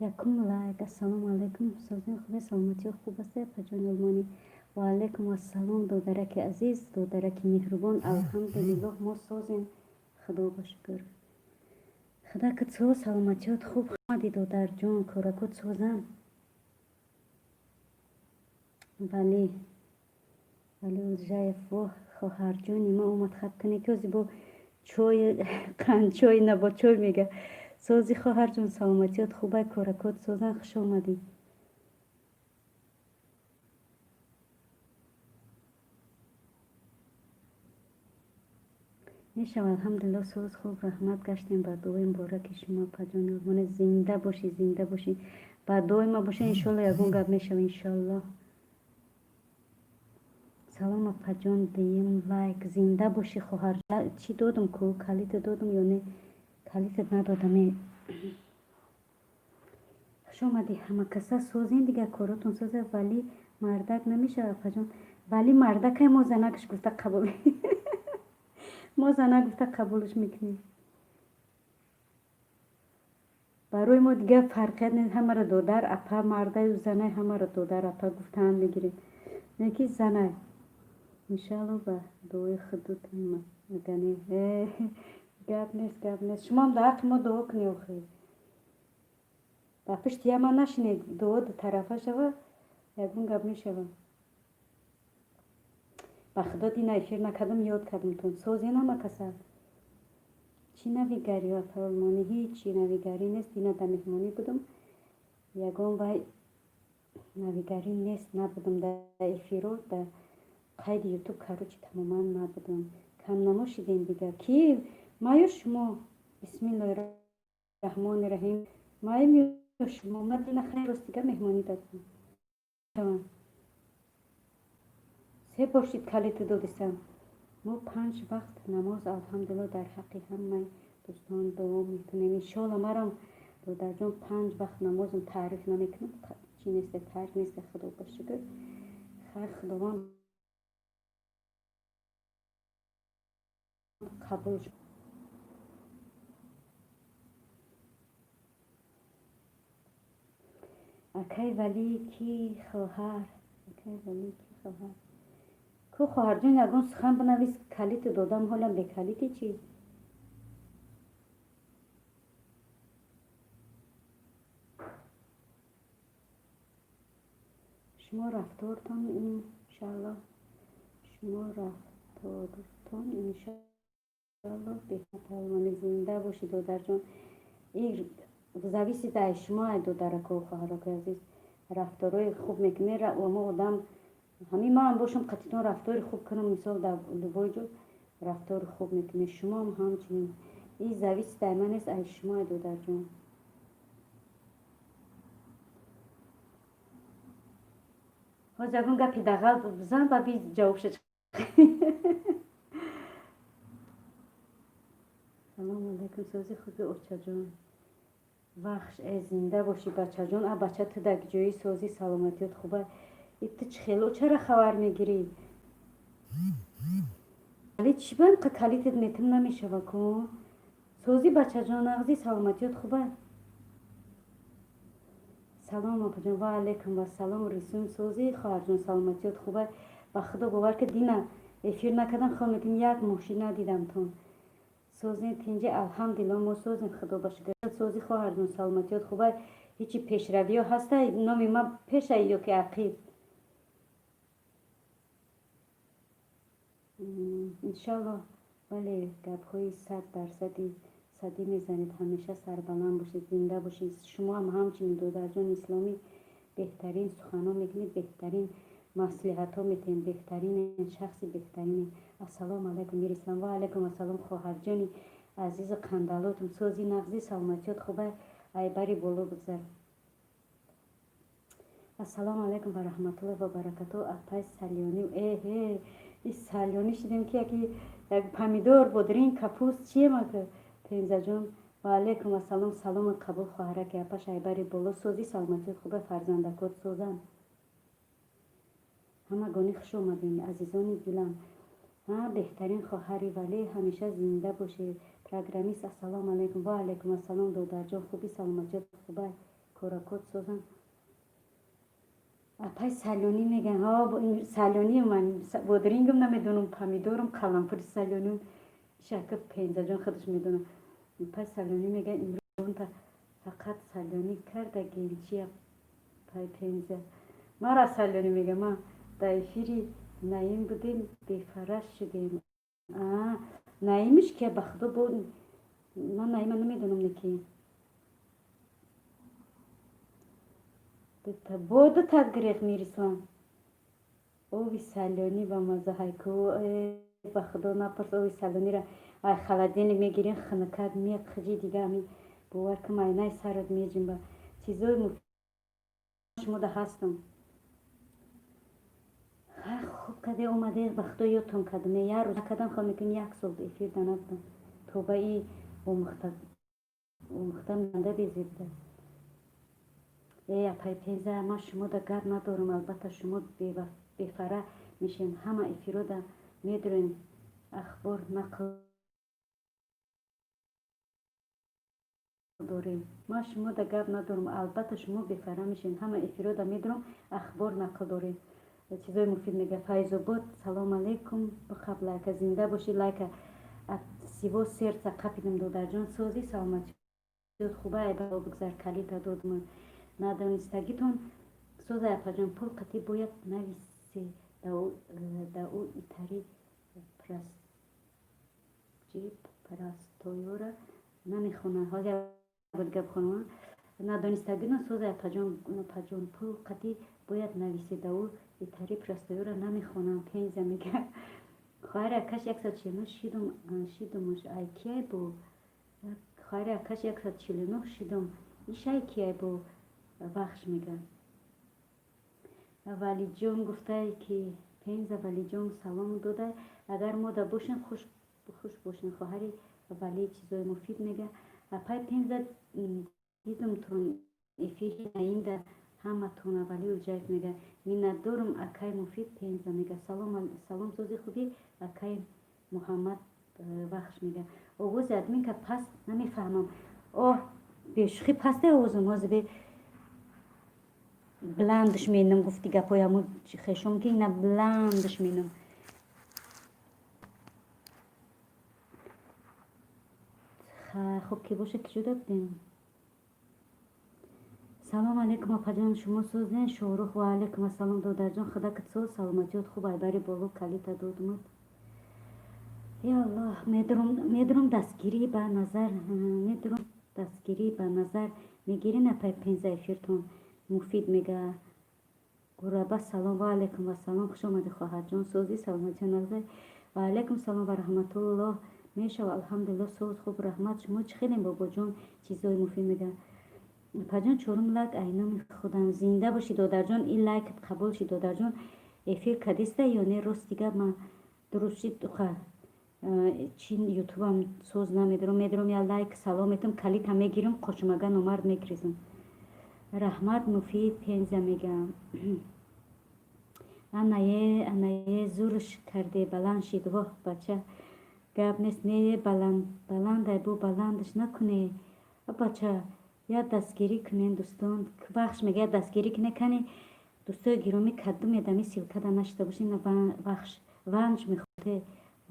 یکم لایک. السلام علیکم. سوزن خوبه، سلامتی خوب است پجان المانی. و علیکم السلام دودرک عزیز، دودرک مهربان. الحمدلله ما سوزن. خدا با شکر. خدا که تو سلامتیات خوب خمدی دودر جان کارکوت سوزن. ولی اوزجای فو خواهر جانی ما اومد خب کنی که با چای قند چای نه با چای میگه سوزی خواهر جان سلامتیات خوبه کارکوت سوزن خوش آمدی. میشم الحمدلله سوز خوب رحمت گشتیم با دویم بارک شما پجان قربان زنده باشی زنده باشی با دوی ما باشه انشالله یگون گپ میشم انشالله. سلام پجان دیم لایک زنده باشی خواهر چی دادم کو کلیت دادم یا نه کلیت ندادم. خوش آمدی همه کسا سوزین دیگه کاراتون سوزه ولی مردک نمیشه پجان ولی مردک ما زنکش گفته قبول ما زنک گفته قبولش میکنیم برای ما دیگه فرقیت نیست همه را دودر اپا مرده و زنه همه را دودر اپا گفتن میگیریم یکی زنه انشالله با دوی خودت مگنی گپ نیست شما هم در حق ما دعا کنی آخی با پشت یه من نشینید دعا دو طرفه شوه یکون گپ میشوه با خدا دی افیر نکردم یاد کردم تون سوزی نمه کسا چی نویگری و پرلمانی هیچی نویگری نیست دینا در مهمانی بودم یکون بای نویگری نیست نبودم در افیرو در قید یوتیوب کاروچی تماما نبودم کم نماشیدین دیگه کی مایو شما بسم الله الرحمن الرحیم مایو شما من دینا خیلی روز دیگه مهمانی دادم سه باشید کلیت دادستم ما 5 وقت نماز الحمدلله در حقی همه دوستان دعا میکنیم انشالله مرام در جون 5 وقت نمازم تعریف نمیکنم چی نیست تعریف نیست خدا باشکر خیر خداوند قبول شد. اکی ولی کی خواهر اکی ولی کی خواهر کو خواهر جون یگون سخن بنویس کلیت دادم حالا به کلیتی چی شما رفتارتان انشالله شما رفتارتان انشالله بهتر زنده باشید و در جان این زویسی در شما دو درکو خواهر که عزیز رفتارای خوب میکنه و ما آدم همین من باشم قطعا رفتار خوب کنم مثال در لبای جو رفتار خوب میکنه شما هم همچنین این زویسی در من است از شما دو در جان ها زبون گپی دقل بزن و بی جواب شد سلام علیکم سازی خوبی اوچا جان وخش زنده باشی بچه جان بچه تو در جایی سازی سلامتیت خوبه ایت خیلو چرا خبر میگیری ولی چی بند که کلیتت میتم نمیشه کن سازی بچه جان اغزی سلامتیت خوبه سلام آقا جان و علیکم و سلام رسون سازی خواهر جان سلامتیت خوبه و خدا باور که دینا افیر نکردن خواه میگم یک ماشین ندیدم تون سوزی تینجه الحمدلله ما سوزیم خدا باشه سوزی خواهر جون سلامتیت خوبه هیچی پیشروی ها هسته نامی ما پیشه یا که عقید انشالله ولی گپ های 100% صدی میزنید همیشه سربلند باشید زنده باشید شما هم همچنین دو جان اسلامی بهترین سخنا میگنید بهترین مصلحت ها میتین بهترین شخصی بهترین السلام علیکم میر اسلام و علیکم السلام خواهر جانی عزیز قندلاتم سوزی نغزی سلامتیت خوبه ای بری بولو بگذر السلام علیکم و رحمت الله و برکاته اپای سالیانی این سالیانی شدیم که یکی یک پمیدور بودرین کپوست چیه ما که تینزا جون و علیکم السلام سلام قبول خواهره که اپاش ای بری بولو سوزی سلامتیت خوبه فرزندکات سوزن همه گانی خوش اومدین عزیزان دلم ها بهترین خواهری ولی همیشه زنده باشی پروگرامیست السلام علیکم و علیکم السلام دو درجا خوبی سلامتیت خوبه کورکوت سوزن اپای سالونی میگن ها این سالونی من بودرینگم نمیدونم پامیدورم قلمپور سالونی شرکت پنجه جان خودش میدونم پای سالونی میگن امروز فقط سالونی کرده گیلچی پای پنجه ما را سالونی میگه ما در افیری نایم بودیم بیفرش شدیم نایمش که بخدا بود من نایم نمیدونم نکی بود تدگریخ میرسم اوی سالونی با مزه هایکو بخدا نپرس اوی سالونی را ای خلدین میگیرین خنکت میخجی دیگه همی باور که ماینای سرت میجیم با چیزای مفید شما ده هستم خوب کده اومده بخدا یادتون کدم یه روز کدم خواهم میکنم یک سال افیر دانستم توبه ای اومختم دنده بیزیده پای پنزه ما شما ده گر ندارم البته شما بفره میشین همه افیرو ده میدرین اخبار نقل داریم ما شما ده گر ندارم البته شما بفره میشین همه افیرو ده میدرم اخبار نقل داریم چیزای مفید میگه فایز بود سلام علیکم بخب لایک زنده باشی لایک سیوا سرچ قپیدم دادر جان سازی سلامتی خوبه ای با بگذار کلی تا دادم ندانستگیتون سوز اپا جان پول قطی باید نویسی دا او ایتاری پرستویو را نمیخونه حالی بود گب خونم ندانستگیتون سوز اپا جان پول قطی باید نویسی دا او ایتاری پرستویو را نمیخونم پینزه میگه خواهر اکش 149 شیدمش ای کیه بو خواهر اکش 149 شیدم ایش ای کیه بو بخش میگن ولی جون گفته که پینزه ولی جون سلام داده اگر ما دا باشین خوش باشین خواهری ولی چیزای مفید میگه پای پینزه دیدم تون افیری نایم ده همه تونه ولی اوجایت میگه می ندارم اکای مفید پینزه میگه سلام سوزی خوبی اکای محمد بخش میگه آواز ادمین که پس نمیفهمم بشخی پس ده آوازم به بلندش مینم گفتی گپایمو خشم که اینا بلندش مینم خب که باشه که جدا بدیم سلام علیکم اپا جان شما سوزین شوروخ و علیکم السلام دادر جان خدا کت سوز سلامتیات خوب ای بری بالو کلیتا دادمت یا الله میدرم دستگیری به نظر میگیرین اپای پینزه افیرتون مفید میگه گرابه سلام و علیکم و سلام خوش آمده خواهر جان سوزی سلامتی نظر و علیکم سلام و رحمت الله میشه و الحمدلله سوز خوب رحمت شما چی خیلی بابا جان چیزای مفید میگه پجان چورم لک اینام خودم زنده باشی دادر جان این لایک قبول شی دادر جان افیر کدیسته یا نه راست دیگه من درست شد چین یوتیوب هم سوز نمیدرم یا لایک سلامتم کلیت هم میگیرم خوشمگه نمر میگریزم رحمت مفید پینزه میگم انایه زورش کرده بلند شید واه بچه گب نیست نه بلند بو بلندش نکنه بچه یا دستگیری کنین دوستان بخش میگه دستگیری کنه کنی دوستای گیرومی کدوم یدمی سیلکه دا نشته باشین بخش ونج میخوده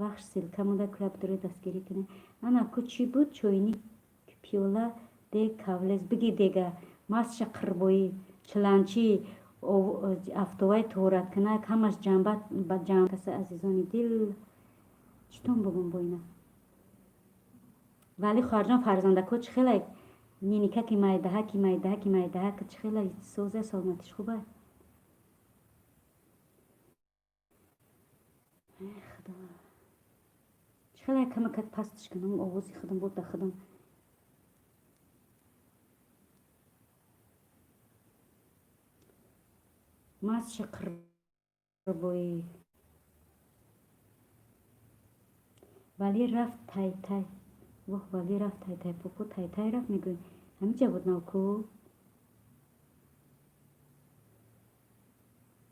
بخش سیلکه مونده کلاب داره دستگیری کنه انا کو چی بود چوینی پیولا ده کاولز بگی دیگه ماست شقربویی چلانچی افتوای تورت کنه همش جنبت با جنب کسی عزیزانی دل چطور بگم باینا ولی خارجان فرزنده کچ خیلی نینیکه که مایده که چه خیلی سوزه سلامتیش خوبه خدا چه خیلی کمکت پستش کنم آوازی خودم بود ده خودم ماست شقر بوی ولی رفت تای ولی رفت تای پوپو تای رفت میگوی همین جا بود نوکو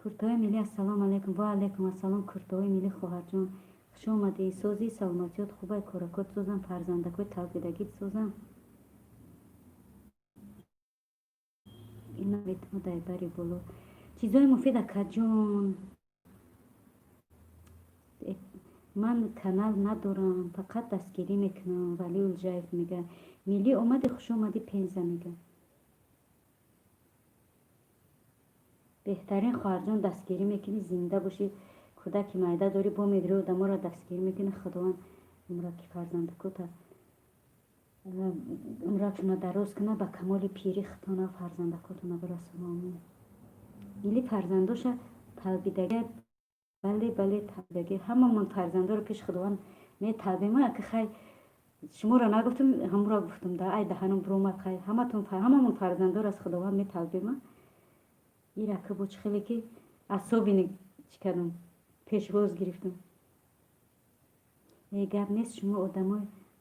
کرتوی ملی السلام علیکم و علیکم السلام کرتوی ملی خواهر جان خوش اومدی سوزی سلامتیات خوبه کورکوت سوزم فرزندکوی تلقیدگیت سوزم اینا اعتماد بری بولو چیزای مفید کجون من کانال ندارم فقط دستگیری میکنم ولی الجایف میگه میلی اومدی خوش اومدی پنزه میگه بهترین خواهرجان دستگیری میکنی زنده باشی کودک معده داری با میدری و دما را دستگیری میکنه خداوند عمرک فرزند کوتا عمرکشون دراز کنه با کمال پیری ختانه فرزند کوتونه برسونه آمین میلی فرزنداشه تلبیدگه بله تلبیدگه همه من فرزنده رو پیش خداوند می تلبیمه که خیلی شما را نگفتم هم را گفتم در ای دهنم برومد خیلی همه من فرزنده رو از خداوند می تلبیمه این رکه بود خیلی که اصابی چکردم پیش روز گرفتم گپ نیست شما آدمای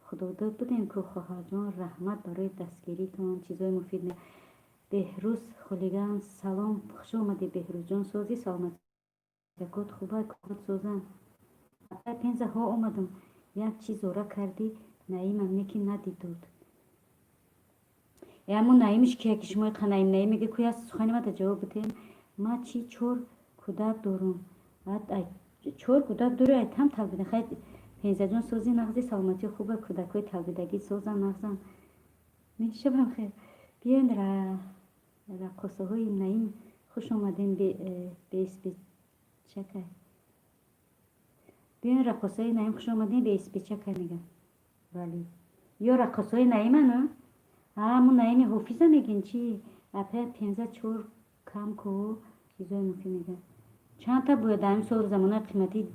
خدا داد بودین که خواهر جان رحمت برای دستگیریتون چیزای مفید نه بهروز خلیگان سلام خوش آمدی بهروز جان سازی سلامت یکات خوبه کارت سوزن پنزه ها آمدم یک چیز را کردی نعیمم یکی ندیدود اما نعیمش که یکی شما نعیم میگه که از سخنی ما جواب بتین ما چی چور کودک دارم چور کودک داره ایتم تلبیده خیلی پنزه جان سوزی نغزی سلامتی خوبه کودکای تلبیدگی سوزن نغزن میشه بم خیر بیاین رقصه های نعیم خوش آمدین به اسپی چکه بیاین رقصه های نعیم خوش آمدین به اسپی چکه میگم ولی یا رقصه های نعیم نه همون نعیم حافظه میگین چی اپه پنزه چور کم کو چیزای مفید میگن چند تا باید همین سال زمانه قیمتی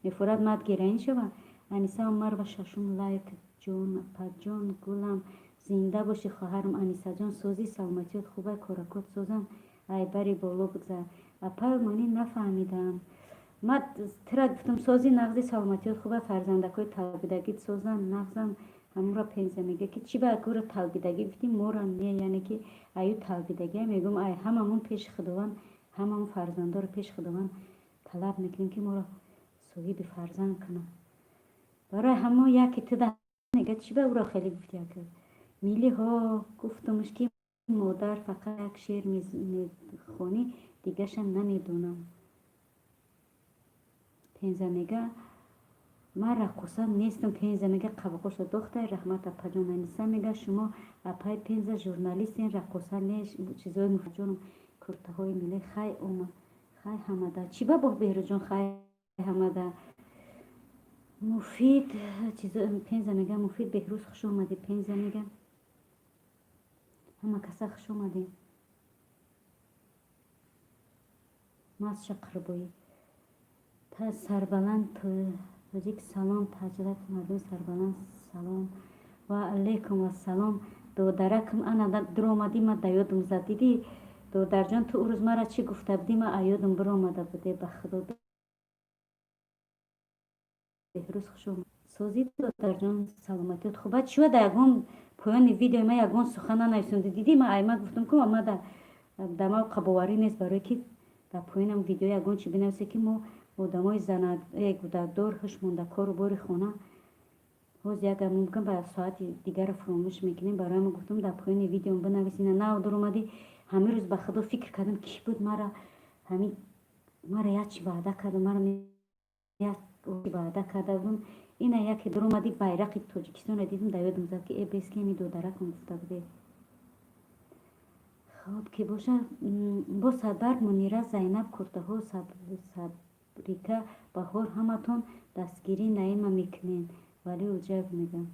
نفرت مد گیرین شوه انیسه عمر و ششم لایک جون پجان گلم زنده باشی خواهرم انیسه جان سوزی سلامتیت خوبه کارکات سوزم ای بری بالا بگذر اپل مانی نفهمیدم من ترا گفتم سوزی نغزی سلامتیت خوبه فرزندکای تلبیدگیت سوزن نغزم همون را پنزه میگه که چی باید گوره تلبیدگی گفتیم مورم نیه یعنی که ایو تلبیدگی میگم ای هممون پیش خداوند هممون فرزنده رو پیش خداوند طلب میکنیم که ما را صاحب فرزند کنه برای همه یکی تده نگه چی به او را خیلی گفتی که میلی ها گفتمش که مادر فقط یک شعر میخونی دیگه شم نمیدونم پنزه میگه من رقصه نیستم پنزه میگه قبقوش دختر رحمت اپجان انیسه میگه شما اپای پنزه ژورنالیستین رقصه نیست چیزای مفجانم کرته های میلی خی اومد خی همده چی با بهرو جان خی همده مفید چیزا پنزه میگه مفید بهروز خوش اومدی پنزه میگه همه کسا خوش اومدی ماز شقربایی تا سربلند تاجیک سلام تاجلت مردم سربلند سلام و علیکم و سلام دودرکم انا در اومدی ما دیادم زدیدی دودر جان تو روز مرا چی گفته بودی ما ایادم بر اومده بوده بخدا بهروز خوش اومد سوزی دودر جان سلامتیت خوبه چی و در یگان پایان ویدیو ما یگان سخنه نویسنده دیدی ما ایما گفتم که ما در ما قباوری نیست برای که در پایانم ویدیو یگان چی بنویسه که ما آدمای زند گودکدار هش مونده کار و بار خونه باز یک ممکن به ساعت دیگر فراموش میکنیم برای ما گفتم در پایان ویدیو بنویسین نه در اومدی همه روز به خدا فکر کردم کی بود مرا یک چی وعده کرد مرا یک وعده کرده بودم این یکی در اومدی بیرق تاجیکستان دیدم در یادم زد که ای بیسکی می دو درکم گفته بوده خب که باشه با صدبرگ منیره زینب کرده ها ریکه بهار همتون دستگیری نعیم میکنین ولی اوجب میگم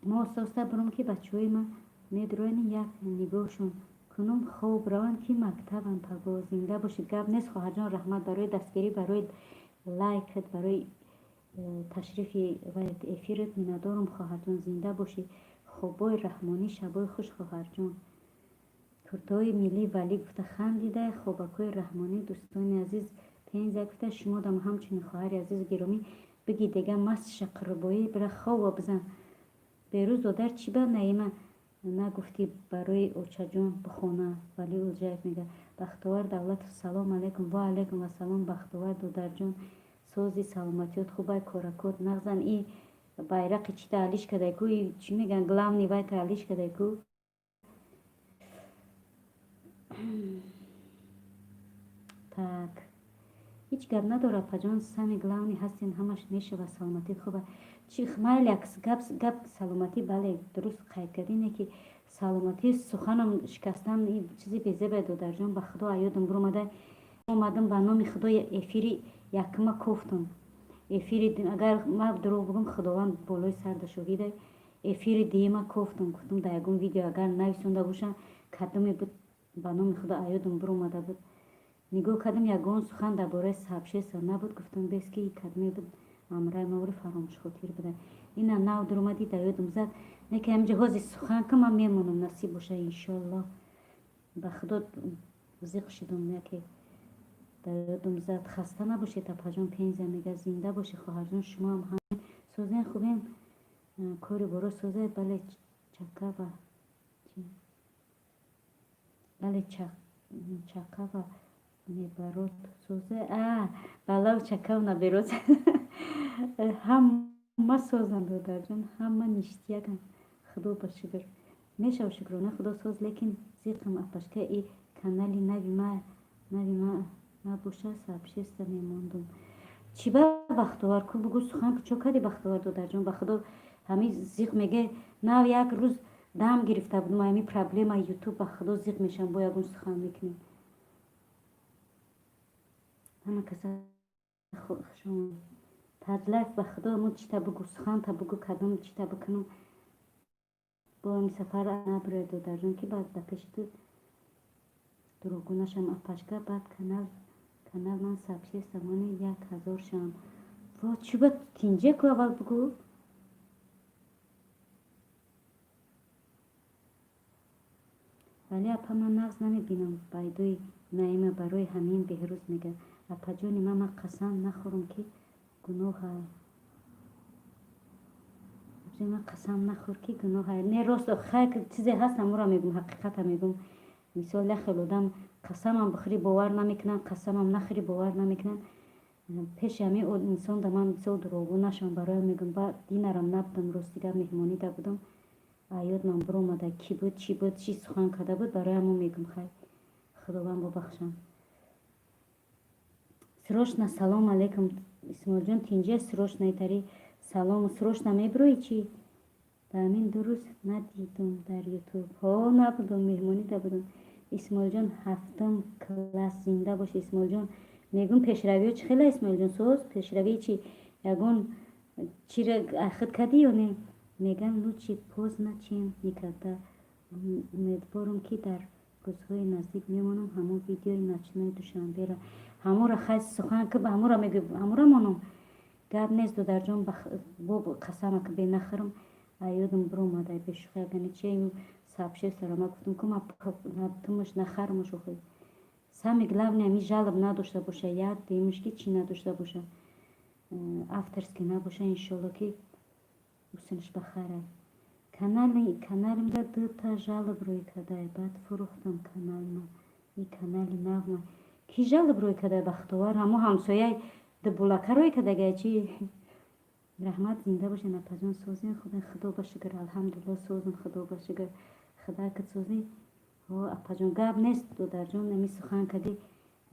ما ساسته برم که بچه های من میدروین یک نگاهشون کنم خوب روان که مکتبم پگاه زنده باشید گپ نیست خواهر جان رحمت برای دستگیری برای لایکت برای تشریفی و افیرت ندارم خواهر جان زنده باشی خوبای رحمانی شبای خوش خواهر جان کرتای میلی ولی گفته خندیده خوبکای رحمانی دوستان عزیز پنزه گفته شما دم همچنین خواهر عزیز گرامی بگی دیگه مست شقربایی بره خواب بزن بیروز دادر چی به نعیمه نگفتی برای اوچه جان بخونه ولی اوجایف میگه بختوار دولت سلام علیکم و علیکم و سلام بختوار دودر جان سوزی سلامتیت خوبه کارکات نغزن ای байрақи чита алиш кадаку чӣ меган главни вай ка алиш кадаку так هیچ گپ نداره پجان سمی گلاونی هستین همش میشه و سلامتی خوبه چی خمال یک گپ سلامتی بله درست قید کردینه که سلامتی سخنم شکستن این چیزی بیزه بیدو در جان به خدا ایادم برو اومدم به نام خدا افیری یکما کوفتم افیری اگر ما دروغ بگم خداوند بالای سر داشوگیده افیری دیما کوفتم گفتم در یگون ویدیو اگر نویسونده باشم کدومی بود به نام خدا ایادم برو اومده بود نگاه کردم یگان سخن درباره سبشست نبود گفتم بس که کدمی بود امرای مورد فراموش خاطر بده اینا نو در اومدی در یادم زد نه که همینجا حاضر سخن که من میمونم نصیب باشه انشالله به خدا زیق شدم نه که در یادم زد خسته نباشه تا پجان پینزه میگه زنده باشه خواهر جان شما هم همین سوزین خوبین کاری برو سوزه بله چکه و بله چکه و میبرد سوزه بلاو چکاو نبیروز همه سوزن دادر جان همه نشتیگن خدا با شکر میشه و شکرانه خدا سوز لیکن زیقم اپشکه ای کانالی نوی ما نبوشه سبشست میماندم چی با بختوار کو بگو سخن که چو کدی بختوار دادر جان به خدا همین زیق میگه نه یک روز دم گرفته بودم همین پرابلم یوتیوب به خدا زیق میشم با یکون سخن میکنیم همه کسا شما تدلیف به خدا مون چی تا بگو سخن تا بگو کدوم چی تا بکنم با این سفر نبرد و در جون که بعد دکش تو دروگونشم اپشکه بعد کانال من سبشی سمانی 1000 شم و چی با تینجه که اول بگو ولی اپا من نغز نمیبینم بایدوی نایمه برای همین بهروز میگه اپا جونی من قسم نخورم که گناه های من قسم نخور که گناه های نه راست خیلی چیزی هست امورا میگم حقیقت میگم مثال خیلی آدم قسم هم بخوری باور نمیکنن قسم هم نخوری باور نمیکنن پیش همین انسان در من بسیار دروغو نشم برای میگم با دینرم نبودم راست دیگر مهمانی ده بودم آیاد من برو اومده کی بود چی سخن کرده بود برای همون میگم خیلی خداوند ببخشم срочно салом алейкум исмоилҷон тинҷа срочно итари салому срочно меброи чӣ ба ҳамин ду рӯз надидум дар ютуб набудум меҳмонида будум исмоилҷон 7 класс зинда бош исмоилҷон мегум пешравиҳо чӣ хела исмоилҷон соз пешравии чӣ ягон чиро ахид кардӣ ё не мегам ну чи поздно чем никогда умедворам ки дар рӯзҳои наздик мемонам ҳамон видеои ночной душанбера ҳамора хайс сухан ки ҳамора мегӯ ҳамора монам гап нест дар ҷон бо қасама ки бенахарам аёдам бро мадай бешухи агани чи сабше сарама гуфтам ки тумуш нахармуш охи сами главне ами жалоб надошта боша як демушки чи надошта боша авторски набоша иншолло ки усуниш бахайрай каналимда 2 жалоб рӯй кадай баъд фурӯхтам каналма и канали навма ки жалоб рӯй кадай бахтовар ҳамо ҳамсояи дубулака рӯй кадагай чи раҳмат зинда боша напазон созин худо ба шукр алҳамдулилла созим худо ба шукр худо ки созӣ апаҷон гап нест додарҷон нами сухан кади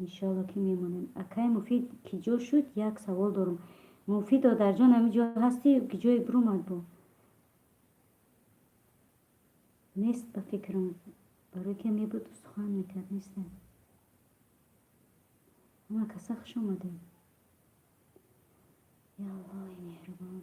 иншолло ки мемонем акай муфид ки ҷо шуд як савол дорам муфид додарҷон ами ҷо ҳастӣ ки ҷои бурумад бо нест ба фикрам барои ки мебуд сухан мекард нестем ама каса хуш омадем я аллои меҳрубон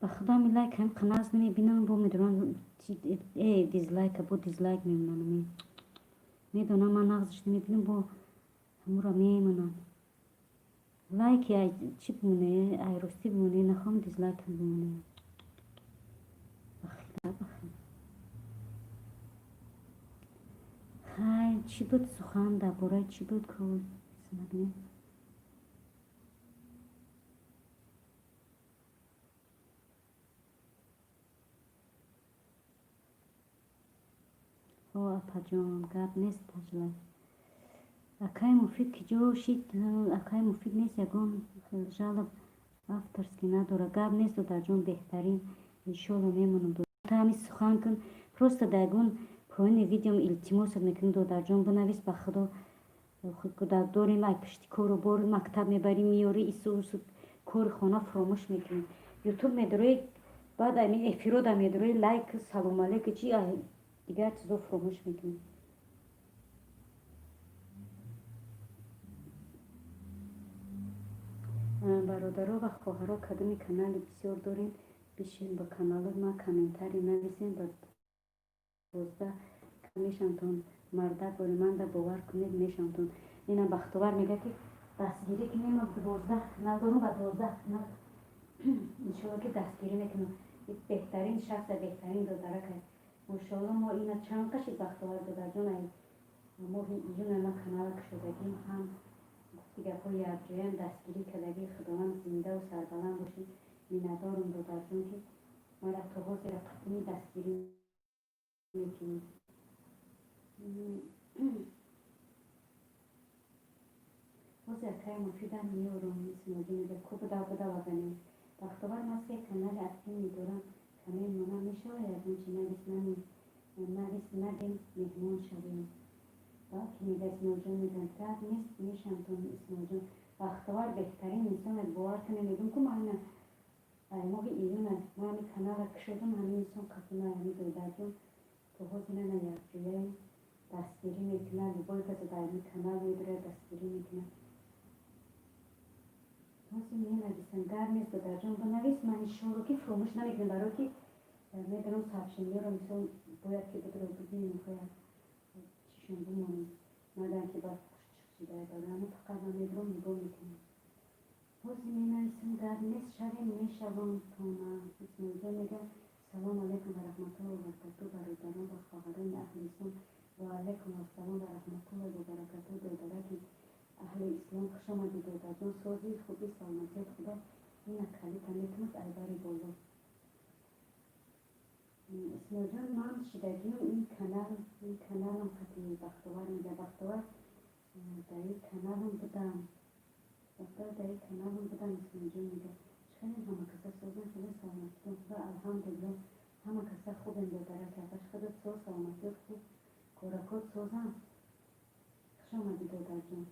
ба худо ми лайк ҳам қанағз намебинам бо медонам дизлайка бо дизлайк мемонам медонам ман нағзаш намебинам бо همون میمونن لایک ای چی بمونه ای راستی بمونه نخوام دیزلایک هم بمونه بخیر خیر چی بود سخن درباره چی بود که اسمگنه او اپا جان گپ نیست تجلی اکای مفید که جو شید اکای مفید نیست یگان جالب افترس که نداره گپ نیست و در جون بهترین انشالله میمونم دو تا همی سخن کن پروست دگون پایین ویدیوم التماس میکنم دو در جون بنویس به خدا خود که داریم ای پشتی کارو بار مکتب میبری میاری ایسو کار خانه فراموش میکنیم یوتیوب میدروی بعد امی افیرود میدروی لایک سلام علیک چی دیگر چیزو فراموش میکنیم برادرها و خواهرها کدومی کانال بسیار داریم بیشین با کانال ما کامنتاری نویسین با 12 میشمتون مرده باری من در باور کنید میشمتون اینم بختوار میگه که دستگیری کنیم 12 کانال دارم و 12 کانال انشالله که دستگیری میکنم بهترین شخص بهترین دادره که انشالله ما اینا چند قشی بختوار دادر جون ما ایون ما کانال کشودگیم هم دیگه پای یک جایم دستگیری کردگی خداوند زنده و سربلند باشید میندارم دادر جون که ما را تا حاضر قطعی دستگیری میکنیم باز یکای مفیدم میارم میسیم میگه کو بدا و بنیم بختوار ما که کانال اصلی میدارم کامل مانا میشه و یکون چی نویس ندیم مهمون شویم با که میگه اسمال جون میگن کرد نیست میشم تون اسمال جون بختوار بهترین انسان باور کنه میگم که من موقع ایران ما همی کانال کشودم همین انسان کتونه همی دایده جون تو حاضر نه یک جویه دستگیری میکنه بای کسی در این کانال میداره دستگیری میکنه حاضر نویسم در نیست در جون بنویس من انشالله که فراموش نمیکنم برای که میدونم سبشنگی رو مثلا باید که بدره بگیم باید چیشون بمانیم مادر که باید خوش چیده داره اما فقط من میدونم نگاه میکنم حاضر نویسم در نیست شریم میشوم تونم اسم اینجا میگم سلام علیکم و رحمت الله و برکاته برادران و خواهران اهل اسلام و علیکم السلام و رحمت الله و برکاته دادرک اهل اسلام خوش آمدید دادران سازی خوبی سلامتی خدا این اکلی تمیتونست ایباری بالا اسم جان من شدگیم این کانال هم خطی بختوار میگه بختوار در این کانال هم بودم بختوار در این کانال هم بودم اسم جان میگه خیلی همه کسا سازن خیلی سلامتی خدا الحمدلله همه کسا خوب این دادره که ازش خودت ساز سلامتی خوب کارکات سازن خوش آمدی دادر جان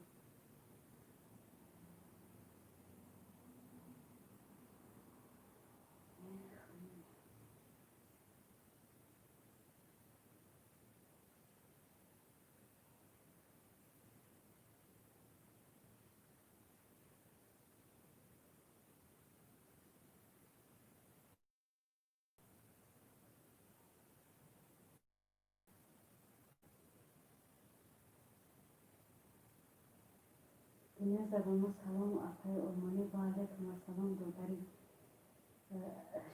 دنیا زبان ما سلام و اپای ارمانی با علیکم السلام دادری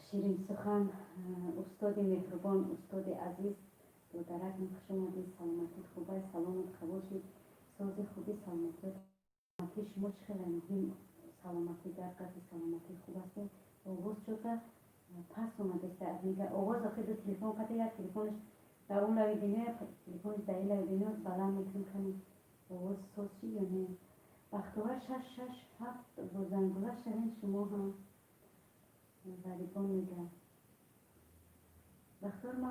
شیرین سخن استاد مهربان استاد عزیز دادرک خوش آمدید سلامتی خوبه سلامت قبول شید ساز خوبی سلامتی شما چه خیلی مهم سلامتی در قصد سلامتی خوب است آواز شده پس اومده است میگه آواز آخه دو تلفن قطعه یک تلفنش در اون لوی دنیا تلفنش در این لوی دنیا بلند میتونم کنیم آواز ساز چی یا نه بختوار 6-7 روزنگوله شدین شما هم غریبان میگن بختوار ما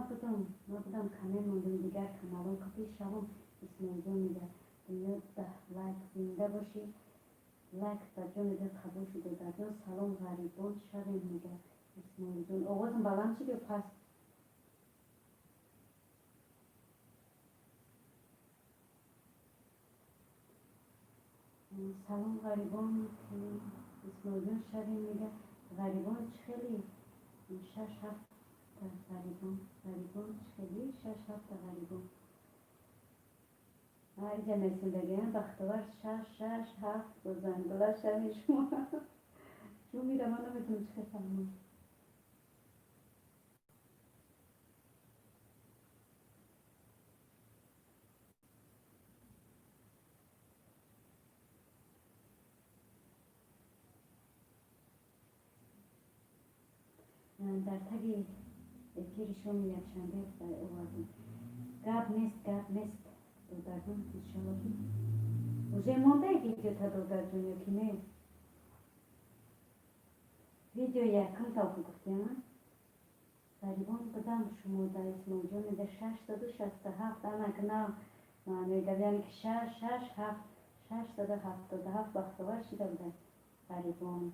بودم کمی موندم دیگر کمالان کپی شبم اسم جون میگه دنیا 10 لایک زنده باشی لایک در جون میگه قبول شده در جون سلام غریبان شدین میگه اسم جون آوازم بلند شد پس سلام غریبان اسم جون شدین میگه غریبان خیلی 6-7 غریبان چخیلی 6-7 غریبان هر جمعه زندگی هم بختور شش هفت بزن بلا شمی شما جو میرم من نمیتونم چه فهمم در تگی گیرشون یک شنبه اوازی گاب نیست دادن انشالله уже مونده ویدیو تا دادن یا که نه ویدیو یکم تا گفتیم غریبان بدم شما در اسم جان در 667 اما که نه معنی گفتیم که 677 بختور شده بوده غریبان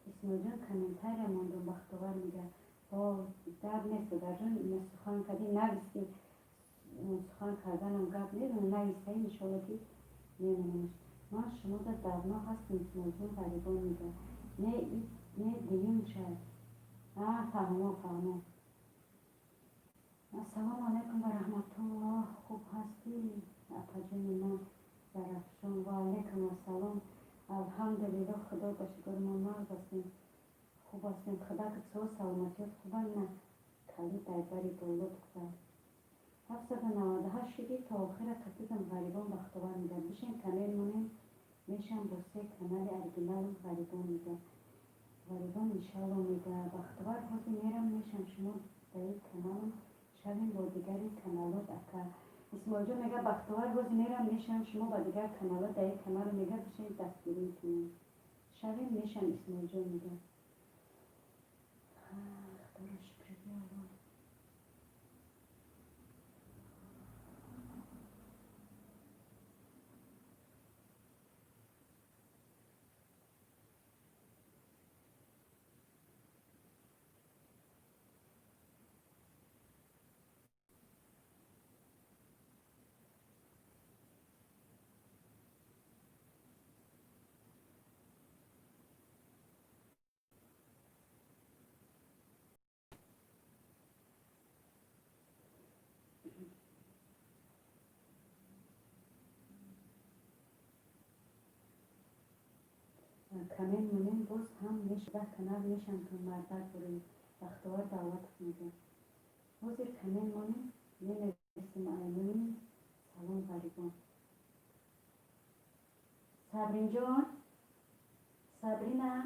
اسم جان کامنتار ماندون بختور میگه با درد نیست در جان سخن کردی نویسی سخن کردنم گپ نیست نویسی انشالله که میمونمش ما شما در دردنا هستیم اسم جان غریبان میگه نه دیون شد فهمو السلام علیکم و رحمت الله خوب هستی اپا جون من درفشان و علیکم السلام الحمدلله خدا با شکر ما مرد هستیم خوب هستیم خدا که تو سلامتیت خوبه نه کلی دایبری دولت بکن 798 شدی تا آخر قطعیدم غریبان بختوار میگه بشین کانال مونیم میشم با سه کانال ارگینال غریبان میگه غریبان انشالله میگه بختوار بازی میرم میشم شما در این کانال شبین با دیگری کانالات اکا اسماعیل جان میگه بختوار بازی میرم میشم شما با دیگر کانالات در این کانال میگه بشین دستگیری میکنیم شبین میشم اسماعیل جان میگه خدا را شکر بیارم کانال مونیم باز هم میشه به کانال میشم که مردد بروی بختوار دعوت میده بازی کانال مونیم نمیستیم آیمونی سلام غریبان صابرین جان صابرینا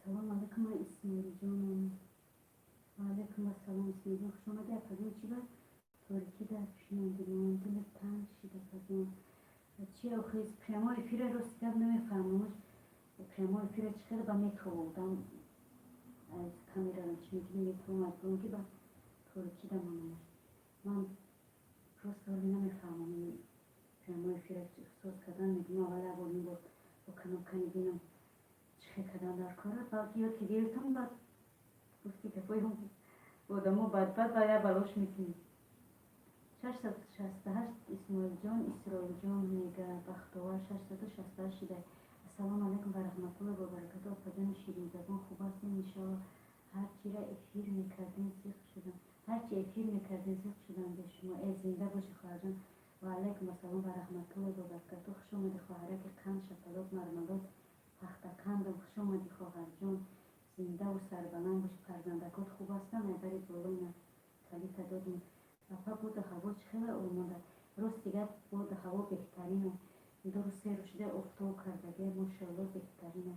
سلام علیکم اسماعیل جان و علیکم السلام اسماعیل جان خوش آمدی اپا چی با ترکی در پیشنهادیمان دل تنگ شده اپا چی آخیز پرمای فیره رو سیدم نمیفهممش پرمای فیره چقدر با میتوودم از کامیرا رو چی میگی میتوم از برونگی با ترکی دمانمش من راست داری نمیفهمم پرمای فیره سوز کردن میگیم اول اول بکنم کنی بینم چه کردن در کارا باقی یاد که گرفتم بعد گفتی که بایم بودمو بعد باید بلاش میکنیم 668 اسماعیل جان اسرائیل جان میگه بختوار 668 شده السلام علیکم و رحمت الله و برکاته آقا شیرین زبان خوب هستین انشاءالله هرچی را افیر میکردین زیخ شدن هرچی افیر میکردین زیخ شدن به شما ای زنده باشی خواهر جان و علیکم السلام و رحمت الله و برکاته خوش آمدی خواهرک قند شکلات مرملات تخته قندم خوش آمدی خواهر جان زنده و سربلند باشی فرزندکات خوب هستن نظری بالای نه خیلی تعداد Apa بود هوا خیلی آماده راست دیگه بود هوا بهترینه دو سه روز شده افتاد کردگی ماشاءالله بهترینه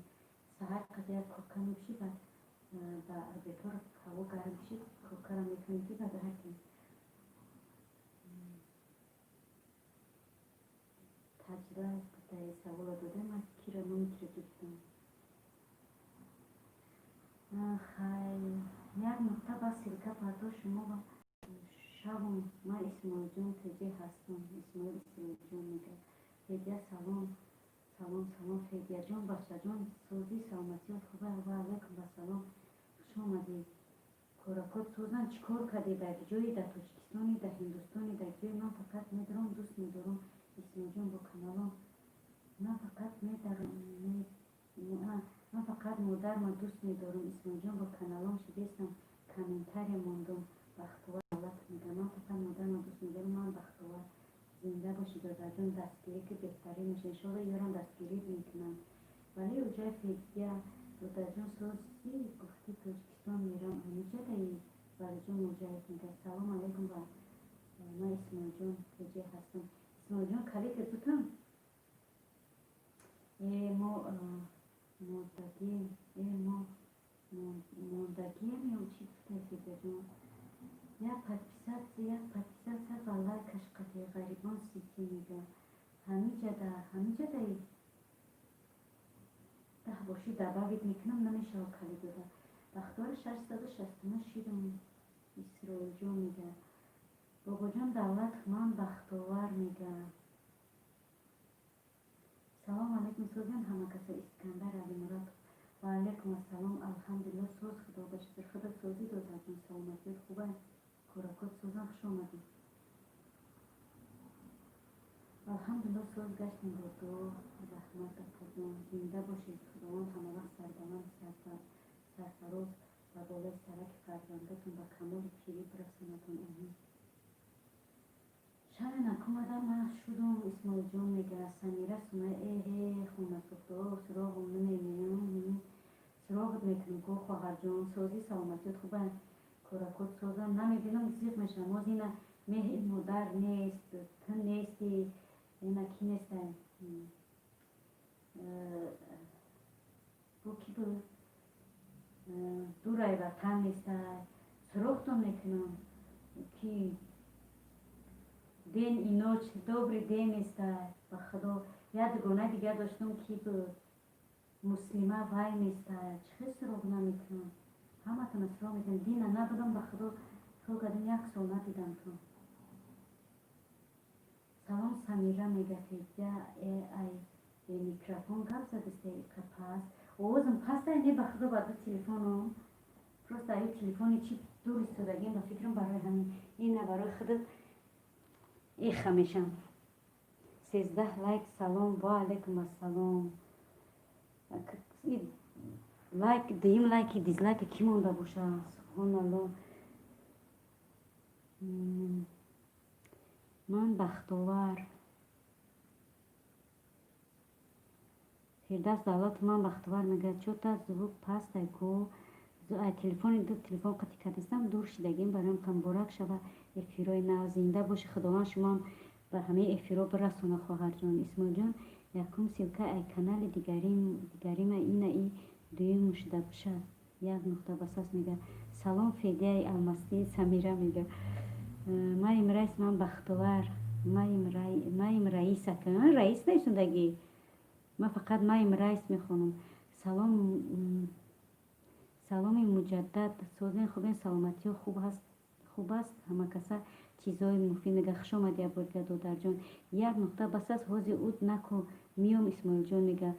سحر قدر کوکا میشی و بطور هوا گرم میشی کوکا رو میکنی و به هرکی تجربه بتایی سوال داده من کی را نمیتونه دوستم خیلی یک نقطه با سرکه پردا شما با شبم من اسماعیل جان تجه هستم اسماعیل جان میگه تجه سلام فیدیا جان بچه جان سوزی سلامتیات خوبه و علیکم و سلام خوش آمدی کارکات سوزن چیکار کردی در جایی در تاجیکستانی در هندوستانی در جایی من فقط میدارم دوست میدارم اسماعیل جان با کانالم من فقط میدارم من فقط مادر من دوست میدارم اسماعیل جان با کانالم شدیستم کامنتاری ماندم بختوار میگم من فقط مادر من دوست میدارم من بختوار زنده باشی دادر جان دستگیری که بهتری میشه انشاءالله یارم دستگیری میکنم ولی اوجای فیدیا دادر جان سوزی گفتی تاجیکستان میرم اونجا دایی ولی جان اوجای میگه سلام علیکم و من اسماعیل جان تجه هستم اسماعیل جان کلیک بودم ما مردگی هم چی گفته فیدیا جان یک پدیسد سر والله کشقتی غریبان سیتی میگه همینجا دایی ده باشی دباوید میکنم نمیشه کلی داده بختوار 669 شیرم اسرائیل جان میگه بابا جان دولت من بختوار میگه سلام علیکم سوزن همه کسا اسکندر علی مراد و علیکم السلام الحمدلله سوز خدا باشی خدا سوزی داده جان سلامتی خوبه کارکات سوزن خوش آمدی الحمدلله سوز گشتیم با تو رحمت کردم زنده باشید خداوند همه وقت سربلند سرفراز و بالای سرک فرزندتون به کمال پیری برسونتون امین شب نکومدم من شدم اسماعیل جان میگه سمیره سمیه خونه سوخته سراغم نمیمیم سراغت میکنم که خواهر جان سوزی سلامتیت خوبه کارکات سوزم نمیبینم زیغ میشم از اینه مه مادر نیست تن نیستی اینا کی نیستن بو کی بود دورای وطن نیستن سراغتون میکنم کی دین اینو چه دوبری دین نیسته به خدا یادگونه دیگه داشتم کی بود مسلمه وای نیسته چه سراغ نمیکنم همه تون سراغ میکنم دین نبودم به خدا تو کدوم یک سال ندیدم تو سلام سمیره میگه فیدیا ای میکروفون گپ زدسته که پس اوزم پس اینه به خدا با دو تلفنم پروست ای تلفنی چی دور استودگیم با فکرم برای همین اینه برای خودت ایخ میشم 13 لایک سلام و علیکم السلام لایک دیم لایکی دیزلایک کی مونده باشه سبحان الله من بختوار فردوس دولت من بختوار میگه چون تا زبوک پست کو تلفن دو تلفن قطع کردستم دور شدگیم برایم کم برک شوه افیروی نه زنده باشه خداوند شما به همه افیرو برسونه خواهر جان اسماعیل جان یکم سیلکه ای کانال دیگریم اینه ای دویم شده باشه یک نقطه بساس میگه سلام فیدیای المستی سمیره میگه مایم رئیس من بختوار مایم رئیس اکنون رئیس نیستندگی من فقط مایم رئیس میخونم سلام مجدد سوزن خوبین سلامتی خوب است همه کسا چیزای مفید میگه خوش آمدی ابوالگدو در جان یک نقطه بس از حوزی اود نکو میام اسماعیل جان میگه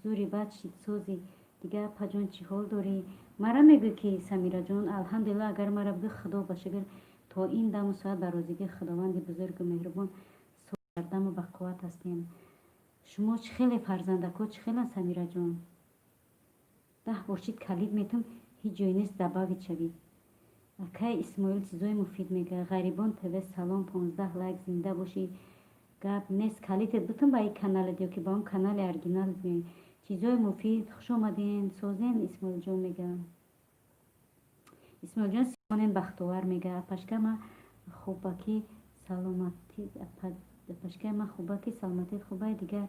зури бад шидсози дига апаҷон чӣ ҳол дорӣ? мара мегӯ ки Самираҷон алҳамдулилла агар мара бигӯ худо бошагар то ин даму соат ба розиги худованди бузургу меҳрубон сардаму бақувват ҳастем. шумо чӣ хеле фарзандакҳо чӣ хелан Самираҷон? 10 бошид калид метум ҳеҷ ҷой нест дабавид шавид. акай Исмоил чизои муфид мега. Ғарибон ТВ салом 15 лайк зинда бошӣ. гап нест калитет бутун ба ин каналет ё ки ба он канали оригинал биёй. чизои муфид хуш омадин созен Исмоилҷон мега. Исмоилҷон симонен бахтовар мега. Апашкама хубаки саломатӣ хубай дига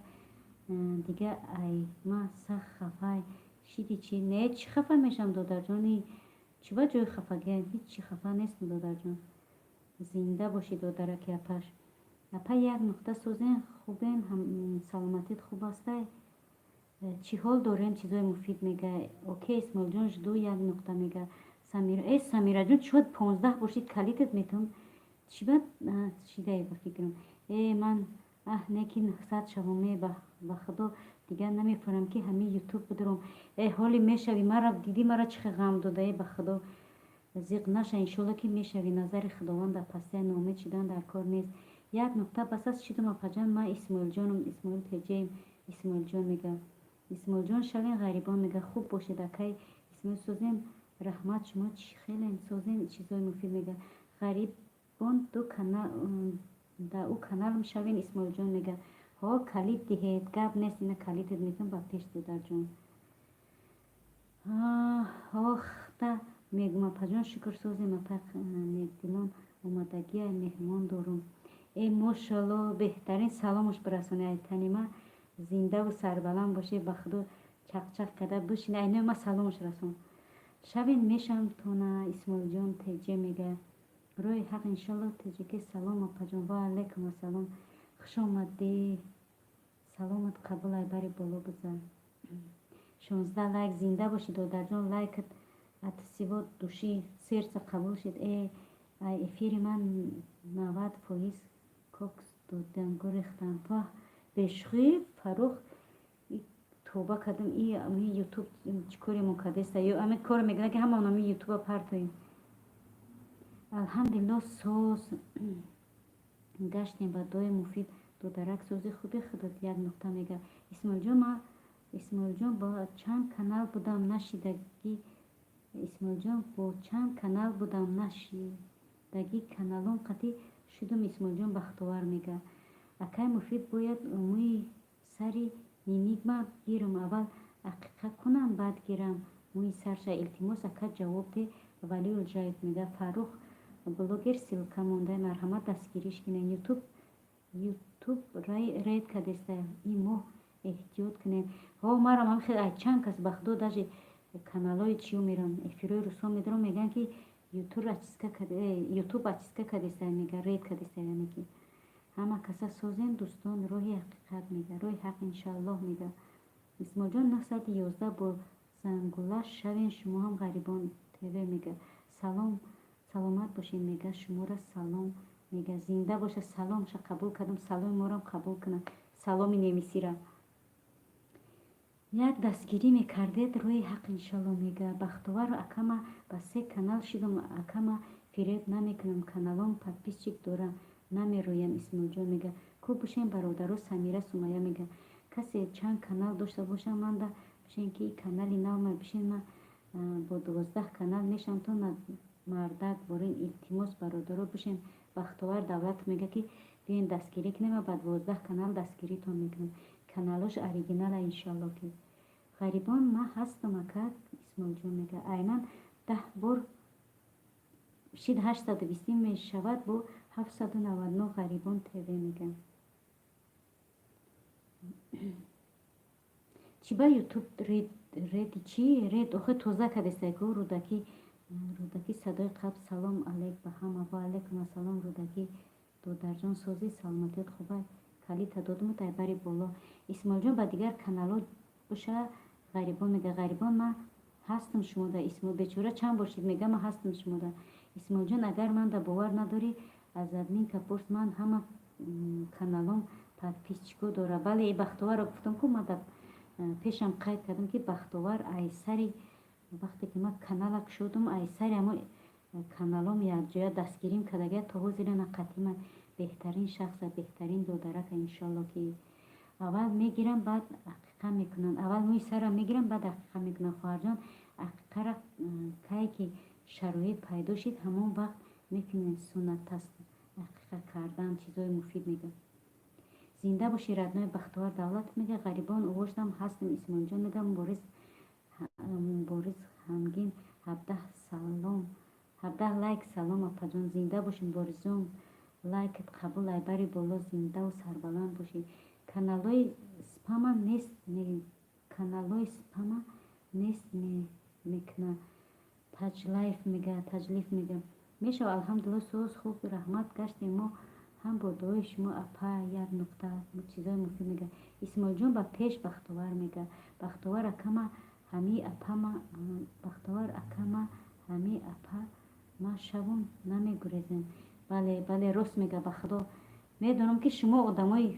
ай ма сах хафай шиди чи не чи хафа мешам додарҷони чи ба ҷои хафагия ҳеҷ чи хафа нест додарҷон. зинда бошӣ додараки апаш. апа як нуқта созен хубен саломатит хуб астай чӣ ҳол дорем чизои муфид мега. окей Исмоилҷон жду як нуқта мега. Самираҷон чӣ шуд 15 бошид калитет метум чӣ ба шидай ба фикрам ман неки 100 шавам ба худо дигар намефарам ки ҳамин ютуб будурам ҳоли мешави мара диди мара чихе ғам дода ба худо зиқ наша иншолло ки мешави назари худованда пастяй ноумед шидан дар кор нест. як нуқта бас аст шидум апаҷан ма Исмоилҷоном Исмоил теҷаем Исмоилҷон мега. Исмоилҷон шавен ғарибон мега хуб бошед акай Исмоил созем раҳмат шумо чӣ хелен созен чизои муфид мега. ғарибон да ӯ каналам шавен Исмоилҷон мега. ҳо калид диҳед гап нест ина калидет метум ба пеш додарҷон. ох та мегум апаҷон шукр созем апа некдилон омадагия меҳмон дорум. мошалло беҳтарин саломуш бирасони айтанима зиндаву сарбаланд бошед ба худо чақчақ када бишина айно ма саломуш расон. шавен мешам тона Исмоилҷон теҷа мега. рӯи ҳақ иншалло теҷаки салом апаҷон ва алайкум ассалом хуш омадӣ саломат қабул ай бари боло бузар. 16 лайк зинда боши додарҷон лайкат ат сиво души сердце қабул шид ай эфири ман 90% кокс додам гурехтан ва бешухӣ фарух توبه کردم این یوتیوب چیکاری مکدسته یا همین کار میکنه که همون همین یوتیوب پرتویم الحمدلله سوز گشتیم با دوی مفید دو درک سوزی خوبی خودت یک نقطه میگه اسماعیل جان با چند کانال بودم نشیدگی اسماعیل جان با چند کانال بودم نشیدگی کانالون قطعی شدم اسماعیل جان بختوار میگه اکای مفید باید موی سری نینیگما گیرم اول حقیقت کنم بعد گیرم موی سرش التماس اکا جواب ده ولی الجایب میگه فاروق بلوگر سیلکا مونده مرحمت دستگیریش کنن یوتیوب رید کدسته این ماه احتیاط کنن ها مرم هم خیلی چند کس بخدو داجی کانالای چیو میرم افیروی روسا میدارم میگن که یوتیوب اچسکا کدسته میگه رید کدسته یعنی که همه کسا سوزن دوستان روحی حقیقت میگه روحی حق انشاءالله میگه اسماعیل جان 911 با زنگوله شوین شما هم غریبان تیوی میگه سلامت باشین میگه شما را سلام میگه زنده باشه سلام شا قبول کردم سلام ما را قبول کنم سلامی نمیسی را یک دستگیری میکردید روی حق انشاءالله میگه بختوار اکما با 3 کانال شدم اکما فریب نمیکنم کانالام подписчик دارم намероям Исмоил ҷон мега кӯ бошем бародару Самира Сумая мега касе чанд канал дошта бошам манда бишен ки канали навма бишен ма бо 12 канал мешам то мардак борин илтимос бародару бишен бахтовар давлат мега ки биен дастгирӣ кунем ба 12 канал дастгиритон мекунем каналош оригинала иншалло ки ғарибон ма ҳастам ака Исмоил ҷон мега айнан 10 бор шид 820 мешавад бо 799 غریبان تیوی میگن چی با یوتیوب رید چی رید آخه توزه کدسته که رودکی صدای قبل سلام علیک به همه و علیکم السلام رودکی دو درجان سازی سلامتیت خوبه کلی تدادم تای بری بالا اسماعیل جان با دیگر کانالو بشه غریبان میگه غریبان ما هستم شما ده اسماعیل بچوره چند باشید میگه ما هستم شما ده اسماعیل جان اگر من ده باور نداری از ادمین که پرس من همه کانالام подписчико дора. Бале бахтоварро гуфтам ку ма дар пешам қайд кардам ки бахтовар айсари вақте ки ма канала кушодум айсари амо каналом якҷоя дастгирим кардагия то ҳозира нақатима беҳтарин шахса беҳтарин додарака иншалло ки аввал мегирам баъд ақиқа мекунам. Аввал мӯи сарам мегирам баъд ақиқа мекунам. хоҳарҷон ақиқара кае ки шароит пайдо шид ҳамон вақт метавонем суннатаст ақиқа кардан чизои муфид мегӯям. зинда боши раднои бахтовар давлатов мега ғарибон овоҷдам ҳастем исмоилҷон мега мубориз ҳамгин 17 лайк салом апаҷон зинда боши муборизон лайкат қабул айбари боло зиндаву сарбаланд боши. каналои спама нест мекна таҷлиф мега мешава. алҳамдулилла соз хуб раҳмат гаштем мо ҳам бо дуои шумо апа як нуқта чизои муфид мега. исмоилҷон ба пеш бахтовар мега бахтовар акама ҳами апама бахтовар акама ҳами апа ма шавум намегурезем. бале рост мега ба худо медонам ки шумо одамои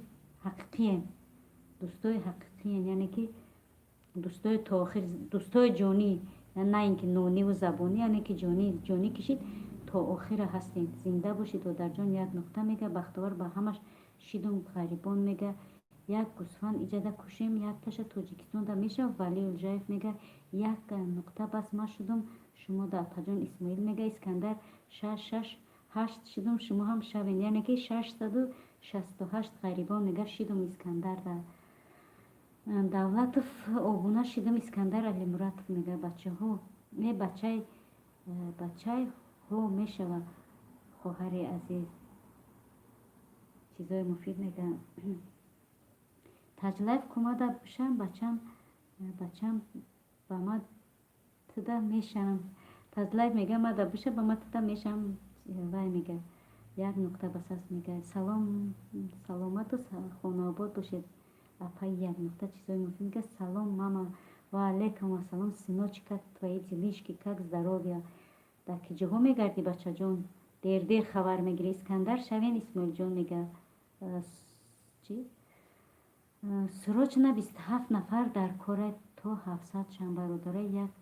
ҳақиқием дӯстои ҳақиқием яъне ки дӯстои то охир дӯстои ҷонӣ на ин ки нониву забонӣ яъне ки ҷонӣ кишид то охира ҳастем. зинда бошид додарҷон як нуқта мега бахтовар ба ҳамаш шидум ғарибон мега як гӯсфанд иҷада кушем якташа тоҷикистонда мешав. валиулҷаев мега як нуқта бас ма шудум шумо да апаҷон исмоил мега искандар 668 шидум шумо ҳам шавен яъне ки 668 ғарибон мега шидум искандар да давлатов обуна шидум искандар алимуратов мега бачаҳо бачай ҳо мешава хоҳари азиз чизои муфид мега. таҷлайф кумада бушам бачам ба ма туда мешам таҷлайф мега мада буша ба ма туда мешам вай мега як нуқта басас мега саломату хонаобод бошед апай як нуқта чизои муфид мега. салом мама ва алейкум ассалом сыночек как твои делишки как здоровье дар ки ҷоҳо мегарди бачаҷон дер хабар мегирӣ искандар шавен исмоилҷон мега срочно 27 нафар дар коре то 700 шам бародаре як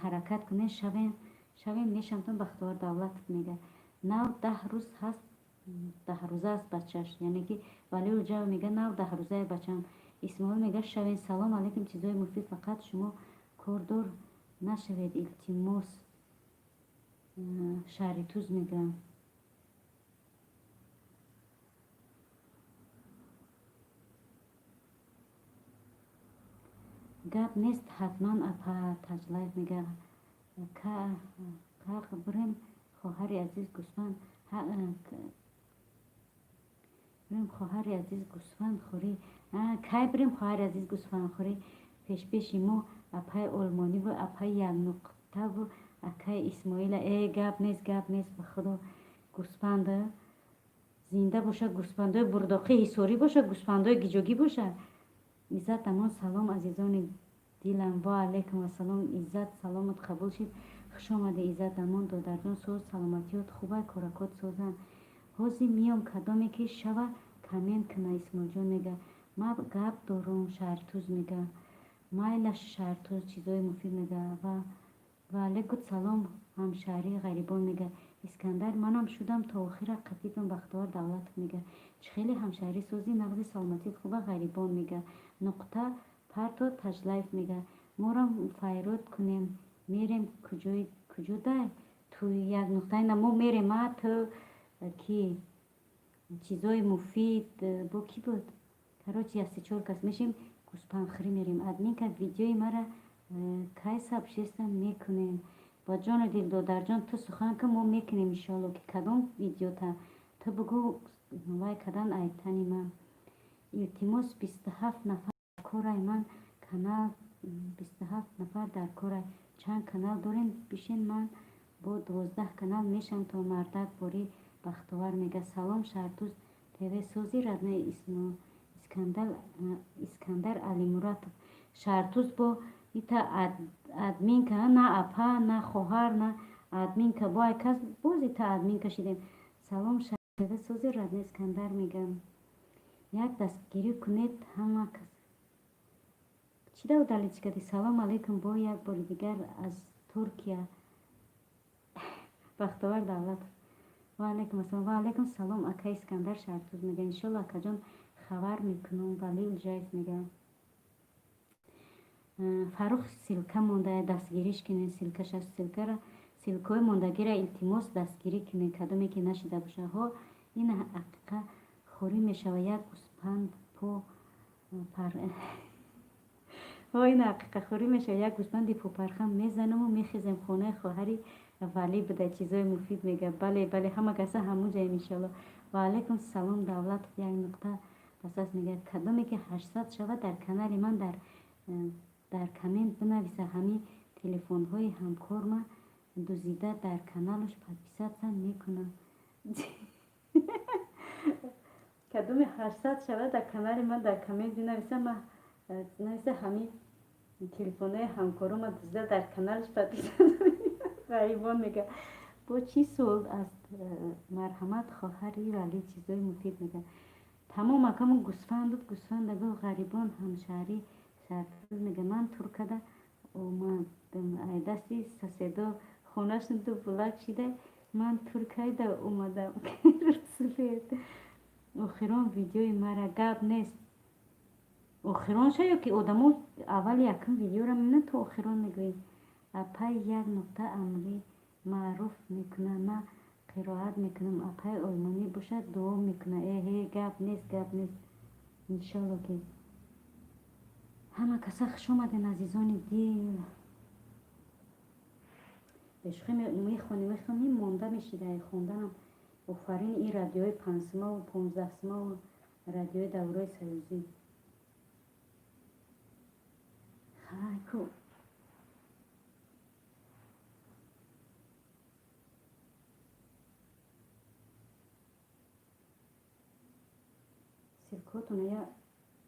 ҳаракат кунен шавен мешамтон бахтовар давлатов мега нав 10 рӯз ҳаст 10 рӯза аст бачаш яъне ки валиулҷав мега нав 10 рӯзаи бачам. исмоил мега шавен салом алейкум чизои муфид фақат шумо кордор нашавед илтимос шаҳри туз мега гап нест ҳатман апа таҷлайф мега қақ бирем хоҳари азиз гӯсфанд хоҳари азиз гӯсфандхӯрӣ кай бирем хоҳари азиз гӯсфандхӯрӣ пешпеши мо апай олмониву апай якнуқтаву акай исмоила гап нест ба худо гӯсфанд зинда боша гӯсфандои бурдоқи ҳисорӣ боша гӯсфандои гиҷогӣ боша. иззат амон салом азизони дилам ва алейкум ассалом иззат саломат қабул шид хушомади иззат амон додарҷон соз саломатиёт хубай коракот созан ҳозир миём кадоме ки шава камент кина исмоилҷон мега ма гап дорум шаҳртуз мега майла шаҳртуз чизои муфид мега ва алейкум салом ҳамшаҳри ғарибон мега искандар манам шудам то охира қатибам бахтовар давлатов мега чихели ҳамшаҳри сози нағзи саломатият хуба ғарибон мега нуқта парто таҷлайф мега морам файрод кунем мерем куҷо дай ту як нуқтаи на мо мерем ту ки чизои муфид бо ки буд карочи 3-4 кас мешем гӯспанхӯрӣ мерем админка видеои мара кай сабшеста мекунем ба ҷону дил додарҷон ту сухан ка мо мекунем иншалло ки кадом видеота ту бугӯ вай кадан айтани ман илтимос 27 нафар дар корай ман канал 27 нафар дар корай чанд канал дорем бишен ман бо 12 канал мешам то мардак бори бахтовар мега салом шаҳртуз тв сози раднои искандар алимуратов шаҳртуз бо ита админка на апа на хоҳар на админка бо айкас боз ита админка шидем салом сози Радна Искандар мегам як дастгирӣ кунед ҳама кас чида удалич кади салом алейкум бо як бори дигар аз Туркия бахтовар давлатов ва алейкум ассалом ва алейкум салом ака Искандар Шартуз мега иншалло акаҷон хабар мекунам вали уҷайс мега Фарух силка монда дастгириш кине силкаша силкара силкои мондагира илтимос дастгирӣ кине кадоме ки нашида боша ҳо ин ҳақиқа хорӣ мешава як гӯспанд по пар ҳо ин ҳақиқа хорӣ мешава як гӯспанди попархан мезанаму мехезем хонаи хоҳари валӣ буда чизои муфид мега бале бале ҳама каса ҳамуҷаем иншалло ва алейкум салом давлатов як нуқта пасас мега кадоме ки 800 шава дар канали ман дар коммент бинависа ҳамин телефонҳои ҳамкорма дузида дар каналаш подписатся мекунам кадоме 800 шава дар канали ман дар коммент бинависа ма нависа ҳамин телефонҳои ҳамкорома дузида дар каналаш подписатса ғайбон мега бо чӣ суол аст марҳамат хоҳари валӣ чизои муфид мега тамом акаму гӯсфандагу ғарибон ҳамшаҳри Шартуз мега ман туркада омадам ай дасти соседо хонашниду булак шида ман туркайда омадам охирон видеои мара гап нест охирон шо ё ки одамо аввали якум видеора мебинанд то охирон мегӯем апай як нуқта амрӣ маъруф мекунам ма қироат мекунам апай олмонӣ бошад дуо мекунам гап нест иншалло ки ҳама каса хушомаден азизони дил бешухӣ мехонем монда мешида хонданам офарин ин радиои 5-симаву 15-симаву радиои давраи союзӣ хайку силкотона я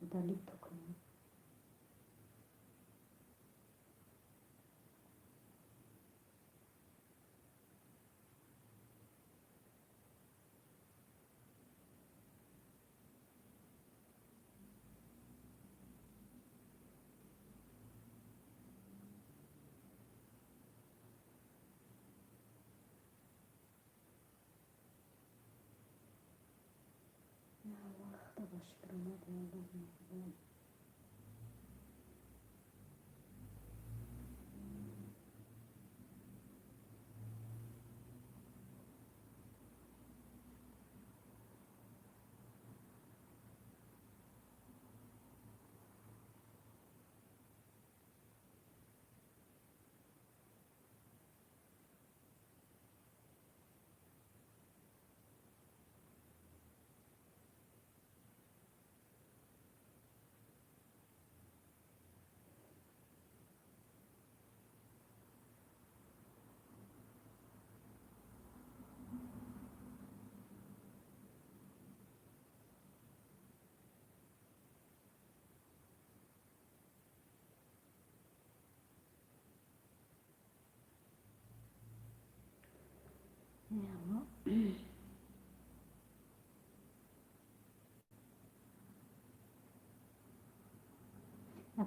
удалит токунам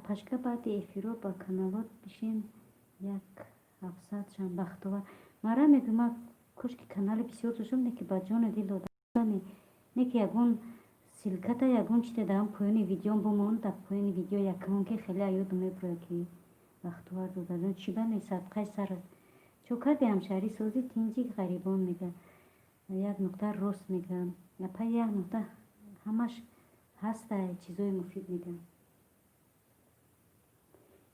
пашка баъди эфиро ба каналот бишин як 700 шам бахтовар мара мегӯма кушки канали бисёр душум неки ба ҷони дил одам неки ягон силката ягон чида дар поёни видеом бомон дар поёни видео якамон ки хеле аёдам мебурад ки бахтовар додажон чиба месадқаи сар чо карди ҳамшаҳрӣ сози тинҷи ғарибон мега як нуқта рост мега апа як нуқта ҳамаш ҳаста чизои муфид мега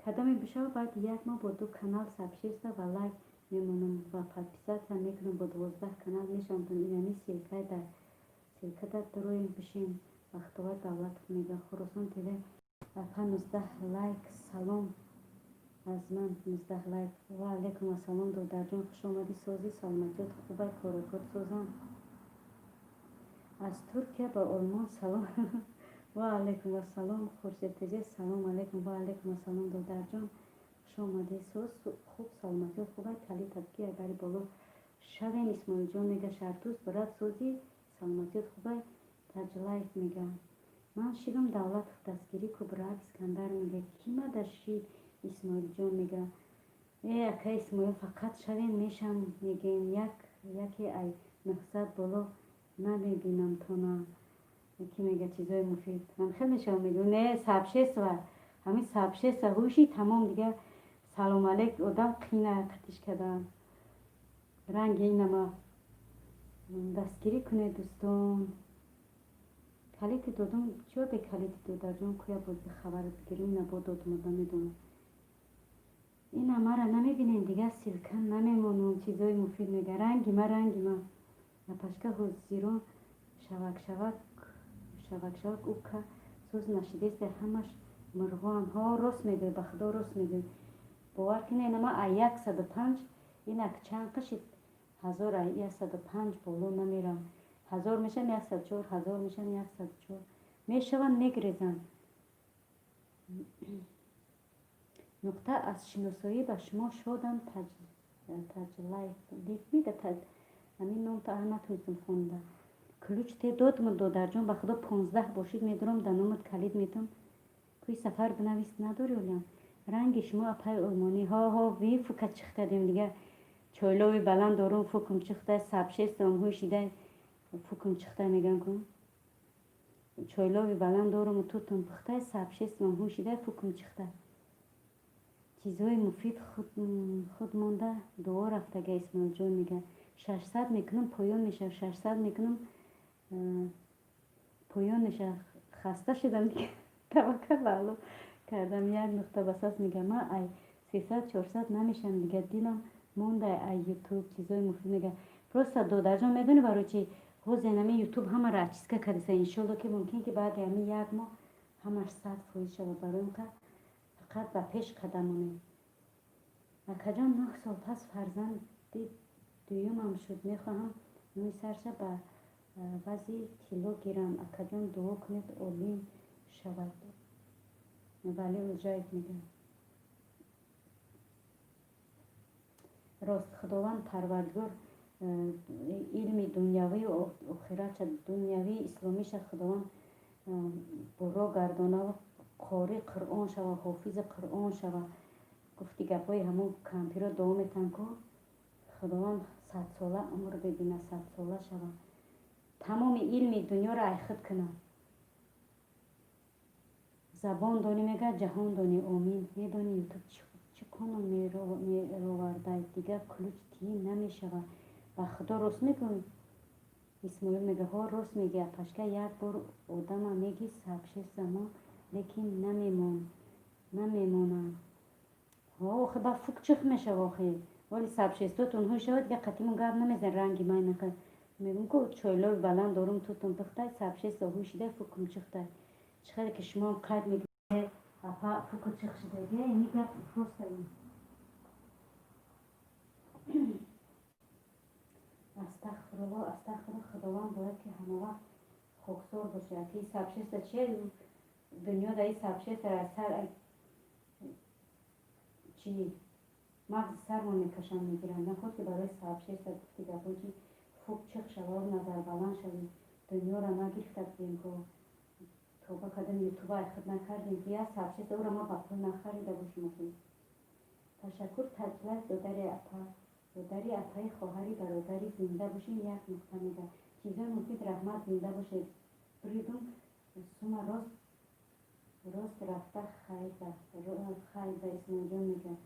кадоме бишава баъд як моҳ бо 2 канал сабширста ва лайк мемонам ва подписатся мекунам бо 12 канал мешавам то инами силкада дороем бишем бахтовар давлатов мега хуросон тв апа 19 лайк салом аз ман 19 лайк ва алейкум ассалом додарҷон хуш омадӣ сози саломатиёт хубай корокот созам аз туркия ба олмон салом ва алейкум ассалом хуршедтеҷе салом алейкум ва алейкум ассалом додарҷон хуш омадӣ соз хуб саломатиёт хубай тали табки айбари боло шавен исмоилҷон мега Шартуз брат сози саломатиёт хубе таҷлайф мегам. ман шидам давлатов дастгирӣ ку брат Искандар мега кимада шид Исмоилҷон мега ака Исмоил фақат шавен мешам мегем яке ай 900 боло намебинам тона ки мега чизои муфид ман хеле мешавам мегу не сабшества ҳамин сабшества ҳуши тамом дига салом алейк одам қина қатиш кардам ранги инама дастгирӣ кунед дӯстон. калити додум чӯ бе калити додарҷон куя бози хабар бигирим набо додумада медонам ин амара намебинем дига силка намемонам чизои муфид мега ранги ма напашка ҳозирон шавак ука сӯз нашидеста ҳамаш мурғоам ҳо рост мегӯй ба худо рост мегӯй бовар кунед инама ай 105 инак чанд қишид 1105 боло намерам 1000 мешам 104 1000 мешам 104 мешаванд мегрезам нуқта аз шиносоӣ ба шумо шодам таҷлайф мега ҳамин ном та натунистам хонда ключ те додму додарҷон ба худо 15 бошид медорам дар номат калид метам куи сафар бинавист надори олям ранги шумо апай олмонӣ ҳо ви фука чихтадем дига чойлови баланд дорум фукум чихтай сабшестам ҳушидай фукум чихтай мегам кун чойлови баланд дорум тутум пухтай сабшестам ҳушидай фукум чихтай чизои муфид худ монда дуо рафтага Исмоилҷон мега 600 мекунам поён меша 600 мекунам поён меша хаста шудам дига таваккал ба алло кардам як нуқта басас мега ма ай 300 400 намешам дига дилам монда ай ютуб чизои муфид мега просто додарҷон медони барои чи ҳозир ҳамин ютуб ҳамаро ачиска кардиса иншолло ки мумкин ки баъди ҳамин як моҳ ҳамаш 100% шавад барои ка фақат ба пеш қадам монем акаҷон 9 сол пас фарзанди дуюмам шуд мехоҳам нӯи сарша ба вази тилло гирам акаҷон дуо кунед олим шавад вали улҷаев мегӯяд рост худованд парвардигор илми дунявию охиратша дунявии исломиша худованд буро гардонаву қори қуръон шава ҳофизи қуръон шава гуфти гапҳои ҳамон кампиро дуо метан ку худованд 100 сола умр бебина 100 сола шава тамоми илми дунёро айхуд кунад забон донӣ мега ҷаҳон донӣ омин медони ютуб чӣ қонун меровардай дига ключ тиӣ намешавад ба худо рост мегӯй Исмоил мега ҳо рост меги пашка як бор одама меги сабшест замон лекин намемонад охи ба фук чих мешава охи вали сабшестотун ҳуй шавад дига қатимон гап намезан ранги майнақа мегум ку чойлови баланд дорум тутум пухтай сабшеста ҳушидай фукум чихтай чихаре ки шумо қайд мегӯед апа фуку чих шуда дига ини гап просто астағфирулло худованд бояд ки ҳама вақт хоксор бошад ки сабшеста чия дунёда и сабшеста сар чи мағзи сармо мекашанд мегиранд наход ки барои сабшеста гуфти гапои фук чих шавад назарбаланд шави дунёро нагирифта будем ку توبه کردم یوتیوب خود نکردیم که یا سابشت او را ما با پول نخریده باشیم که تشکر تجلیل دودری اپای خواهری برادری زنده باشیم یک نقطه میده چیزای مفید رحمت زنده باشه بریدون سوما راست رفته خیر به اسم جان میگه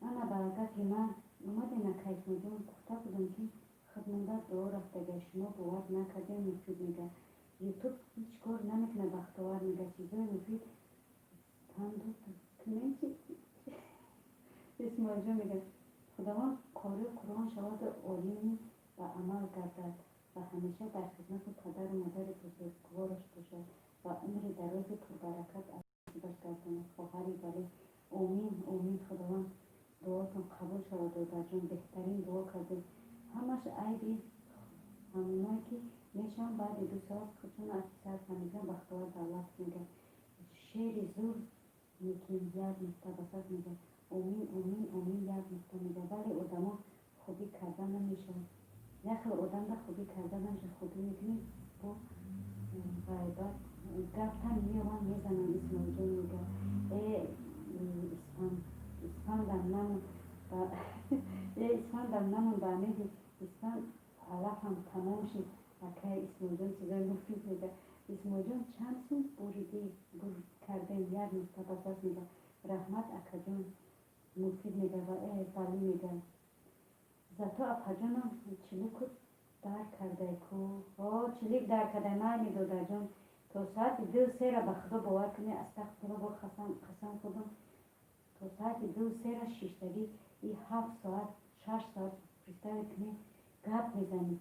انا برگه که من اومده نکه اسم جان گفته بودم که خدمنده دعا رفته گه شما باور نکردیم مفید میگه یوتیوب هیچ کار نمیکنه بختوار میگه چیزای مفید تندو کنه چی اسم جان میگه خداوند کاری قرآن شود عالمی و عمل گردد و همیشه در خدمت پدر و مادر بزرگوارش باشد و عمر دراز پربرکت نصیبش گرداند خواهری برای آمین خداوند دعاتون قبول شود و در جان بهترین دعا کرده همش عیبی همونایی که میشن بعد 2 ساعت خودشون اکثر فهمیدن بختوار دولت میگه شعر زور میکنیم یاد نکته بسات میگه آمین یک نقطه میگه ولی آدم ها خوبی کردن نمیشن یک خیلی آدم را خوبی کرده من خوبی میکنی با غیبت گفتن میوان میزنم اسماعیل جان میگه اسفند دم نمون اسفند دم نمون به امیدی اسفند علفم تمام شد اکه اسماعیل جان چیزای مفید میگه اسماعیل جان چند سو بریدی کردن یک نقطه پس میگه رحمت اکه جان مفید میگه و بلی میگه زاتو اپا جانم چلیکو در کرده کو چلیک در کرده من دادر جان تا ساعت دو سه را به خدا باور کنی استغفر با قسم خودم تا ساعت دو سه را شیشتگی ای 7 ساعت 6 ساعت پرستار کنی گپ میزنی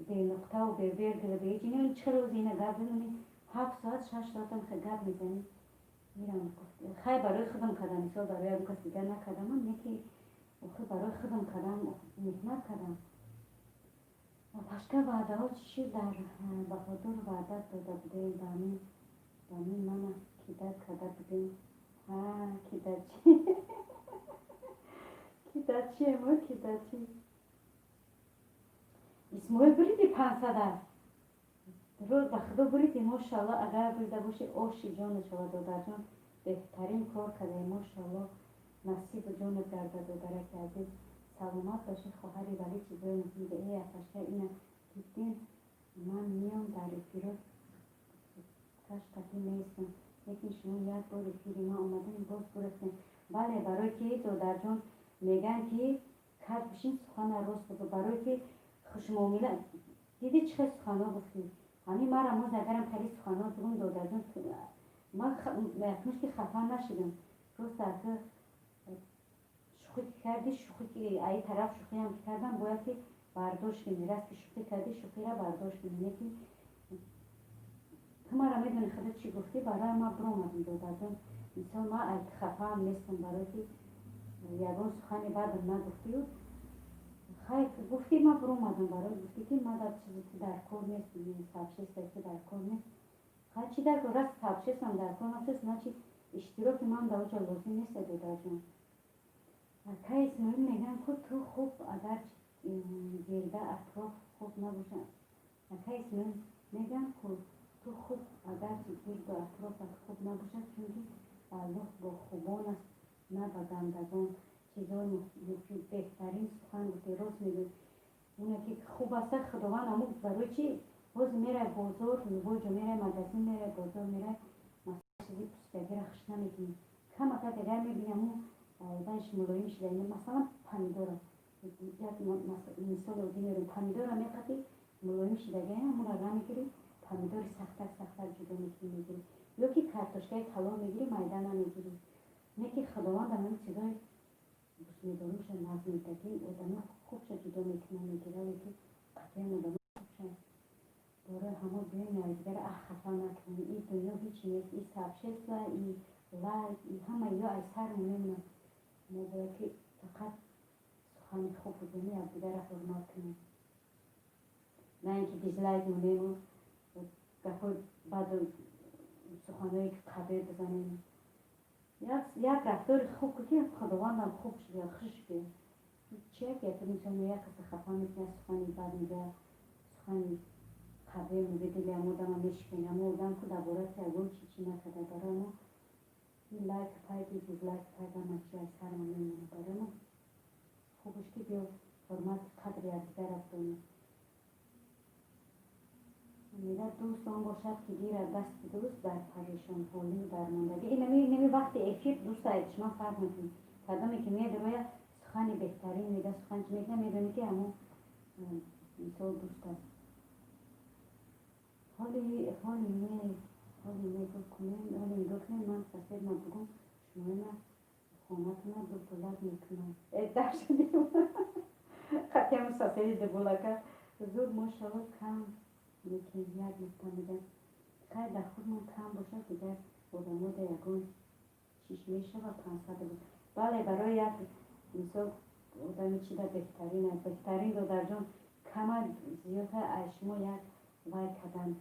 به نقطه و به ویرگل به این چه روز اینه گپ بزنی 7 ساعت 6 ساعت هم خیلی گپ میزنی میرم گفت خیلی برای خودم کردم مثال برای هم کس دیگر نکردم من یکی خیلی برای خودم کردم محنت کردم باشکه وعده ها چی شد در بهادر وعدت داده بودیم دامین من کیدت کرده بودیم کیدت چی کیدت چی ما کیدت چی اسماعیل بریدی 500 روز به خدا بریدی ماشاءالله اگر بریده باشی آشی جان شما دادر جان بهترین کار کرده ماشاءالله نصیب جان گرده دادره که عزیز سلامت باشی خواهری ولی چیزای مفید ای افشته اینه دیدین من میام در افیرات کاش قدیم نیستم لیکن شما یک بار افیری ما آمدیم باز برسیم بله برای که دادر جان میگن که کد بشین سخن راست بگو برای که خوشمعامله دیدی چه سخنا گفتی همین مرا ما اگرم خیلی سخنا بگم دادر جان من اکنوش که خفا نشدم روز در که شوخی کردی شوخی ای طرف شوخی هم کردم باید که برداشت کنی راست که شوخی کردی شوخی را برداشت کنی یکی تو مرا میدونی خودت چی گفتی برای ما برآمدیم دادر جان مثال ما خفا هم نیستم برای که یگان سخنی بعد نگفتی و خیلی گفتی ما برآمدم برای گفتی که ما در چیزی در کار نیستیم سبشست که در کار نیست خیلی چی در کار راست سبشست هم در کار نیست نه چی اشتراک من در اوجا لازم نیست دادر جان که اسماعیل میگن که تو خوب اگر گرده اطراف خوب نباشن که اسماعیل میگن که تو خوب اگر گرد اطراف خوب نباشد چون الله با خوبان است نه با گندگان چیزای مفید بهترین سخن گفتی راست میگه اونه که خوب است خداوند همون برای چی باز میره بازار باز میره مغازه میره بازار میره مثلا چیزی پوستگی را خش نمیکنی کم اگر دیگر میبینم اون دنش ملایم شده مثلا پمیدور یک مثال رو میرم پمیدور را میقطی ملایم شده همون را میگیری پمیدور سختر جدا میگیری یا که کارتوشکای طلا میگیری میده نمیگیری نه که خداوند همین چیزای میدونمش نظم میدهی آدم خوب شد جدا میکنه میگیره که قطعا آدم خوب شد برای همه بیاین دیگر خفا نکنی این دنیا هیچ نیست این سبشست و این لایک این همه یا از سر مونیم نباید که فقط سخن خوب بزنی از دیگر حرمت کنی نه اینکه دیزلایک مونیم و گفت بعد سخنهایی که قبیل بزنیم یک رفتار خوب که خداوندم خوب شد یا خوش شد چیه که تو میتونی یک کسی خفا میکنه سخنی بعد میگه سخنی قبیل میگه دیگه هم آدم هم میشکنه اما آدم که دوباره تیگون چی نکده برای ما این لایک پایدی دیزلایک پایده من چی از سر من میمونه برای ما خوبش که بیا حرمت قدری از دیگر افدانه میگه دوست آن باشد که گیر دست دوست در پریشان حالی درماندگی این نمی وقتی افیر دوست هایش من فرق میکنی قدمی که میاد روی سخنی بهترین میگه سخن چی میگه میدونی که همون مثال دوست هست حالی میگو کنیم حالی میگو کنیم من سفید من بگم شما اینا خونتون دو بلد میکنم در شدیم خطی همون سفید دو بلد زود ماشاءالله کم یکی یک نکته میگم خیلی در خود من کم باشد دیگر آدم ها در یکان چیش میشه و 500 بود بله برای یک مثال آدمی چی در بهترین دو در جان کم زیاده شما یک وای کردن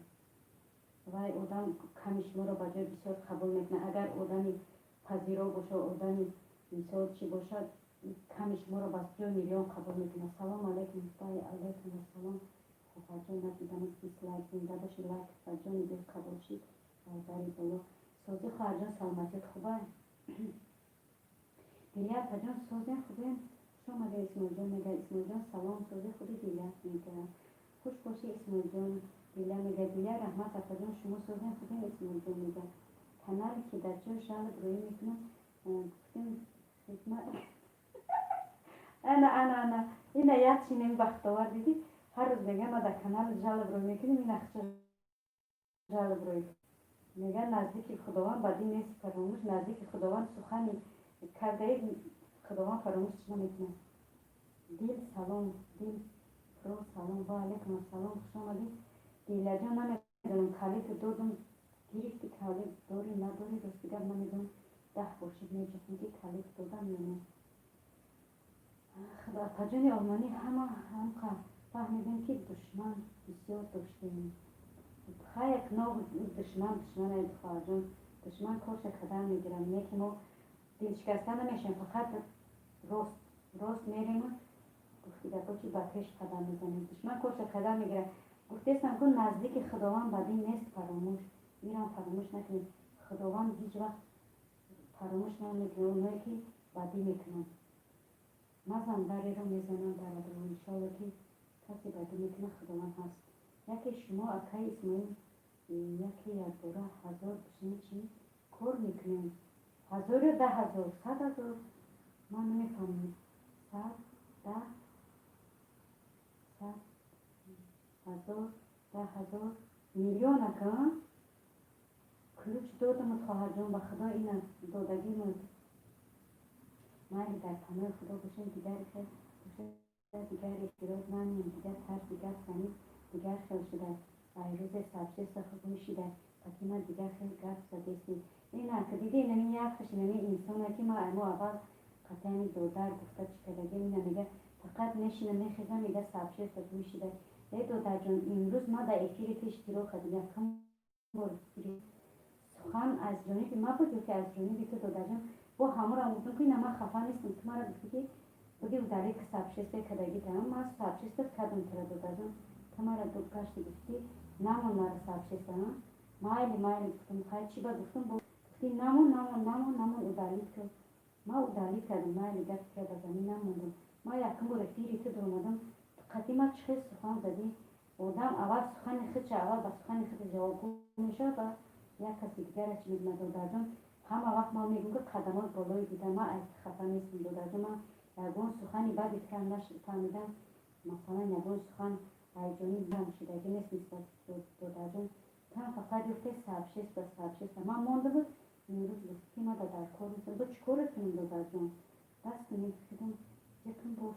وای آدم کمی شما را بجای بسیار قبول میکنه اگر آدمی پذیرا باشه آدمی مثال چی باشد کمی شما رو بس 2 میلیون قبول میکنه. سلام علیکم بای علیکم السلام. خب جان ندیدم از دیسلایک زنده باشی، لایک جان دیگه قبول شید داری بالا. سوزی خواهر جان سلامتیت خوبه؟ دیلیت جان سوزی خوبه؟ شما مگه اسماعیل جان میگه اسماعیل جان سلام سوزی خوبی دیلیت میگه خوش باشی اسماعیل جان. دیلیت میگه دیلیت رحمت جان شما سوزی خوبه اسماعیل جان میگه کانالی که در جا شال روی میکنم گفتیم انا اینا یک چینی بختوار دیدی هر روز میگه ما در کانال جالب روی میکنیم این اخچه جالب روی میگه نزدیک خداوند بدی نیست فراموش نزدیک خداوند سخن کرده خداوند فراموش نمیکنه. دیل سلام دیل رو سلام و علیکم السلام خوش آمدید. دیل جان نمیدونم کالیت دادم گرفتی کالیت داری نداری روز دیگر نمیدونم 10 باشید میجفتم که کالیت دادم یا نه. خدا تجانی آلمانی همه هم فهمیدیم که دشمن بسیار داشتیم. خیلی نوع دشمن خواهرجان دشمن کارش قدم میگیرم یکی ما دل شکسته نمیشیم فقط راست میریم گفتی در پاچی بکش قدم میزنیم دشمن کارش قدم میگیرم گفتیستم کن نزدیک خداوند بدی نیست فراموش میرم فراموش نکنیم خداوند هیچ وقت فراموش نمیکنه اونایی که بدی میکنن مزن بری رو میزنم برادر و انشاءالله که کسی بدی میکنه خداوند هست. یکی شما اکای اسماعیل یکی یک باره 1000 بشنید چی کار میکنیم 1000 10,000 100,000 من نمیفهمم 100 10 100,000 10,000 میلیون اکا کلوچ دادم خواهر جان به خدا این دادگی من مالی در پناه خدا باشیم دیگر خیلی دیگر احتراز نمیم دیگر ترس دیگر سنید دیگر خیلی شده روز سبشه خوب میشیده پس من دیگر خیلی گرد زدیستی این که دیده اینمی یک خش اینمی انسان که ما اول قطعی دودر گفته چی کلگه اینه میگه فقط نشینه میخیزم میگه سبشه خوب میشیده ای دودر جان امروز ما در افیر که اشتراک کردیم یکم بار سخن از جانب ما بود که از جانب تو دودر جان با همه را گفتم که من خفه نیستم تو مرا گفتی که بودی و داری که سبشسته کدگی دارم من سبشسته کدم تره دودر جان تو مرا دو کشتی گفتی نمون مرا سبشسته مایلی گفتم خیلی چی با گفتم گفتی نمون ادالیت کن ما ادالیت کردم مایلی گفت کرده زمین نموندم ما یکم بار پیری تو درمادم قدیمت چه سخن زدی آدم اول سخن خود چه اول با سخن خود جواب میشه و یک کسی دیگر چی میگه دودر جان همه وقت ما میگم که قدمات بالایی دیدم ما از خفه نیستم دودر جان من یگون سخنی بدی کردم نفهمیدم مثلا یگون سخن هیجانی دیدم شدگی نیست دودر جان تن فقط گفته سبشست من مانده بود امروز گفتی ما در کار میکنم با چی کار کنیم دودر جان دست میکشیدم یکم باش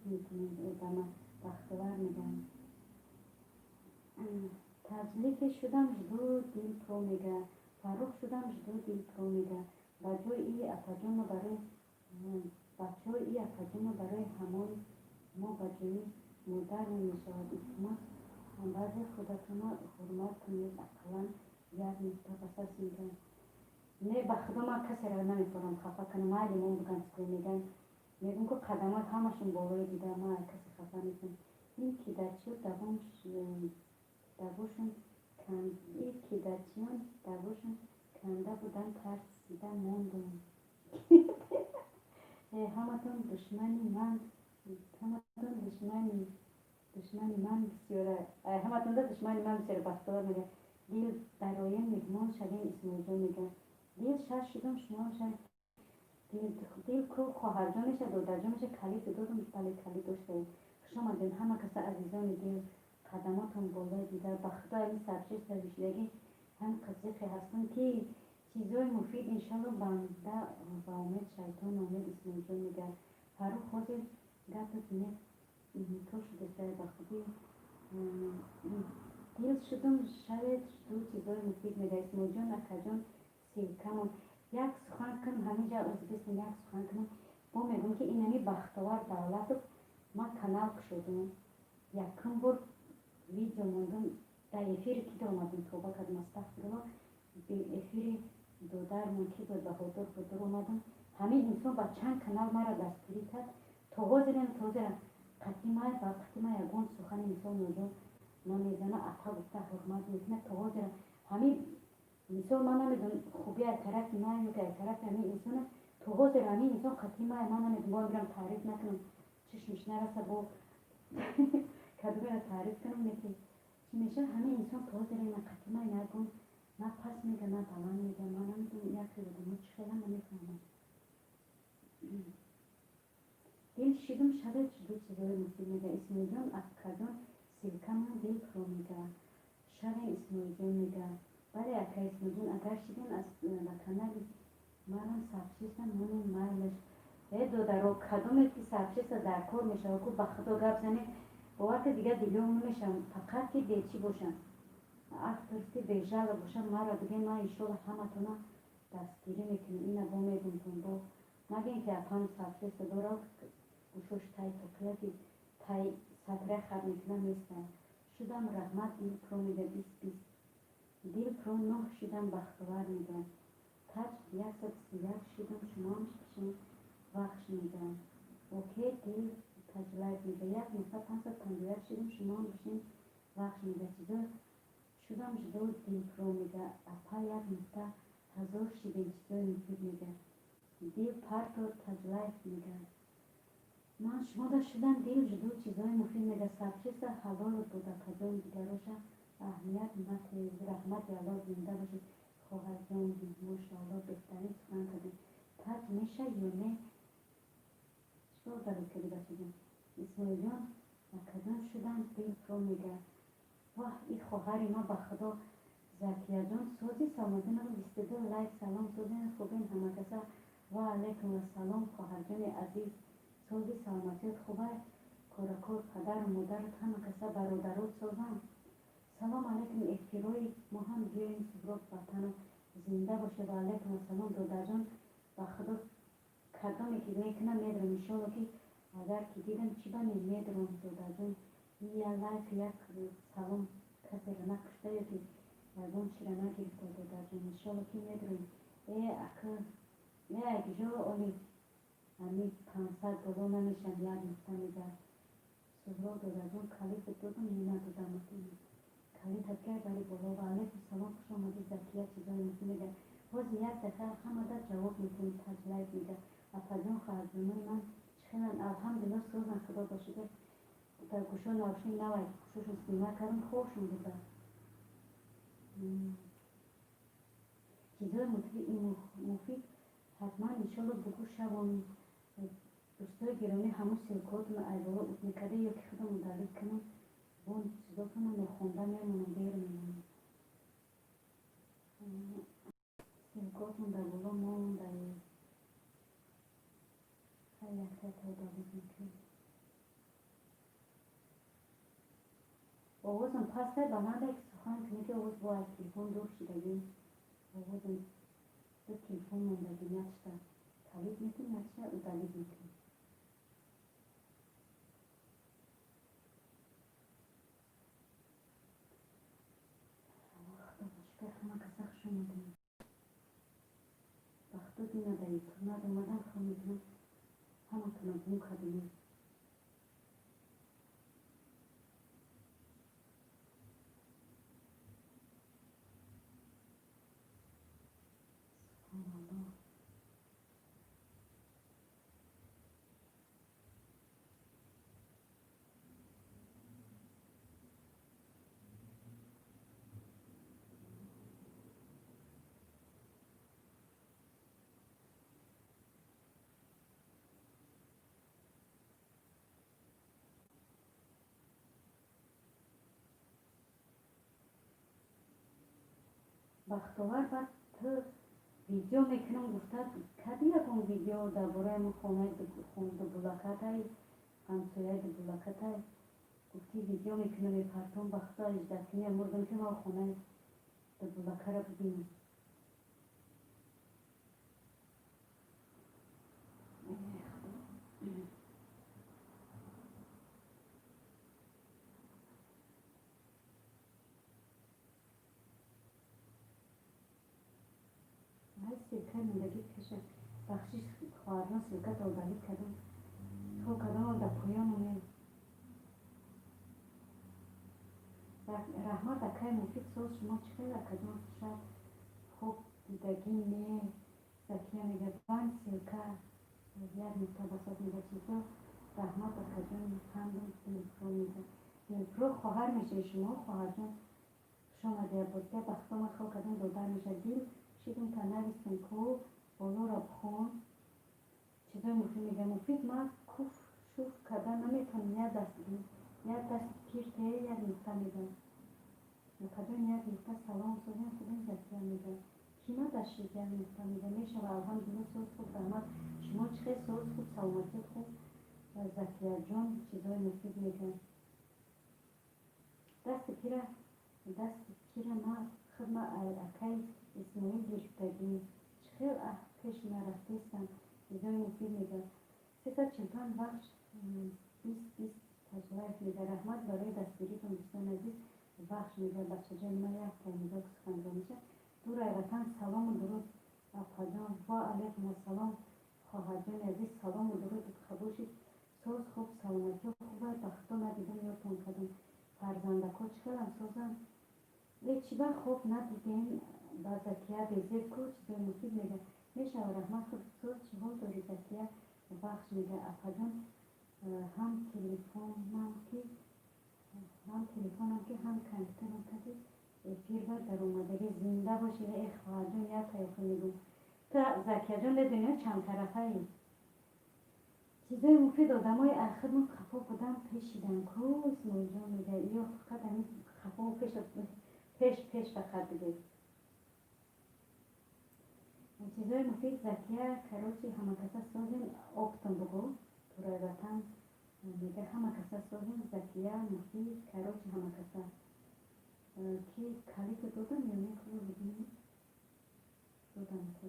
میکنیم ادامه بختور میگم تجلیف شدم جدو دل پرو میگه فروخ شدم جدو دل پرو میگه بچه ای اتجان برای همون ما بچه مدر میشود احتمال بعضی خودتون حرمت کنید اقلا یک نکته بسر میگن نه به خدا من کسی را نمیتونم خفه کنم معلمون بگن سکوی میگن که قدمات همشون بالای دیده ما کسی خفه نیستم این که در چیو دواشون کنده بودن ترسیدن موندم همتون دشمنی من بسیاره همتون دشمنی من بسیاره بختار میگه دیل برای مهمان شدیم اسماعیل جان میگه دیل شش شدم شما شد دیل کو خواهر جانش دودر جانش کلیت دادم بله کلیت داشته شما دین همه کس عزیزان دیل قدماتم بالای دیده بخدا این سرچه سرشدگی هم قصیقی هستن که چیزای مفید انشالله بنده و امید شیطان امید اسماعیل جان میگه فروخ خوزی گفت نیست تو شده سر بخودی دیل شدم شاید دو چیزای مفید میگه اسماعیل جان اکا جان سیلکمون یک سخن کنم همینجا از بسم یک سخن کنم با میگم که اینمی بختوار دولت ما کانال شدم یکم بار ویدیو موندم در افیر کی در اومدم توبه کردم استغفرالله به افیر دودر من کی بود بهادر اومدم همین انسان با چند کانال مرا دستگیری کرد تا حاضرم قدیمه با قدیمه یگان سخن انسان نوجان نمیزنه عطا گفته حرمت میکنه تا حاضرم همین مثال من نمیدونم خوبی از طرف من یا که از طرف همین انسان تا حاضر همین انسان قدیمه من نمیدونم با برم تعریف نکنم چشمش نرسه با کدوم را تعریف کنم نکی چی میشه همین انسان تا حاضر این قدیمه یگان نه پس میگه نه بلند میگه من نمیدونم یکی بودم چی خیلی نمیفهمم دل شدم شده دو چیزای مفید میگه اسماعیل جان از کدام سیلکم دل پرو میگه شده اسماعیل جان میگه بله اکا اسماعیل جان اگر شدین از کانال مرا سبشیستم منو مایلش دو کدام که سبشیست در کار میشه و که به خدا گپ زنه باور که دیگه دیگه میشم فقط که دیچی باشم اکترسی بیجال باشم مرا دیگه من ایشالا همه تونا دستگیری میکنم اینا با میدونتون با مگه اینکه اپان سبشیست دارم گوشوش تای توقیه تای سطره خد میکنم نیستن شدم رحمت دیل پرو میده 20 دیل پرو 9 شدم بختوار میده تاج 131 شدم شما میشکشم وقش میده اوکی دیل تاج لایت میده 1.551 شدم شما میشین وقش میده چیزا شدم جدو دیل پرو میده اپا 1.1000 شدیم چیزای مفید میده دیل پارتو تاج لایت میده من شما دا شدن دیل جدو چیزای مفید میده سبشیست حلال بوده کدام دیگروشه اهمیت نتیز رحمت الله زنده باشید خواهر جان ماشاءالله بهترین سخن کردیم تاج میشه یا نه چطور دارید که بچه جان اسماعیل جان کدام شدن دیل پرو میگه واه این خواهری ما به خدا زکیه جان سوزی سلامتین رو 22 لایک سلام سوزین خوبین همه کسا و علیکم السلام خواهر جان عزیز سوزی سلامتیت خوبه کورکور پدر و مادرت همه کسا برادرات سوزن سلام علیکم احترای ما هم بیایم سبرات وطن زنده باشه و علیکم السلام داده جان و خدا کدامی که میکنم میدرم انشاءالله که اگر که دیدم چی بمی میدرم داده جان یه لایک یک سلام کسی را نکشته یا که یگان چی را نگرفته داده جان انشاءالله که میدرم اکا یک جا اولی همی 500 دلار نمیشن یک نقطه میده سبرات داده جان کلیف دادم نیمه دادم کلی تکر برای بالا و علیکم سلام خوش آمدید زکیه چیزایی میگه باز یک دفعه همه در جواب میکنید تجلیت میگه افضان خواهد من چخیرن الحمدلله سوزن خدا باشده در گوشان آشین نوید گوشوشون سیمه کردم خوشون بوده چیزای مفید حتما انشالله بگو شبان دوستای گرامی همون سلکاتون ایوالا اوت میکرده یا که خودم مدرک کنم بون چیزاتون رو نخونده میمونم بیر میمونم سلکاتون در بالا مون در خیلی اکتر دارید میکنم آوازم پس به من یک سخن کنه که آواز با از تلفن دور شدگیم آوازم دو تلفن مندگی نشته کلید میکنم نشته او دلید میکنم خدا باشکر همه کسا خوش اومدن وقتا دینا در اینترنت اومدن خواهم میکنم همه تونم بون کردیم بختاور بعد تو ویدیو میکنم گفته کدی یکم ویدیو درباره ما خونه دو بلاکت های همسایه دو بلاکت های گفتی ویدیو میکنم پرتون بختا 18 سنی مردم که ما خونه دو بلاکت را ببینیم های سیرکه مندگی کشه بخشش خواهران سلکت آلبالی کردم تو کدام در پویانونه رحمت اکای مفید سوز شما چخیل کدام شد خوب دیدگی نه زکیه میگه بند سلکه یک نقطه بسات میگه چیزا رحمت اکجان همون دلپرو میگه دلپرو خواهر میشه شما خواهر جان شما دیر بود که بختم خواه کدام دودر میشه دل شیدون تا نویستن کو بولو را بخون چیزای مفید میگه مفید ما کف شوف کردن نمیتونم یک دست پیرته یک نقطه میگه کدام یک نقطه سلام سوزن کدام زکیه میگه کینا داشتی یک نقطه میگه میشه و الحمدلله سوز خوب رحمت شما چخه سوز خوب سلامتی خوب زکیه جان چیزای مفید میگه دست پیره ما خدمه اکای اسماعیل گرفتگی چخیل پیش نرفتیستم چیزای مفید میگه 345 بخش 20 تجلیف میگه رحمت برای دستگیریتون دوستان عزیز بخش میگه بچه جان ما یک تایمیده که سخنگاه میشه دور وطن سلام و درود اپا جان و علیکم السلام خواهر جان عزیز سلام و درود قبول شد سوز خوب سلامتی و خوبه بختا ندیدم یادتون کدم فرزندکو چکرم سوزم چیبر خوب ندیدیم با زکیه بیزیر کو چیزای مفید میگه میشه و رحمت خود سوز چی حال داری زکیه بخش میگه اپا جان هم تلفنم که هم کامپیوترم کدی پیربر در اومدگی زنده باشی و خواهر جان یک تایفه میگم تا زکیه جان در دنیا چند طرفه ای چیزای مفید آدمای آخر من خفا بودم پیشیدم کو اسماعیل جان میگه یا فقط همین خفا پیش فقط دیگه چیزای مفید زکیه کراچی همه کسا سازین اکتن بگو تو رای وطن میگه همه کسا سازین زکیه مفید کراچی همه کسا کی کلی که دادم یا نه کلو بگیم دادم که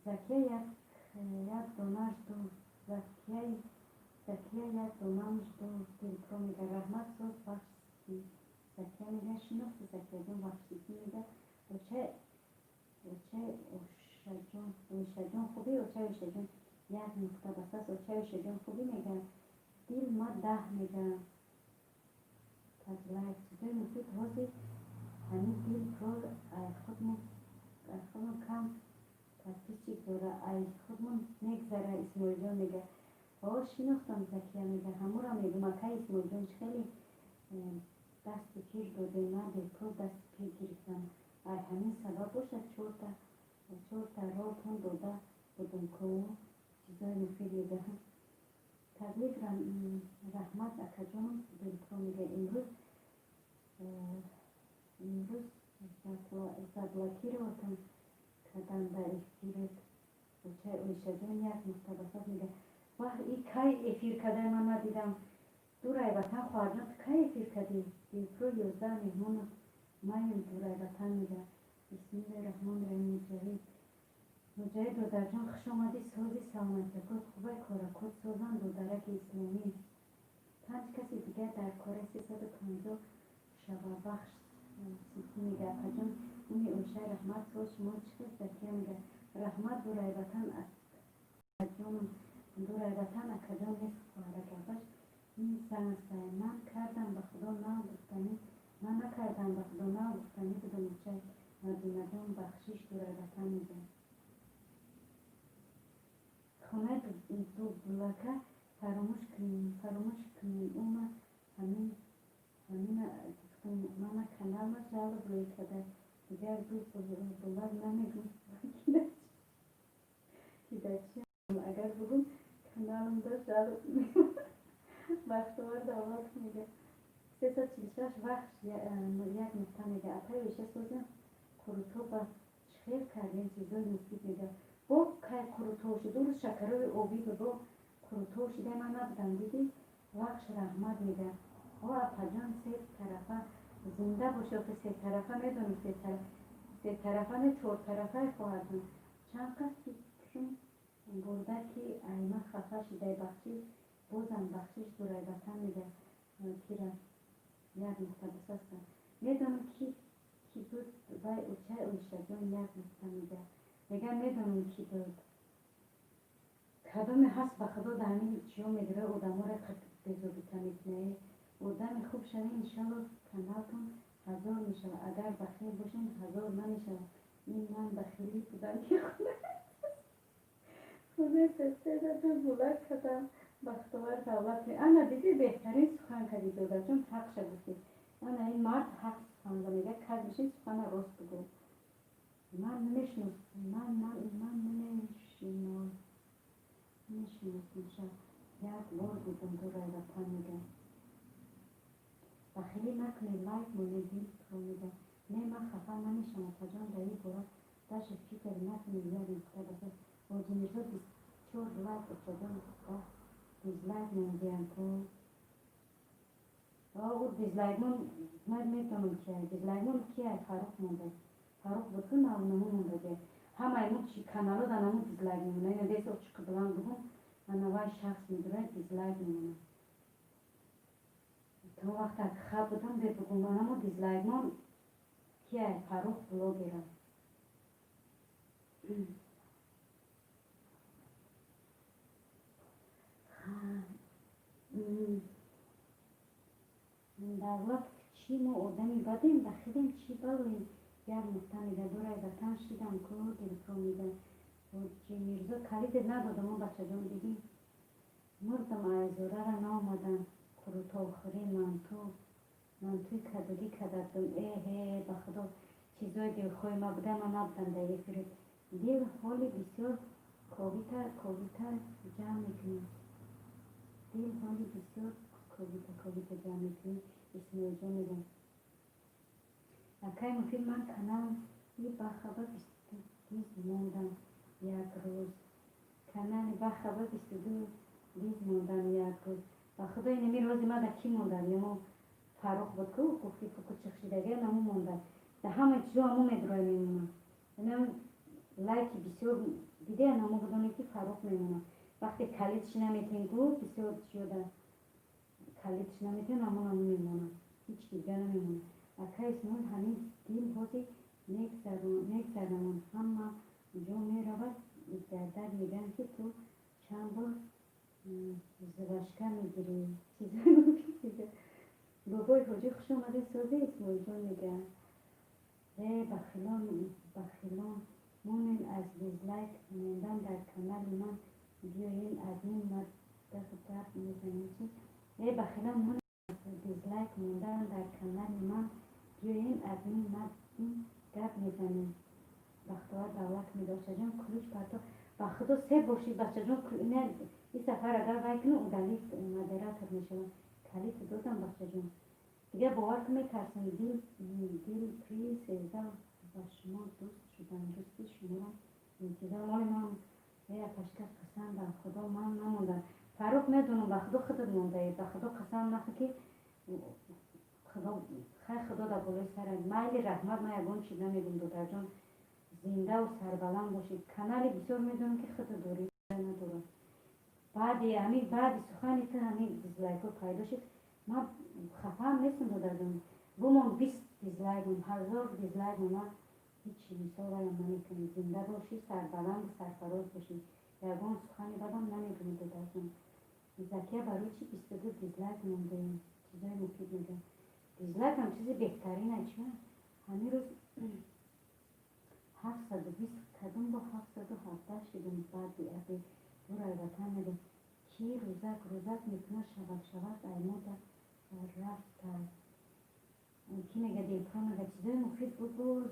زکیه یک دانش دو زکیه یک دانش دو دلپرو میگه رحمت ساز بخشی زکیه میگه شناخت زکیه جان بخشی میگه اوشه جان خوبی اوشه جان یک نقطه بساس اوشه جان خوبی میگه دل ما 10 میگه تجلیف چیزای مفید حاضی همین دل پر خودمون کم تفتیشی داره ای خودمون نگذره اسماعیل جان میگه شناختم زکیه میگه همون را میگم اکه اسماعیل جان خیلی دست پیر داده من دل پر دست پیر گرفتم ای همین سبب باشه چور تا راه تون داده بودم که چیزای مفید میگه تبلیغ رحمت اکا جانم دل پر میگه امروز زدلاکی رو وطن کردن در افیرت اوشه جان یک مستبسات میگه وقت ای که افیر کده من ندیدم دورای وطن خواهر جان که افیر کدی دل پر 11 مهمون مایم دورای وطن میگه بسم الله الرحمن الرحیم مجاهد دودر جان خوش آمدی سازی سلامتی کد خوبه کاره کد سازن دودرک اسلامی 5 کسی دیگه در کاره 350 شبه بخش سیتی میگه اپا جان اونی اوشه رحمت ساز شما چخیز زکیه میگه رحمت دورای وطن جانم دورای وطن اکا جان نیست خواهر گردش این زن است من کردم به خدا نه گفتنی من نکردم به خدا نه گفتنی بودم اوشه مدینه جان بخشش دورای وطن میگه خونه دو بلکه فراموش کنین اومه همین گفتم من کانال ما جالب روی کده دیگر دو بلک نمیگم که چی اگر بگم کانالم داشت جالب بختوار دولت میگه 346 بخش یک نقطه میگه اپای ویشه سوزن کروتو با چخیر کردین چیزای مفید میگه با که کروتو شد درست شکرهای آبی با کروتو شده من نبودم دیدی بخش رحمت میگه اپا جان 3 طرفه زنده باشه که 3 طرفه میدونم 3 طرفه نه 4 طرفه خواهد جان چند قصد کشون برده که ایمه خفه شده بخشی بازم بخشیش دورای وطن میگه پیره یک مقتبس هستن میدونم کی بود بای اوچه اوشه جان یک نقطه میگه میگم میدونم کی داد کدوم هست به خدا در همین چیا میگیره آدم ها را بزرگتر میکنه آدم خوب شده انشالله کانالتون 1000 میشه اگر بخیر باشین 1000 نمیشه این من بخیلی بودم که خونه سسته تو بلند کردم بختوار دولت انا دیدی بهترین سخن کردی داده چون حق شد گفتی انا این مرد حق سخن میگه کار بشین سخن راست بگو من نمیشناسم یک بار بودم دو رایگتن میگه بخیلی نکنی لایک مونیدی رو میگه نه من خفا نمیشم تا جان در این بارا داشت فکر نکنی یاد نکته بسه و جنیزا 24 لایک افتادم دیزلایک نمیدیم تو او دیزلایک من میتونم کیه دیزلایک من کیه فاروق مونده فاروق بود که نمون مونده همه ایمون چی کانالو دا نمون دیزلایک میمونه اینه دیسه چی بلند بگم نوای شخص میدونه دیزلایک میمونه تو وقتا که خواب بودم بید بگم نمون دیزلایک من کیه فاروق بلوگره در وقت چی ما آدمی بدیم بخیریم چی بگویم یک نقطه میگه دورای وطن شیدم که دلکو میگه و چی میرزا کلید ندادم ما بچه جان دیدیم مردم ایزوره را نامدن کروتا خوری منتوی کدوری کدردم ای بخدا چیزای دل خوی ما بوده ما نبودن در یک فرید دل حالی بسیار کوبیتر جمع میکنیم دل حالی بسیار کوبیتر جمع میکنیم اسم جا میگم اکای مفید من کنم یه بخبر 22 موندم یک روز کنن بخبر 22 موندم یک روز و خدا اینمی روزی ما در کی موندم یا فاروق بود که گفتی که چخشیدگی نمو مونده در همه چیزا همو میدروی میمونم اینم لایکی بسیار دیده نمو بدونه که فاروق میمونم وقتی کلیدش نمیتین گو بسیار شده کلیدش نمیتین نمو میمونم هیچ دیگه نمیمونم اکا اسمون همین دین بودی نگذرمون همه جا میرود در میگن که تو چند بار زباشکه میگیری چیزا بابای حاجی خوش آمده سازه اسمون جان میگن بخیلان مونین از دیزلایک موندن در کانال من بیاین از این مدد میزنیم بخیلان مونین از دیزلایک موندن در کانال من بیاین از این گپ میزنیم بختوار دولت میداشته جان کلوش پرتو با خدا سه باشید بچه جان این سفر اگر وای کنه اون دلیل مدراتر میشه کلیت دادم بچه جان دیگه باور که میترسم دل پری سیزده با شما دوست شدن دوستی شما را این چیزا مال من یه پشکت قسم به خدا من نموندم فاروق میدونم به خدا خودت مونده به خدا قسم نخور که خدا در بالای سر مایل رحمت ما یگان چیز نمیگم دادر جان زنده و سربلند باشید کانال بسیار میدونم که خود داری ندارم بعد سخنی که همین دیزلایک رو پیدا شد ما خفه هم نیستم دادر جان بومون 20 دیزلایک 1000 دیزلایک ما هیچی مثال هم نمیکنیم زنده باشید سربلند و سرفراز باشید یگان سخنی بدم نمیگم دادر جان زکیه برای چی 22 دیزلایک مونده چیزای مفید میگه دیزلایک هم چیزی بهترینه چه همین روز 720 کدوم با 717 شدیم بعد بیعبی برای وطن میگه کی روزک میکنه شبک ایمودا رفت کی میگه دیلکا میگه چیزای مفید بگو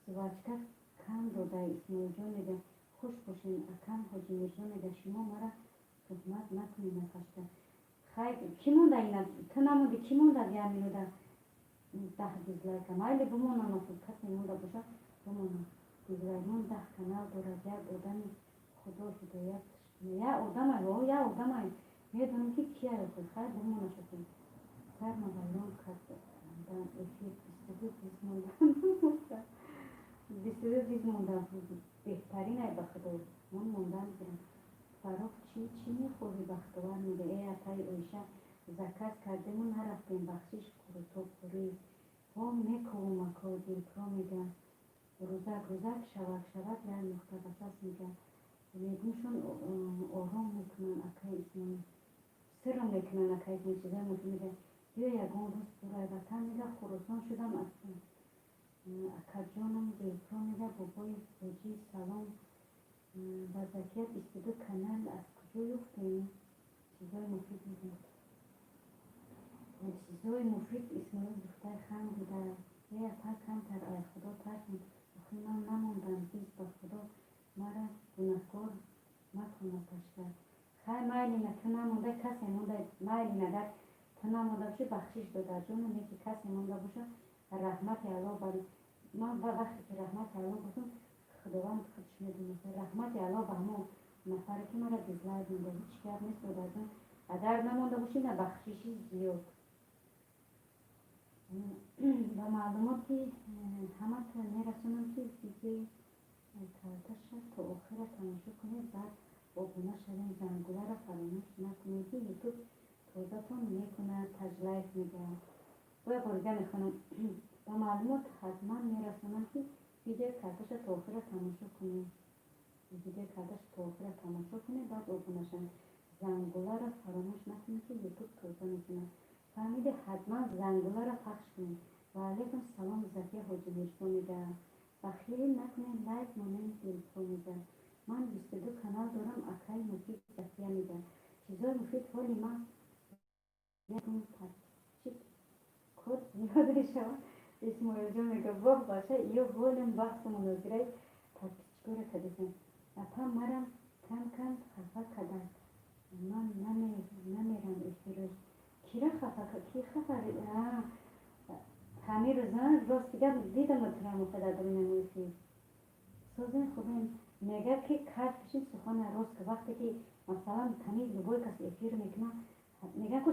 زواجکه کم داده اسماعیل جان میگه خوش باشین اکم حاجی میرزا میگه شما مرا تهمت نکنین نخشته خیلی کی مونده اینا تو نمونده کی مونده دیگه همینو ده دیزلایک هم هایلی بمونم اصلا کسی مونده باشه بمونم دیزلایمون 10 کانال دارد یک آدم خدا هدایت یا آدم میدونم که کیه خود خیلی بمونه شکل سر مغلان کرد دم افیر 22 دیز موندم بهترین ای بخدا من موندم برم فاروق چی میخوری بختوار میگه ای اتای ایشه زکات کردمون نرفتیم بخشش تو پوری هم میکوم اکو دیلکا میگه روزک شبک як мухтабасас میگه میگوشون آرام میکنن اکای اسمانی سرم میکنن اکای اسمانی چیزای مفید میگه بیا یکان روز برای وطن میگه خراسان شدم اصلا اکا جانم دیپرا میگه بابای بوجی سلام و زکیت 22 کانال از کجا یفتیم چیزای مفید میگه چیزای مفید اسمانی دختر خم بوده یه تا کمتر ای خدا ترسم آخه من نموندم بیز با خدا مرا گناهکار مکنه تشکر خیلی مایلی نه تو نمونده کسی مونده مایلی ندار تو نمونده باشه بخشش داده جونم یکی کسی مونده باشه رحمت الله بر من وقتی که رحمت الله بودم خداوند خودش میدونه رحمت الله به همون نفر که مرا دیزلایک میده هیچ کار نیست داده جون اگر نمونده باشی نه بخششی زیاد و معلوماتی همه تا میرسونم که ویدیو کارتش تا آخر تماشا کنید بعد آبونه شدین زنگوله را فراموش نکنید یوتیوب توضیحتون میکنه تجلیف میگه و بارگه میخونم و معلومات حتما میرسونم که ویدیو کارتش تا آخر تماشا کنید ویدیو کارتش تا آخر تماشا کنید بعد آبونه شدین زنگوله را فراموش نکنید که یوتیوب توضیح میکنه فهمیده حتما زنگوله را پخش کنید و علیکم سلام زکیه حاجی میرسون میگه بخیل نکنید لایک مانند دلتون میگه من 22 کانال دارم اکای مفید زکیه میگه چیزای مفید ولی من یکم چیک کد زیاده شد اسماعیل جان میگه واه باشه یا ولیم بحث مناظره تکچگوره کدیسن اپا مرم کم کم خفه کدن من نمیرم احتراج کیره خفه کی خفه همه روزا راست دیگه دیدم اترام خدا نمیسی سوزن خوبین میگه که کار کشید سخن راست که وقتی که مثلا تمیز لبوی کس افیر میکنه میگه که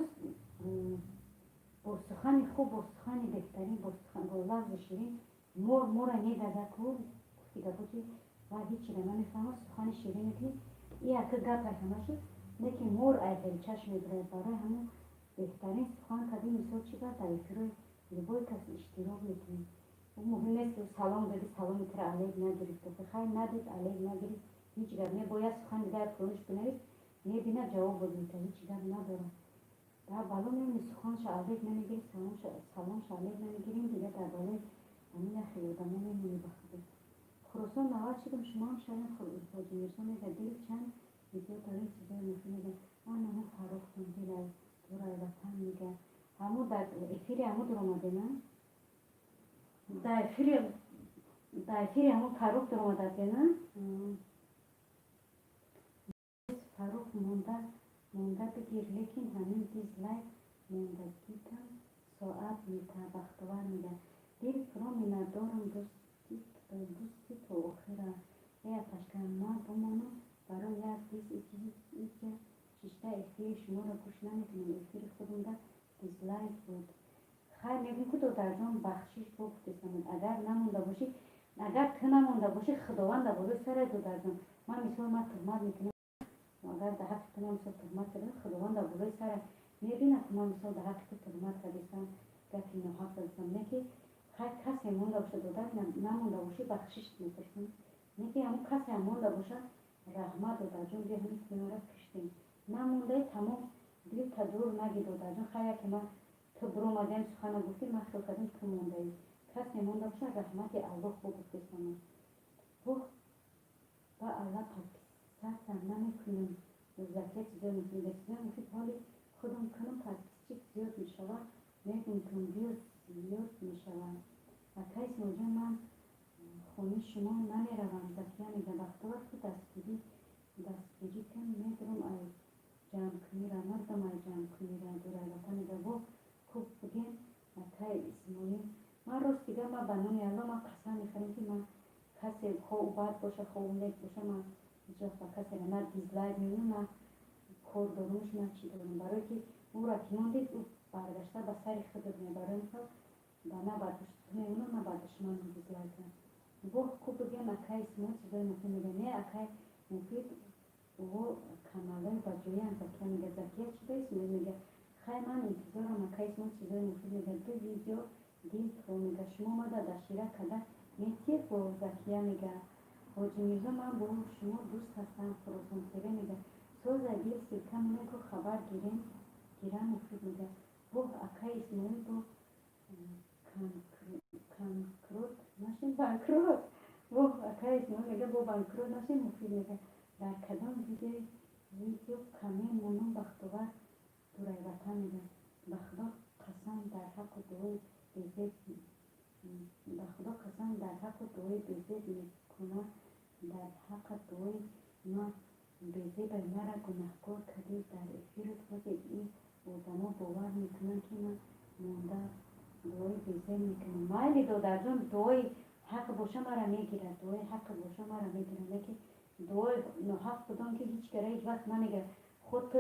با سخن خوب با سخن بهترین با سخن با لفظ شیرین مور میداده که گفتی گفتی و هیچی رو نمیفهمه سخن شیرین میکنی این اکه گپ همه شد لیکن مور ایدل چشم میبره برای همون بهترین سخن کدی مثال چی باید در افیروی لبوی کس اشتراک میکنی و مهم نیست که سلام بگی سلام میتره علیه نگرفت و خیلی ندید علیه نگرفت هیچ گپ نه باید سخن دیگر پرونش بنویس میبینه جواب بگیده هیچ گپ نداره در بالا میبینی سخنش علیه نمیگیری سلامش علیه نمیگیریم دیگه در بالا همین خیلی نمیمونی بخوابی خراسان نواد شدم شما هم شاید حاجی میرسون میگه دیل چند ویدیو داریم چیزای مفید میگه من همون فراختم دیل دورای وطن میگه همون در افیری همون در آمده نه در افیری همون فروخ در آمده نه فروخ مونده بگیر لیکن همین دیزلایک مونده دیدم ساعت میته بختور میگه دل فرامی ندارم دوستی تا آخره ای تشکر ما بمانم برای یک دیز ایچه ششته افیر شما را گوش نمیکنم افیر خودم در دیزلایک بود خیلی میگم که دادر جان بخشش بگفتیستم اگر نمونده باشی اگر تو نمونده باشی خداوند بالای سر دادر جان من مثال من تهمت میکنم اگر در حق تو من مثال تهمت کردم خداوند بالای سر میبینه که من مثال در حق تو تهمت کردیستم گفتی نحق کردیستم نه که خیلی کسی مونده باشه دادر نمونده باشی بخشش میپرسیم نه که همون کسی مونده باشه رحمت دادر جان بیا همین کناره کشتیم نمونده تمام دیل تا دور نگی دادر جان خیلی که من تو برو مادم سخانه گفتی من خیلی کردم تو مونده ای کسی مونده باشه رحمت الله بگفتیستم با الله پاکستان نمیکنم زکیه چیزای مفید حالی خودم کنم پاکستان زیاد میشود میگم کن زیاد میشود و کسی موجه من خونه شما نمیروم زکیه میگه بختار که دستگیری کن میگرم ای جمع کنی را مردم ای جمع کنی را دوره وطن میگه با خوب بگیم اکای اسمانی من راست دیگه من بنامی الله من قسم میخورم که من کسی خوب بد باشه خوب نیک باشه من جا با کسی را نه دیزلایک میمونم نه کار دارمش نه چی دارم برای که او را کنون دید او برگشته به سر خود میبره میخواد و نه برداشت میمونم نه برداشت من دیزلایک کنم با خوب بگیم اکای اسمانی چیزای مفید میگه نه اکای مفید و کانالای با جوی هم زکیه میگه زکیه چیزای اسمانی میگه خیلی من انتظارم اکای اسمانی چیزای مفید میگه دو ویدیو دیل تو میگه شما ما در شیره کده میتیر با زکیه میگه حاجی میرزا من با شما دوست هستم خراسان تیوه میگه سوز اگل سیرکه میگه خبر گیرم مفید میگه بو اکای اسماعیل بو کنکروت ناشین بانکروت بو اکای اسماعیل میگه بو بانکروت ناشین مفید میگه در کدام ویدیو کمی مونم بختوار دورای وطن میگه به خدا قسم در حق دوی بیزید به خدا قسم در حق دوی بیزید میکنه در حق دوی ما بیزی بر مرا گناهکار کردی در افیر خود این آدما باور میکنن که من مونده دوی بیزی میکنم مایلی دو در جان دوی حق باشه مرا میگیره دوی حق باشه مرا میگیره لیکن دوی ناحق بودن که هیچ کره هیچ وقت نمیگه خود تو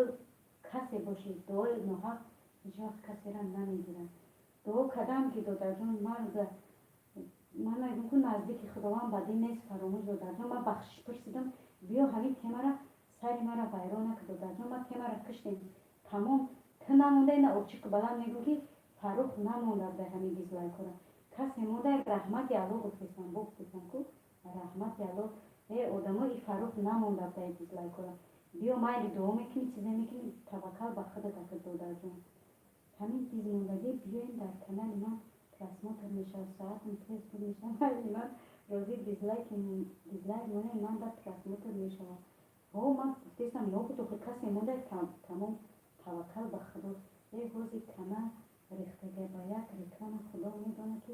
کسی باشی دوی ناحق هیچ وقت کسی را نمیگیره دو کدام که دو در جان مرد من اگه که نزدیک خداوند بدی نیست فراموش دو در جان من بخشش پرسیدم بیا همین کمره سری مرا بیرون نکرد دو در جان من کمره کشتیم تمام تو نمونده این اوچی که بلند میگوگی فروخ نمونده در همین دیزلای کنه کسی مونده رحمت الله گفتیستم بگفتیستم که رحمت الله ای آدم ای فروخ نمونده در دیزلای کنه بیا مایلی دو میکنی چیزی میکنی توکل به خودت اکد دو در جان همین چیز موندگی بیاین در کانال من ترانسموتر میشه ساعتم تیز بود میشه من روزی دیزلایک مونه من در ترانسموتر میشه او من گفتیستم یا که تو خود کسی مونده تمام توکل به خدا یک روزی کانال ریختگی با یک ریکلام خدا میدانه که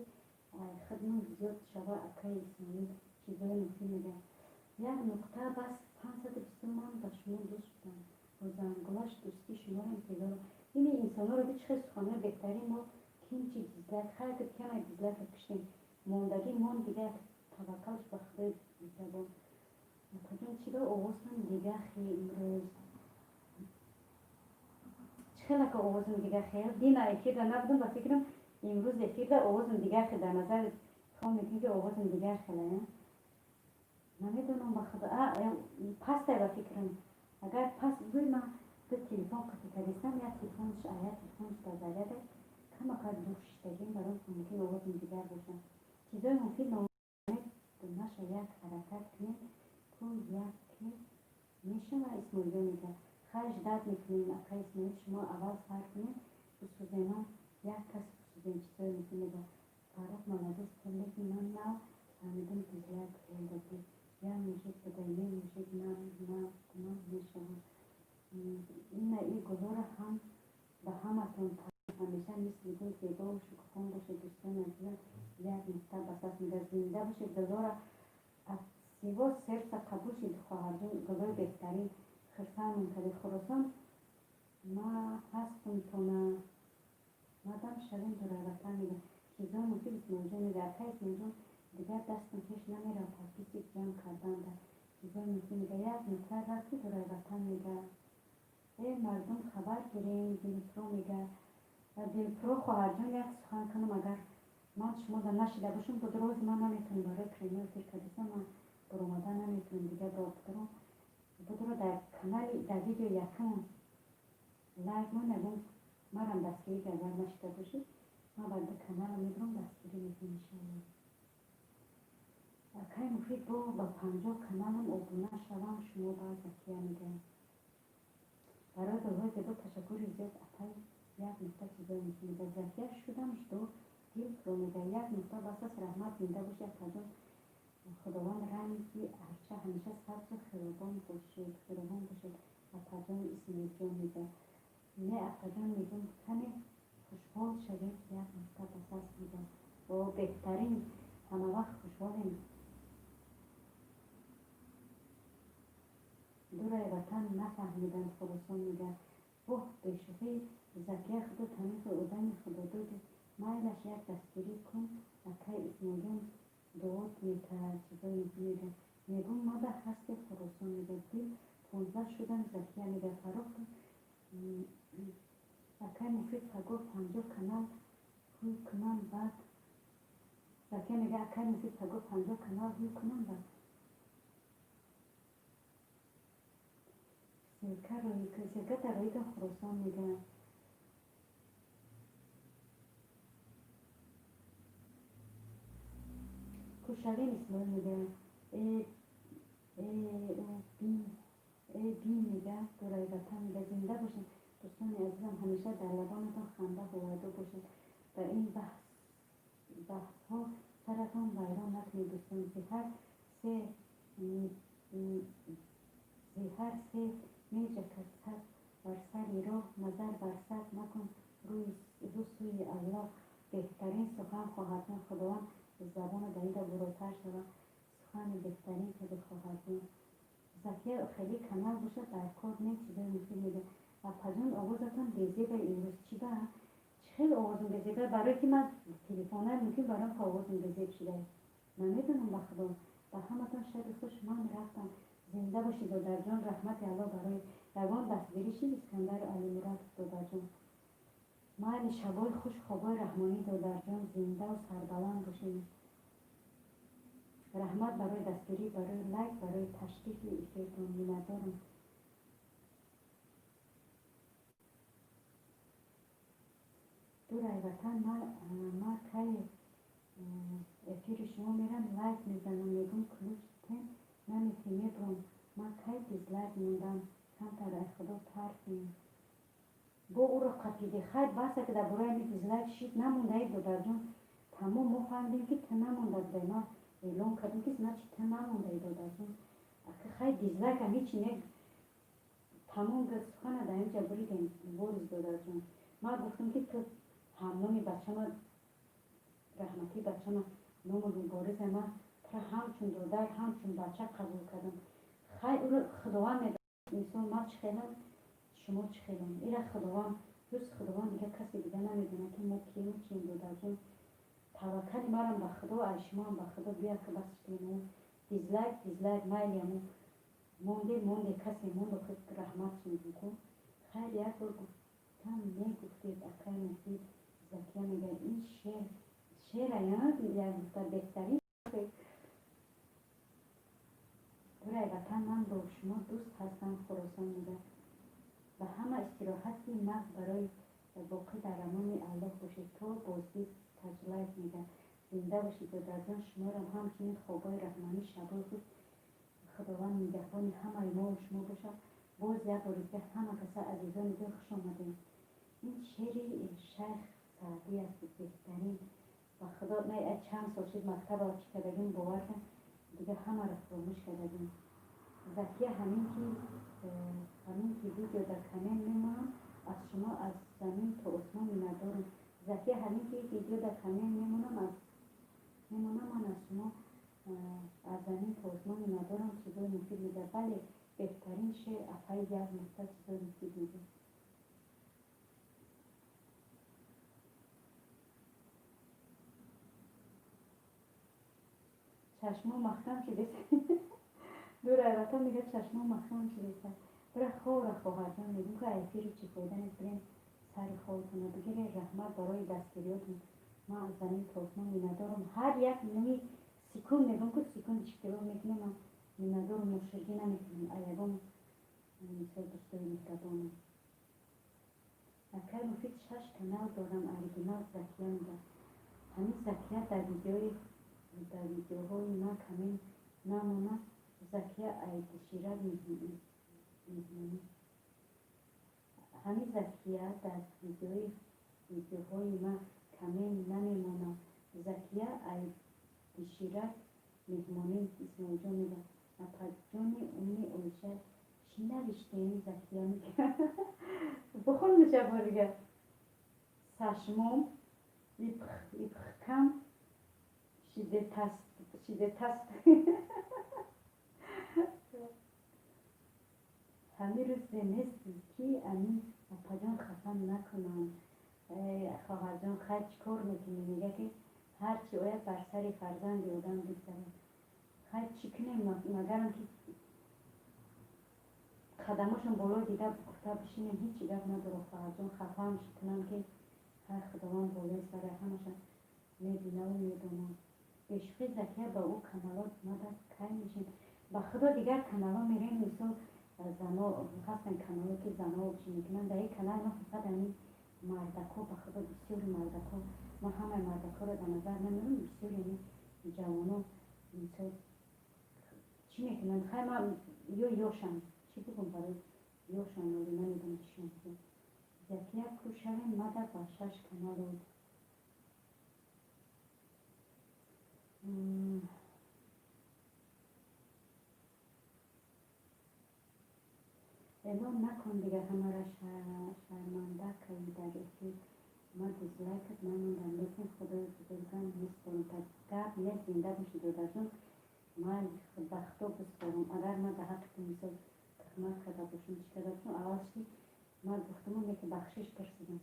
خدمت زیاد شبه اکای اسماعیل چیزای مفید میگه یک نقطه بس 520 من با شما دوست بودم با زنگلاش دوستی شما رو پیدا این انسان ها رو به چه سخانه بهترین ما کیم چی دیزلک خیلی که کم دیزلک کشتیم موندگی من دیگه توکلش به خدا بیتبان کجان چی رو آوازم دیگه خیلی امروز خیلی که آوازم دیگه خیلی دین ایکی در نبودم و فکرم امروز یکی در آوازم دیگه خیلی در نظر خواهم میکنی که آوازم دیگه خیلی نمیدونم با خدا پس در فکرم اگر پس بوی من به تلفن قطع کردیستم یا تلفنش در زده کم اکر دوشتگیم برام ممکن آوازم دیگر باشم چیزای مفید نمید نشه یک حرکت کنیم تو یک که میشه و اسمولیو میگه خرج داد میکنیم اکر اسمولیو شما اول سر کنیم بسوزنم یک کس بسوزن چیزای مفید میگه فارغ ملادست لیکن من نو فهمیدم دیزلک خیلی یا موشک بدهیه موشک نه میشه این گذار هم به همتون همیشه مثل گل زیبا و شکوفان باشه دوستان عزیزم یک نکته بساط میگه زنده باشه گذار از سیوا سرس قبول شد خواهرجون گذار بهترین خرسان منطقه خراسان ما هستم تا مادم شویم دور وطن میگه چیزا مفید اسمانجا میگه اکای اسمانجا دیگر دستم پیش نمیره تاکیسی جمع کردن در چیزای مفید میگه یک نکته رفتی دور وطن میگه ای مردم خبر گیرین دلپرو میگه دلپرو خواهرجان یک سخن کنم اگر من شما در نشیده باشم بود روز من نمیتونم برای کریمال ترکادیسم من بر اومدن نمیتونم دیگه دادگرم بود رو در کانال در ویدیو یکم لایک من نگم مرم دستگیری که اگر نشیده باشید من بعد کانال میدرم دستگیری میکنم شما اکای مفید با 50 کانالم ابونه شوم شما باید زکیه میگه برای دوهای زیبا تشکر زیاد اکای یک نقطه چیزای میکنه در زکیه شدم دو دل رو میگه یک نقطه بساس رحمت میده باشه کجا خداوند رنگی هرچه همیشه سبز خیابان باشید و کجا اسم جان میگه نه اکجان میگم کمی خوشحال شدید یک نقطه بساس میده و بهترین همه وقت خوشحالیم دورای وطن نفهمیدن خراسان میگه اوه بشوخی زکیه خدا تمیز اودن خدا دودی مایلش یک دستگیری کن اکای اسماجون دوات میکرد چیزایی میگه میگم ما به هست خراسان میگه دل 15 شدن زکیه میگه فراخ اکای مفید فگفت 50 کانال روی کنم بعد زکیه میگه اکای مفید فگفت 50 کانال روی کنم بعد شرکت روی خراسان میگه کوشالین اسماعیل میگه عزیزم همیشه در لبانتان خنده هویدا باشد. در این بحث ها سرتان ویران نکنید دوستان. زهر سه میجه کسد بر سری راه نظر بر سر نکن رو سوی الله. بهترین سخن خواهد بود خداوند زبان دریده بروتر شود سخن بهترین که بخواهد بود. زکیه خیلی کمال باشد در کار نه چیزای مفید میده. و پجون آوازتان بزیبه امروز چی به خیلی آوازم بزیبه برای که من تلفونه ممکن برام که آوازم بزیب شده نمیدونم بخدا. و همتان شب خوش. من رفتم. زنده باشید دادر جان. رحمت الله برای روان دستگیریشی اسکندر علی مراد دادر جان. مال شبای خوش خوابای رحمانی دادر جان. زنده و سربلند باشید. رحمت برای دستگیری برای لایک برای تشریف ایفیتون می‌دارم. دور ای وطن ما که افیر شما میرم لایک میزنم میگم کلوچ تن نمیتونی برم ما که دیزلایک میدم کم تر ای خدا ترسیم با او را قطیده خیر بسه که در برای می دیزلایک شید نمونده ای دادر جان. تمام ما فهمیدیم که تن نمونده دینا اعلام کردیم که نه چی تن نمونده ای دادر جان. اگه خیر دیزلایک هم هیچی نگ تمام سخن در اینجا بریدیم بورز دادر جان. ما گفتم که تو همنامی بچه ما رحمتی بچه ما نام مبارز ما پر همچون دادر همچون بچه قبول کردم. خیر او را خداوند میدارم مثال ما چه خیلم شما چه خیلم ایره خداوند جز خداوند دیگه کسی دیگه نمیدونه که ما کیم و چیم دادر جان. توکل ما به خدا ای شما هم به خدا بیا که بس کنیم. دیزلایک مایلیم مونده کسی مونده که رحمت شنید کن. خیر یک بار گفتم نگفتید اکر نسید زکیه میگه این شعر یا گفته بهترین برای وطن من با شما دوست هستم خراسان میگه و همه استراحتی مغز برای باقی در امان الله باشید تا بازدید تجلیت میگه. زنده باشید و در جان شما را همچنین خوابای رحمانی شبای خود خداوند نگهبان همه ما و شما باشد. باز یک بار دیگه همه کسا عزیزان دیگه خوش آمدین. این شعری شیخ سعدی است بهترین و خدا نه چند سال شد مکتب آچی کردگیم باور کن دیگه همه را فراموش کردگیم. زکیه همین که ویدیو در کامنت میمونم از شما از زمین تا آسمان می‌ندارم. زکیه همین که ویدیو در کامنت میمونم من از شما از زمین تا آسمان می‌ندارم چیزای مفید میده. بله بهترین شعر افای یک نقطه چیزای مفید میده. چشما مخم شده دور ایواتا میگه چشما مخم شده برای خواه خواهد جان میگم که ایفیری چی فایده نیست بریم سری خواهتونه بگیره. رحمت برای دستگیریاتون ما از زمین تا آسمان می‌ندارم. هر یک نمی سکون میگم که سکون اشتباه میکنه من می‌ندارم مرشدی نمیکنم ایوان مثل دوستای مهربانم. اکر مفید 6 کانال دارم اوریجینال زکیه میگه. همین زکیه در ویدیوهای من کمی نمونه. زکیه عید شیرد می‌دونی همین زکیه در ویدیوهای من کمی نمیمونه. زکیه عید شیرد مهمانی اسماعیل جان میگه اپا جان اونی اوشه چی نوشتین زکیه میگه بخون میشه بارگه سشموم ایپخکم شیده تست همین روز زمستی که امین اپا جان خفن نکنم. خواهر جان خیلی چکار میکنی میگه که هرچی باید بر سر فرزند آدم بگذارم. خیلی چی کنیم مگرم که خدماشون بالا دیده گفته بشینیم هیچی گفت نداره. خواهر جان خفه هم کنم که هر خداوند بالای سر همشون میبینه و میدونم. عشقی زکیه با او کانالات ما دست کهی میشیم با خدا دیگر کانالا میریم مثل زنا هستن کانالا که زنا چی میکنن در این کانال ما فقط همین مردکو با خدا بسیاری مردکو ما همه مردکو رو در نظر نمیرم بسیاری همین جوانا مثل چی میکنن خیلی ما یوشن چی بگم برای یوشن رو نمیدونم چی میکنن زکیه کوشویم مده باشش کنالود اعلام نکن دیگه همه را شرمنده کنی در یکی ما دیزلایکت نموندم لیکن خدای بزرگم میسپرم تا گپ نیست زنده باشی داداشون ما بختو بسپرم اگر ما به حق مثل تخمت کرده باشم چی کرده باشم اولشی ما گفتم که بخشش پرسیدم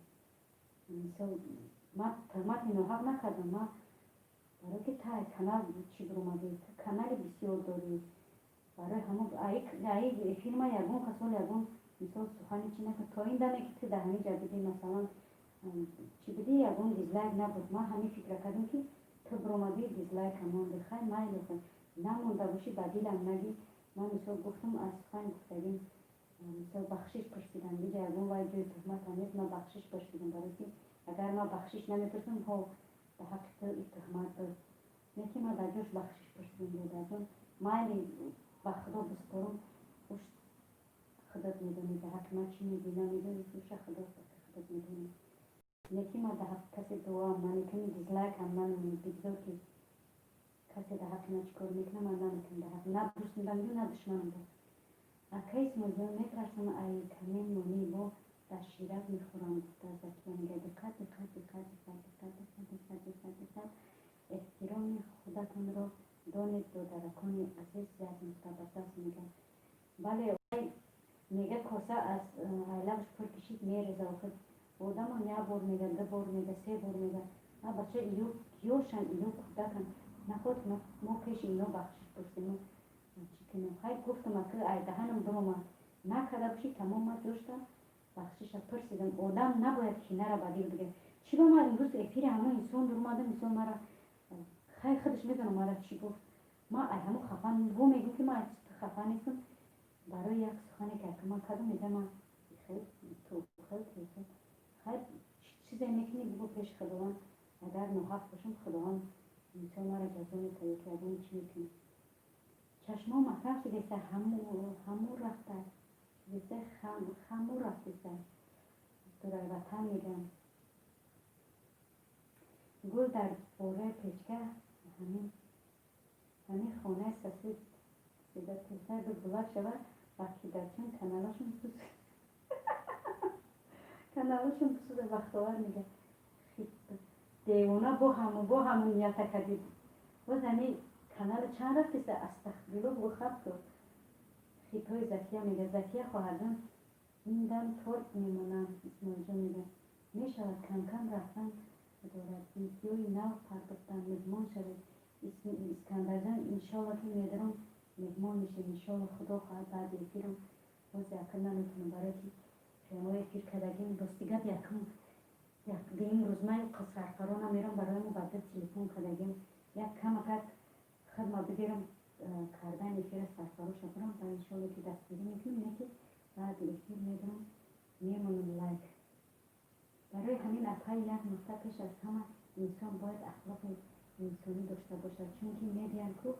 مثل ما تخمت اینو حق نکردم ما برای که تا کانال چی برومدی کانال بسیار داری برای همون ای فیلم یگون کسول یگون مثال سخنی چی نکن تا این دمه که تو دهنی جدیدی مثلا چی بدی یگون دیزلایک نبود ما همین فکر کردیم که تو برومدی دیزلایک همون بخوای مایل کن نمونده باشی بدیلم نگی من مثال گفتم از سخن گفتگیم مثال بخشش پرسیدم دیگه یگون وای جوی تهمت همیت ما بخشش پرسیدم برای که اگر ما بخشش نمیپرسیم ها به حق تو تهمت داد نه که ما در جوش بخشش پرسیدیم دادم مایل با خدا بسپرم خوش خودت میدونی به حق من چی میگی نمیدونی خوش خودت میدونی نیکی ما به حق کسی دعا من کنی دیزلایک هم من بگذار که کسی به حق من چکار میکنه من نمیکنم به حق نه دوست میدم نه دشمنم دارم اکیس موضوع میترسم ای کمین مونی با در شیرت میخورم گفته زکیه میگه دقت احترام خودتون رو دانید دادرکان عزیز زیاد مقدس میگه بله میگه کاسه از لبش پر کشید میریزه و خود بودم هم یه بار میگه دو بار میگه سه بار میگه بچه یوشن ایو کودکن نخود ما پیش اینو بخشش پرسیم چی کنیم خیلی گفتم که ای دهنم دوما نکرده باشی تمام ما جوشتم بخشش پرسیدم آدم نباید کینه را بدیل بگه چی با ما امروز افیر همه انسان در اومده مثل مرا خیلی خودش میدونه مرا چی گفت ما ای همه خفن گو میگو که ما خفن نیستم برای یک سخنی که من کدوم میگه من خیلی تو خیلی چیزی میکنی بگو پیش خداوند اگر نحق باشم خداوند مثل مرا جزا میکنه که اگر چی میکنی چشما مفرم که دیسته همون رفته دیسته خمو رفته تو در وطن میگم گل در باره پیچکه همین خانه سسید سیده تلسه به بلد شود وقتی در چون کنالاشون بسوده وقتاور میگه دیوونه با همون نیت کردید باز همی کانال چند رفتی سه استخدلو بو خب کرد خیپای زکیه میگه زکیه خواهرجان این دم ترک میمونم اسماعیل جان میگه میشود کم کم رفتن دارد ویدیوی نو پرداختن مهمان شده اسکندر جان انشالله که میدارم مهمان میشه انشالله خدا خواهد بعد افیرم باز یکم نمیتونم برای که پیمای افیر کدگیم دوستیگت یکم به این روزمه سرفرانم میرم برای مبدل تلفن کدگیم یک کم اگر خدمه بگیرم کردن افیر سرفراش برم و انشالله که دستگیری میکنم نه که بعد افیر میدارم میمونم لایک برای همین اپای یک نقطه پیش از همه انسان باید اخلاق انسانی داشته باشد چون که میگن که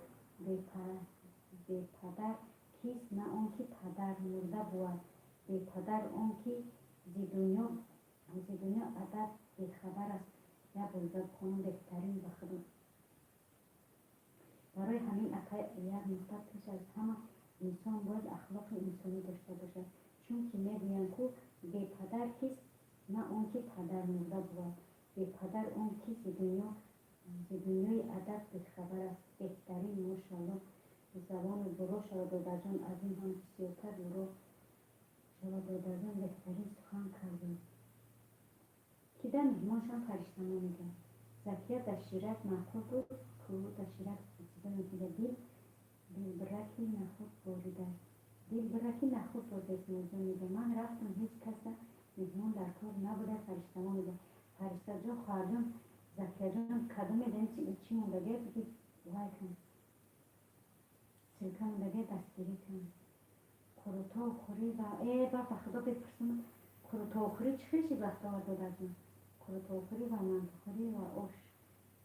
به پدر کیست نه آن که پدر مرده بود به پدر آن که زی دنیا عدد بیخبر است یا بلدد خانم بهترین به خدا برای همین اپای یک نقطه پیش از همه انسان باید اخلاق انسانی داشته باشد چون که میگن که به پدر کیست نه آن که پدر مرده بود به پدر آن که زی دنیای عدد بیخبر است بهترین ماشاءالله زبان برو شود دادر جان از این هم بسیارتر برو شود دادر جان بهترین سخن کردیم که در مهمانشان فرشتنه میگن زکیه در شیرک محکول بود که در شیرک میگه دل برکی نخود بریده دل برکی نخود بریده اسم میگه من رفتم هیچ کس مهمان در کار نبوده فرشتنه میگه فرشته جان خواهر جان زکیه جان کدوم میدن چی موندگه بگید وای کن سلکه موندگه دستگیری کن کروتا و خوری و با خدا بپرسم کروتا و خوری چی خیشی وقتا ها داده جان کروتا و خوری و منطخوری و آش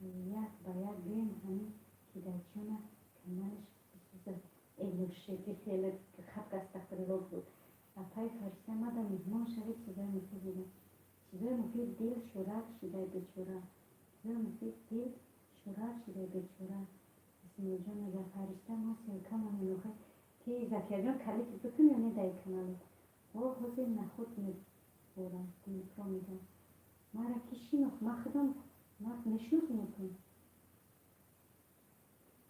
یک باید بیم همین که در چونه کنالش بسوزد ایلوشه که خیلی خب دستخوری رو بود اپای فرشته مادم مهمان شوید چیزای مفید میگم. چیزای مفید دل شورک شده بیچاره. چیزای مفید دل شورک شده بیچاره. اسم جان میگه فرشته ما سیلکا ما منوخه که زکیه جان کلیک بکن یا نه دای کنالو و حسین نخود میبورم دیمترا میگم مرا کشی نخ ما خودم ما نشنوخ میکنم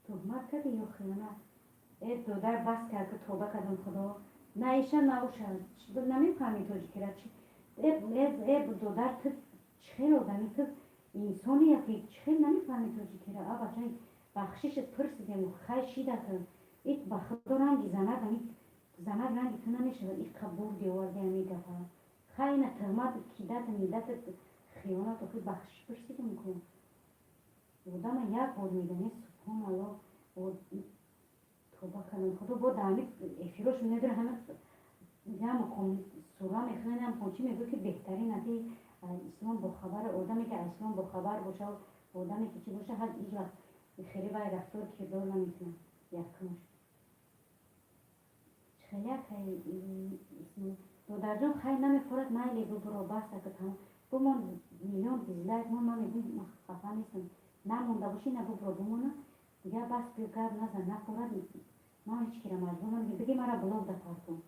تهمت کردی یا خیانت ای تو در بس کرد که توبه کردم خدا نه ایشان نباشد نمیفهمی تو چی کرد ای دو در تو چخیل آدمی تو انسانی یکی چخیل نمیفهمی تو چی کرد آبا چای بخشیشت پرسیدیم خیلی شیده کن ایت بخدا رنگی زند زند رنگی تو نمیشود ایت قبول دیوارده همی گفت خیلی نه تهمت کیدت میدت خیانت و خود بخشش پرسیدم کن بودم یک بار میدنی سبحان الله و توبه کردم خدا با دامی افیروش نداره همه جمع کن سورا میخوانم پنچی میگه که بهترین ندی اسلام با خبر آدمی که اسلام با خبر باشه و آدمی که چی باشه هر هیچ وقت خیلی باید رفتار کردار نمیتونم یک کنش خیلی دو درجام خیلی نمیخورد مایلی دو برو بسته که تمام بمون میلیون دیزلایک من میگم خفه نیستم نمونده باشی نه برو بمونه دیگه بس گرد نزن نخورد ما هیچ کره مجبور نمیگه بگی مرا بلوگ دفار کن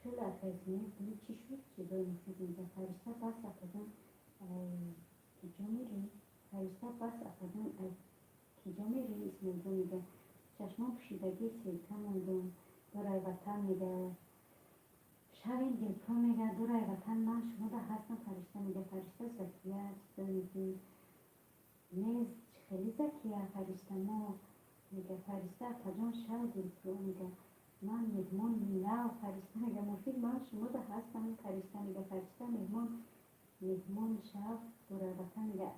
خیلی افرازی چی شد چیزای مفید میگه فرشته بس افرازم کجا میری فرشته بس افرازم کجا میری اسم اونجا میگه چشمان پوشیدگی سیلکه موندم دورای وطن میگه شبین دلپا میگه دورای وطن من شما ده هستم فرشته میگه فرشته زکیه چیزای مفید نیز خیلی زکیه فرشته ما میگه فرشته افرازم شب دلپا میگه من مهمان میلا فرشته میگه مفید من شما ده هستم فرشته میگه فرشته مهمان شب دورای وطن میگه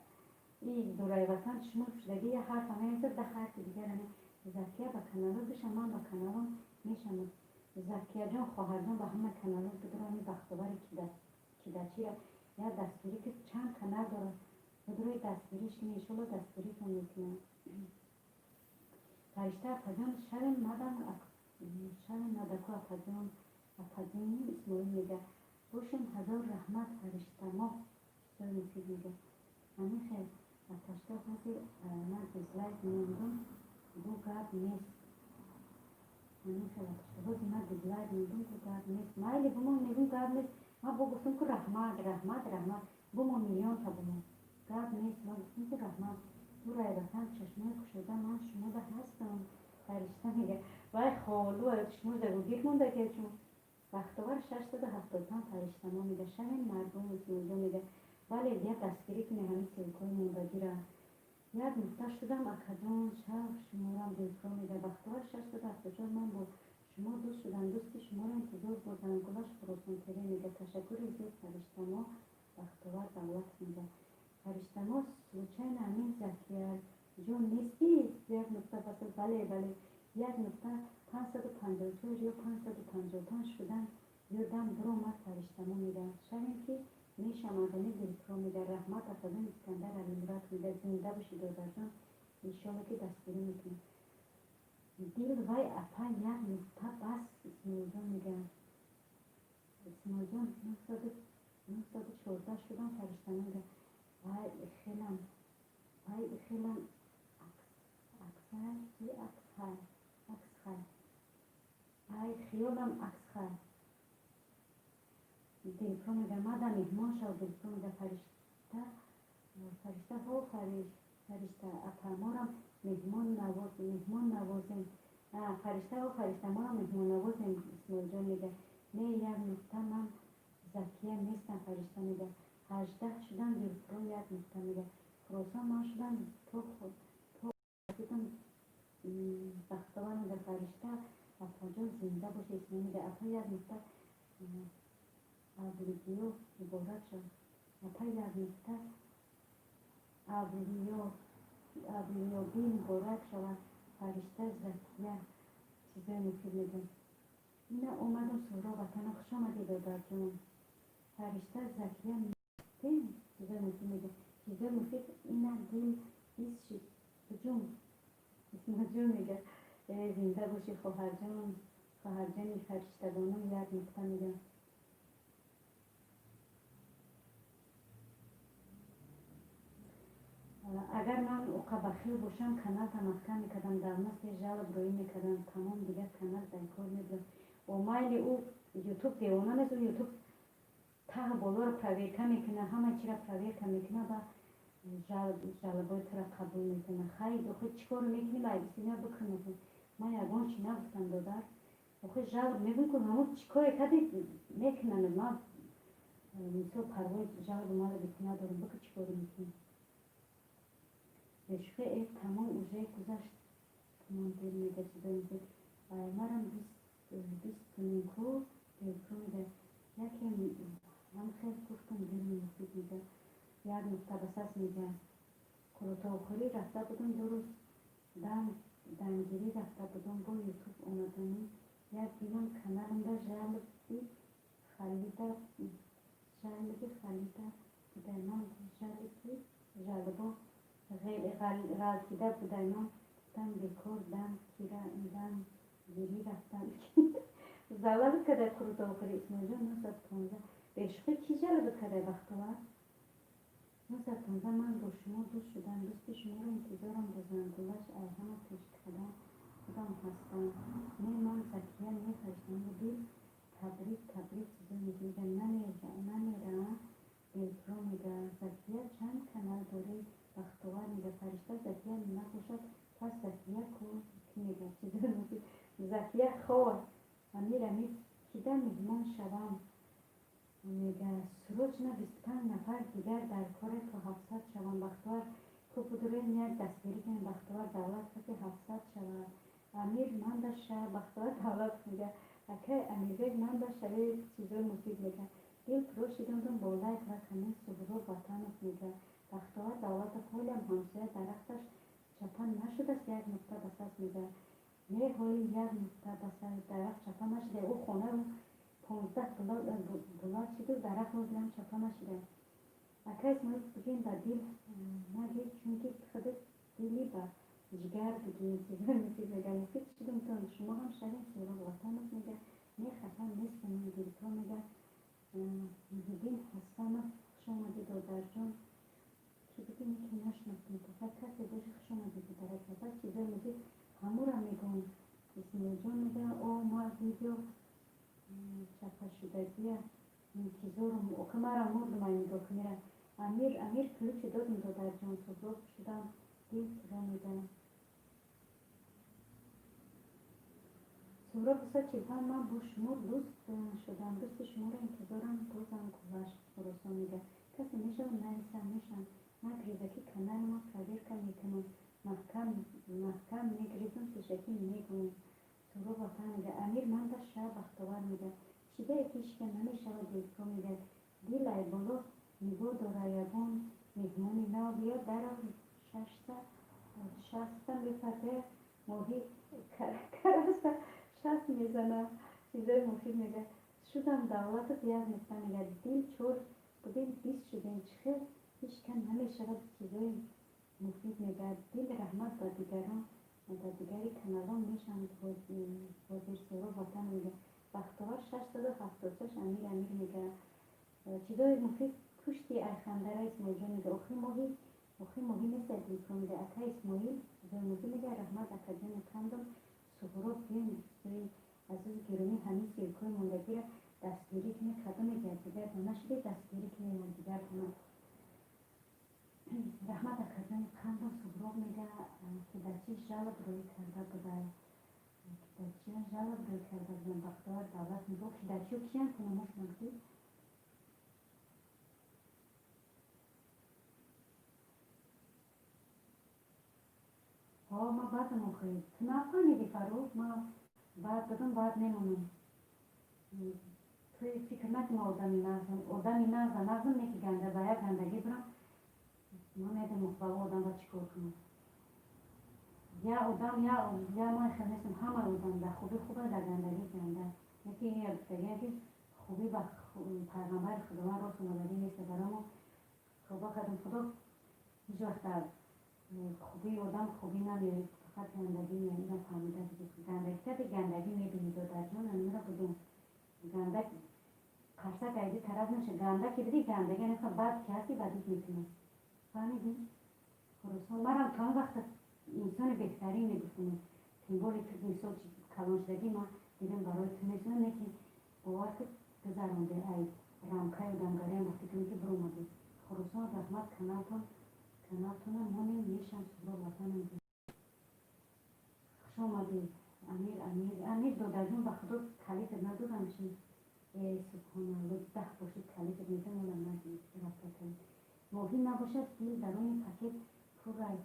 این دورای وطن شما شدگی یه حرف همه اینطور ده حرف دیگر همه زکیه با کانالو بشم من با کانالو میشم زکیه جان خواهر جان با همه کانالو بدرانی بختواری کدچی را یا دستوری که چند کانال داره بدروی دستوریش که میشولا دستوری کن میکنه فرشته افجان شرم مدن شرم مدکو افجان اسماعیل میگه بوشم هزار رحمت فرشته ما چطور مفید میگه همین خیلی فرشته خواهی من دیزلایک میندم بو گرد نیست همین خیلی فرشته خواهی من دیزلایک میندم بو گرد نیست مایلی بمون میگم گرد نیست ما بو گفتم که رحمت بمون میلیون تا بمون گرد نیست ما گفتم که رحمت تو رای بطن چشمه کشوده من شما ده هستم فرشته میگه وای خالو چشموش ده رو گیر مونده که چون بختوار 675 فرشته ما میگه شمین مردم اونجا میگه ولی یه دستگیری که همین سلکوی موندگی را یک نقطه شدم اکدان شب شمارم دلکرا میگه بختوار 674 من با شما دوست شدم دوستی شما را انتظار بردم گلاش خراسان تره میگه تشکر زیاد فرشته ما بختوار دولت میگه فرشته ما سوچین امین زکیه جون نیستی یک نقطه فصل بله یک نقطه 554 یا 555 شدن یا دم برو ما فرشته ما میگه شبین که میشم آدمی دلکرا میگه رحمت افزان اسکندر علی مراد میگه زنده باشی دادر جان انشالله که دستگیری میکنه دل وای اپا یک نقطه بس اسماعیل جان میگه اسماعیل جان 914 شدن فرشته میگه وای خیلم اکثر چی اکثر وای خیالم اکثر دلکرا میگه مادم مهمان شو دلکرا میگه فرشته ها فرشته اپا مارم مهمان نوازیم فرشته ها فرشته مارم مهمان نوازیم اسماعیل جان میگه نه یک نقطه من زکیه نیستم فرشته میگه 18 شدن دلکرا یک نقطه میگه خراسان ما شدن تو شدن بختوار میگه فرشته اپا جان زنده باشه اسماعیل میگه اپا یک نقطه ابریو مبارک شد اپا یک نقطه ابریوبی مبارک شود فرشته زکیه چیزای مفید میگم اینه اومدم سورا وطن خوش آمدی دادر جون فرشته زکیه میگم چیزای مفید میگم چیزای مفید اینه دل بیست شد جون اسم جون میگه زنده باشی خواهر جون خواهرجان فرشتگانم یک نکته میگم. اگر من اوقا بخیل باشم کانال تمکن میکردم در مثل جلب روی میکردم تمام دیگر کانال در کار میبودم و مایل او یوتیوب دیوانه نیست. او یوتیوب ته بالا رو پرویرکه میکنه، همه چی رو پرویرکه میکنه و جلبای تو را قبول میکنه. خیلی خود چیکار میکنی لایبسی نه بکنه. من یگان چی نگفتم دادر خود جلب میکنم همون چیکار کردی میکنن. من مثل پروای جلب مال بکنه دارم بکن چیکار میکنی بشکه ای تمام اوزه گذشت تمام دیر میگه چیزا میگه مرم بیست کنینکو دیلکو میگه یکی من خیلی گفتم دیر میگه یک نقطه بساس میگه کلوتا آخری رفته بودم درست دنگیری رفته بودم با یوتیوب اومدنی یک دیدم کانالم در جلبی خلیده بوده من جلبا غلطیده بوده اینا دم بیکار دم کیره دم گیری رفتن زلال کده کروتا آخری اسم جان 915 بشقی کی جلب کده بختوار 915 من با شما دوست شدم دوست شما رو انتظارم بزن گلش ایهام پیش کردم خودم هستم نه من زکیه نه فرشتم بودی تبریک چیزا میگه نمیره دلپرو میگه زکیه چند کانال داری بختوار میگه فرشته زکیه نباشد پس زکیه کو کی میگه چیزا میگه زکیه خواه امیر کیده میهمان شوم میگه سروج نه 25 نفر دیگر در کار تو 700 شوم بختوار کو پدره یک دستگیری کنیم بختوار دولت کسی 700 شود امیر من داشته بختوار دولت میگه اکه امیر من داشته چیزای مفید میگه دل پروشیدم بالای کنه سبرو وطنت میگه بختوار دولت خیلی هم همسایه درختش چپن نشده است یک نقطه بساس میگه نه حالی یک نقطه بساس درخت چپن نشده او خونه رو 15 دلار چیده درخت رو دیدم چپن نشده اکه اسمایل بگیم در دل نگید چونکه خودت دلی با جگر بگیم چیزا میگه مفید شدم تان شما هم شدیم سبرو وطنت میگه نه خفن نیست من دلتو میگه میگیم حسن خوش آمدید دادر جان چی بگیم که نشنفتیم فقط کسی باشه خوش آمدید دادر جان چیزا میگه همو را میگم اسمیل جان میگه او ما ویدیو چپا شدگیه انتظارم اوکه مرا مردم این دکمیره امیر کلوچ دادم دادر جان صبح شدم دل را میگه سورا بسا چیزان من با شما دوست شدم دوست شما را انتظارم بازم گذشت خلاصا میگه کسی میشه نریسم میشم نگریزه که کنار ما پریر کن میکنم محکم میگریزم پیشکی میگم سورا وطن میگه امیر من در شب بختوار میگه چیده ایکیش که نمیشه و دیلکو میگه دیل ای بالا نگاه داره یگان مهمانی نو بیا در شسته میپته ماهی کرسته شست میزنه چیزای مفید میگه شدم دولت یک نکته میگه دیل چور بودیم 20 شدیم چخیر هیچ کن نمیشود چیزای مفید میگه دیل رحمت با دیگران و دیگری کانالان میشن وزیر سورا وطن میگه بختوار 676 امیر میگه چیزای مفید کشتی ایخندره اسمایل جان میگه آخی ماهی نیست دیلکو میگه اکا اسمایل چیزای مفید میگه رحمت اکا جان کندم سهراب بیاین از این گرونی همین سیرکوی موندگی را دستگیری کنه خدا میگه دیگر نشده دستگیری کنه دیگر کنه رحمت اکرم خندم سهراب میگه که در چی جلب روی کرده بوده که در چی جلب روی کرده بودن بختوار دولت میگه که در چی کیان کنه مشنگی ما بعد مخوید تو نفهمیدی فروخ ما بعد بدون بعد نمونم توی فکر نکنم آدمی نغزم نیکی گنده باید گندگی برم من ایده مخبر آدم را چیکار کنم یا آدم یا من خیلی نیستم همه آدم در خوبه در گندگی گنده یکی این یکی خوبی با پیغمبر خدا من راست مداری نیست برامو خدا خدم خدا هیچ وقت در خوبی آدم خوبی نمیارید فقط گندگی میارید فهمیده دیگه گندگی میبینید و در جان انمرا بدون گندک قرصک ایدی طرف نشه گندک بدی گندگی نخواه بعد کسی بدید میتونه فهمیدی؟ خراسان مرم تا اون وقت انسان بهترین میگفتم تیمبولی تو مثال کلان شدگی ما دیدم برای تو میزونه که باور که گذرانده ای رامکای و دمگاری هم وقتی که برو اومده خراسان رحمت کنارتون مانی میشم سبرا وطنم خوش آمدی امیر دادجون به خدا کلیت ندادم شید سبحان الله 10 باشید کلیت میتونم اولم نگید رفت کنید ماهی نباشد دل درون پاکت پر از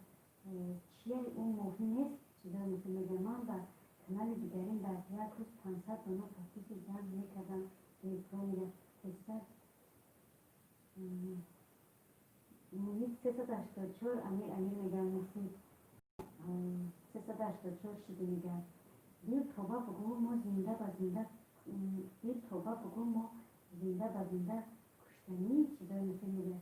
چیه اون ماهی نیست چیزایی مثل میگم من و کانال دیگرین در یک روز 500 دانه پاکت جمع میکردم تلفن میگم پسر محیط 384 امیر میگم محیط 384 شده میگم دل توبه بگو ما زنده با زنده دل توبه بگو ما زنده با زنده کشتنی چیزایی مثل میگم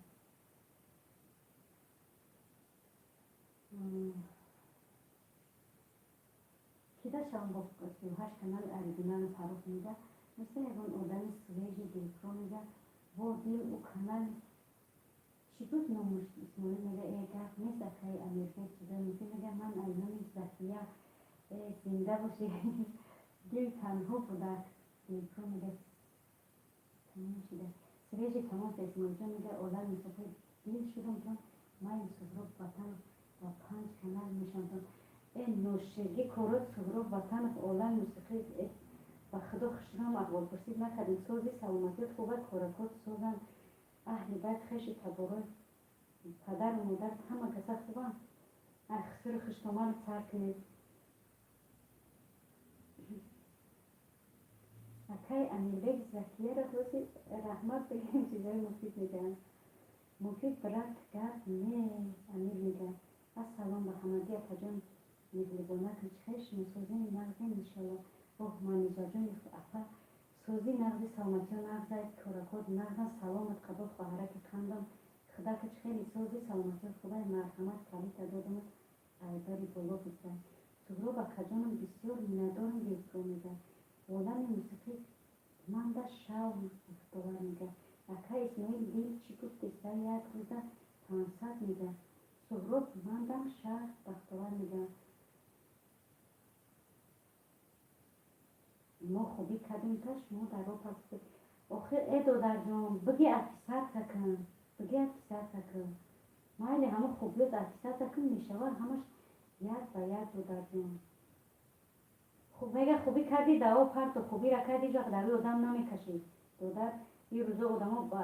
کدا شام با 38 کانال اریدینان پاروک میده مثل اون آدم سویجی دلپرو میده با دل او کانال چی بود نموش اسمولی میگه ای گفت نیست اکای امیرگه چیزا میگه من ایمانی زکیه زنده باشه دل تنها بوده دلپرو میگه تمام شده سویجی تمام اسمولی جا میگه اولاد میسافه دل شدم جان من سفرو وطن و 5 کانال میشم این نوشگی کارات سفرو وطن اولاد موسیقی و خدا خوشنام احوال پرسید نکردیم سازی سلامتیت خوبه کارکات سازن اهل بیت خیش تبارای پدر و مادر همه کسا خوبن اخسر خشتامان سر کنید اکای امیربگ زکیه را خلاصی رحمت بگیم چیزای مفید میگن مفید برد گرد نه امیر میگن السلام به همگی اپا مهربانه که خیش مسوزین نغزین انشالله اوه مانیزا جون اپا سوزی نغزی سلامتی و نغزی کارکات نغزن سلامت قبول خواهره که کندم خدا که خیلی سوزی سلامتی خدای مرحمت کلی دادم ایداری بالا بزن سهرو با کجانم بسیار میندارم بیفتو میگه ولن موسیقی من در شاو افتوار میگه اکا اسماعیل دیل چی گفت استای یک روزه 500 میگه سهرو من در شهر بختوار میگه ما خوبی کردیم تاش ما در رو پس آخه ای دادر جان بگی افیسر تکن بگی افیسر تکن مایلی همه خوبیت افیسر تکن میشور همش یک و یک دادر جان خوب میگه خوبی کردی دوا پرت و خوبی را کردی جا در روی آدم نمیکشی دادر یه روزا آدم ها با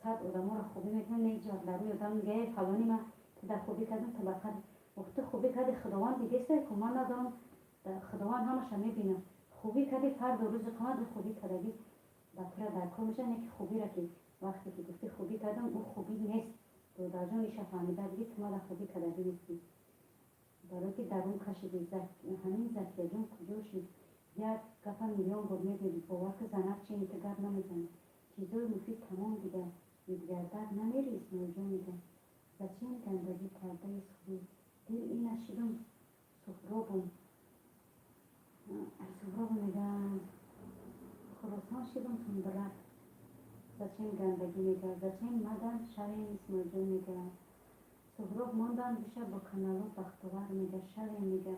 100 آدم ها را خوبی میکنن نیجا در روی آدم میگه فلانی من که در خوبی کردم طبقه وقتی خوبی کردی خداوند دیگه سه که من ندارم خداوند همش میبینم خوبی کردی فرد و روز قیامت خوبی کردی بطره در کار میشه نه که خوبی را که وقتی که گفتی خوبی کردم او خوبی نیست دادر جان ایشا فهمیده دیگه که ما در خوبی کردی نیستی برای که درون کشیدی همین زکیه جون کجا شد یک گفت میلیون بود میدید باور که زنک چه انتگر نمیزنه چیزای مفید تمام دیگه میگردد نمیری اسماعیل جون میگه بچه این گندگی کرده ایست خوبی دل این اشیدم سفرابم میگن خراسان شدم تندرک بچه این گندگی میگه بچه این مدن شهر اسماعیل جون میگه سهراب ماندن بشه با کانالو بختوار میگه شهر میگه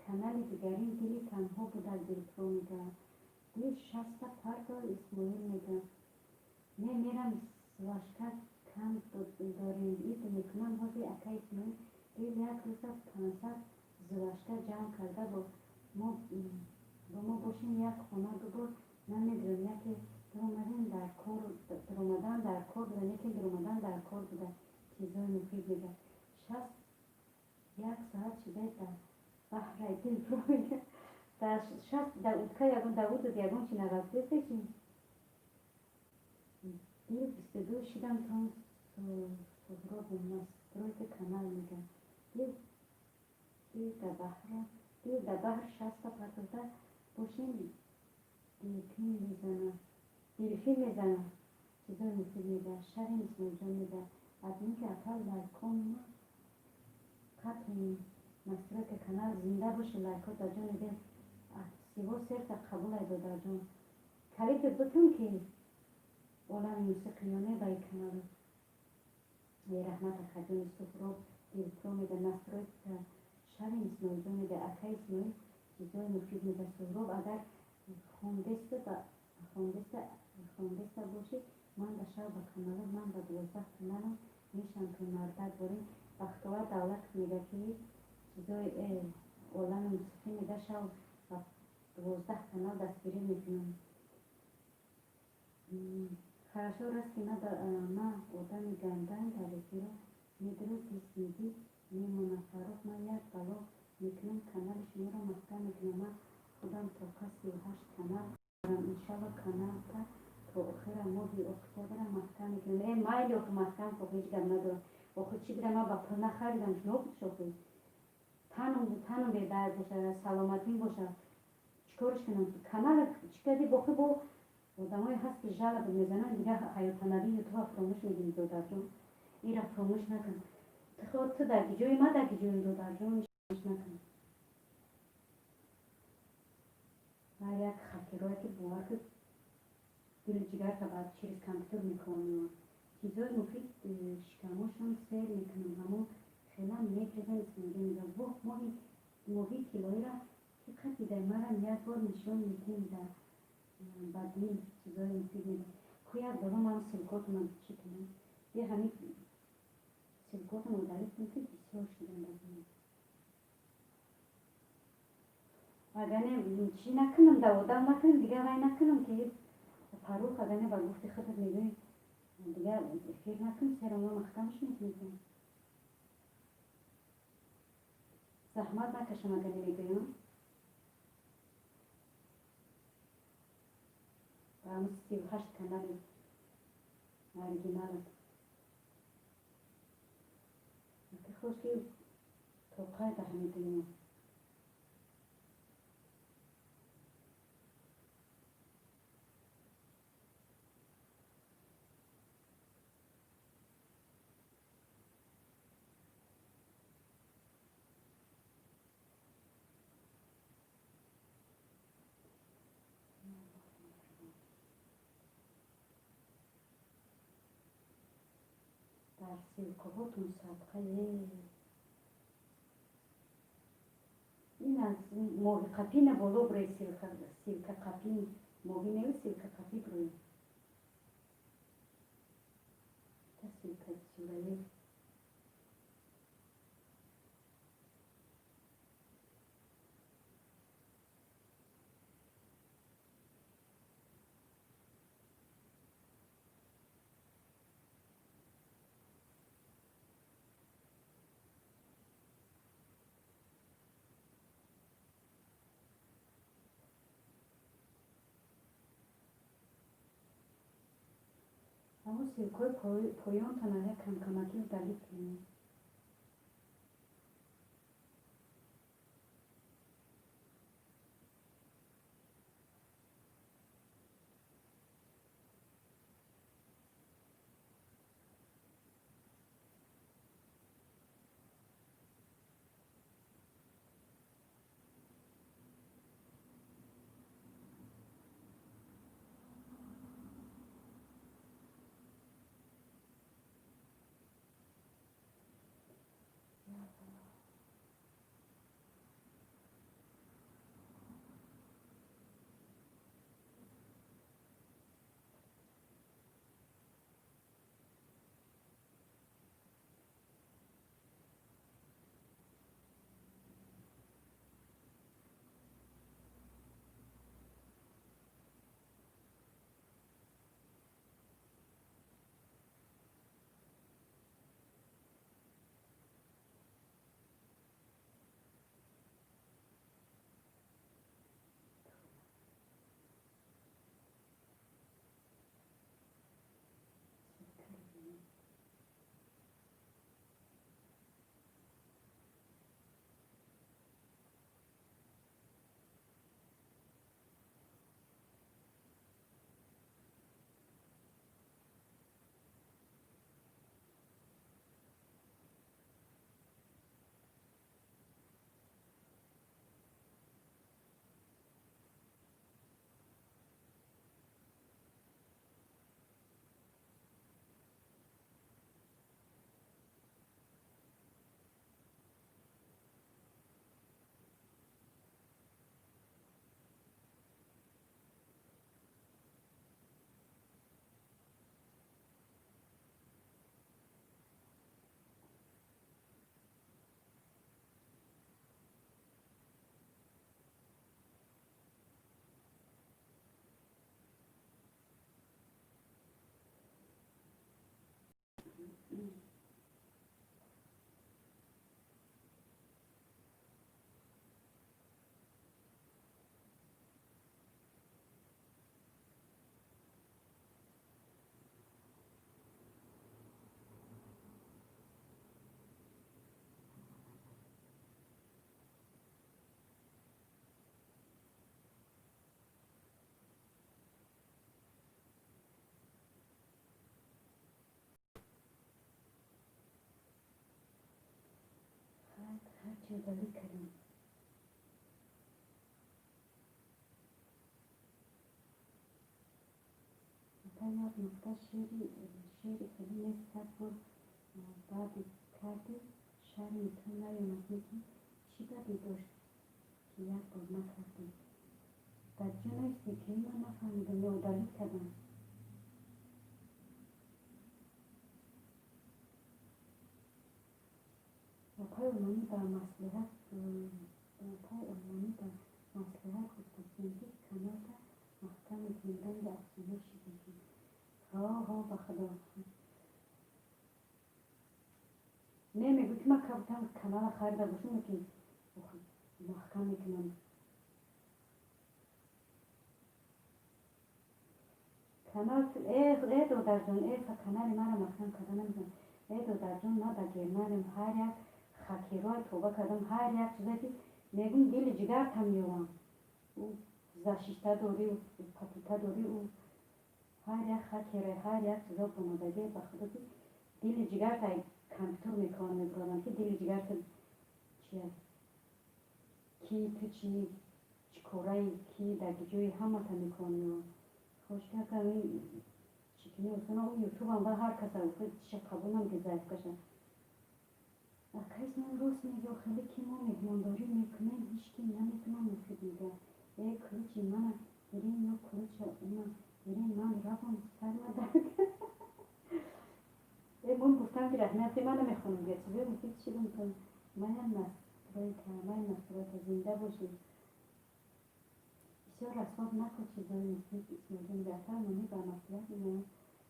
کانال دیگرین دلی تنها بود از دلپرو میگه دل 60 پرد اسماعیل میگه میرم لشکر کم داریم اید میکنم بازی اکا اسماعیل دل یک روز 500 زلشکر جمع کرده با ما باشیم یک خانه دوبار نمیدونم یکی درآمدن در کار بودن یکی درآمدن در کار بوده چیزای مفید میگه 61 ساعت شده در بحر دل رو میگه در 60 در اودکا یکون داود و دیگون چی نرفته چی دل 22 شدم تا سهراب مستروی که کانال میگه دل در بحر 60 پرتوزه باشیم دلفین میزنه چیزای مفید میگه شهر اسماعیل جان میگه از این که اپل لایکون قطع مستروی که کانال زنده باشه لایکات در جان میگه سیوا سرت قبول ای دادر جان کلیت بتون که عالم موسیقیانه بای کنال یه رحمت خجون سفراب دیلترو میده نستروی شرین اسمایی جان میده اکای اسمایی چیزای مفید میده سفراب اگر خوندسته با خوندسته باشی من به شب با کانال من به 12 کانال میشم تو مردد بریم وقتها دولت میگه که چیزای عالم موسیقی میده شب و 12 کانال دستگیری میکنم хорошо раз که ما آدم گندن در رفیق میدرو دیست میدی میمونه فاروق من یک بلا میکنم کانال شما رو مفتن میکنم من خودم تا کسی 8 کانال انشالله کانال تا آخر ماهی اکتبر مفتن میکنم ای مایلی که مفتن خب هیچ گم ندارم و خود چی برم من با پول نخریدم شنو بود شوخی تنم به درد باشه سلامتی باشه چیکارش کنم کانال چی کردی باخی با آدمایی هست که جلب میزنن دیگه حیاتانوی تو فراموش میگیم دادر جون این را فراموش نکن تو در جای ما در جای دادر جون فراموش نکن من یک خاطرهایی که باور که دل جگر تا بعد چیز کمتر میکنم چیزای مفید شکماشم سیر میکنم همون خیلی میگردن اسمونگی میگم واه ماهی کیلویی را که قطعی در مرم یک بار نشون میدیم در بعدین چیزای مفید میده کویا بالا من سلکات من چی کنم یه همین سلکات مدرس مفید بسیار شدن بزنم اگر نه چی نکنم دوادم نکنم دیگه وای نکنم که فاروق اگر نه با گفت خودت میگوی دیگه فکر نکنم سرما مختمش میکنم زحمت نکشم اگر نمیگویم و همون 38 کانال اورجینال که خوش که توقع ده میدونم در سلکوهاتون صدقه این از ماهی قپین بالا برای سلکه قپین ماهی نوی سلکه قپی برای سلکه سلایه اما سلکای پایان تنها کم کمکی رو دلیل کنیم خط جدایی کردم. تا یک نقطه شعری خیلی نسبت بود بعد کرده شعر میتون نیامد میگی چی بدی داشت که یک بار نکردیم در جنایستی که من نفهمیدم یادداری کردم و پای علمانی در مصلحت گفتیم که کانال محکم زندان به افزونه شدیم ها به خدا نمیگو که من کبوتم کانال خریده باشم که محکم میکنم کانال ای دودر جان ای کانال مرا محکم کرده نمیدونم ای دودر جان ما در گرمانم هر یک خاکی رای توبه کردم هر یک چیزی که میگم دل جگر تم میوام او زشیشته داری و پتیته داری و هر یک خاکی رای هر یک چیزا بمودگی بخدا که دل جگر تا کمپیوتر میکنم میبرم که دل جگر تا چیه کی تو چی کارایی کی در جوی همه تا میکنم خوشگاه کنم چیکنی اصلا اون یوتیوب هم با هر کس اوفه چه قبولم که ضعیف کشم کس من روز میگه خیلی که ما مهمانداری میکنیم هیچ کی نمیتونم مفید میگه ای کلوچی من بریم یا کلوچ اونا بریم من رفتم سر مدرک ای من گفتم که رحمتی من نمیخونم یه چیزی مفید چی بمتون من نصرای زنده باشی بسیار رسواب نکن چیزایی مفید اسماجون بیعتر منی بر مسئله میگه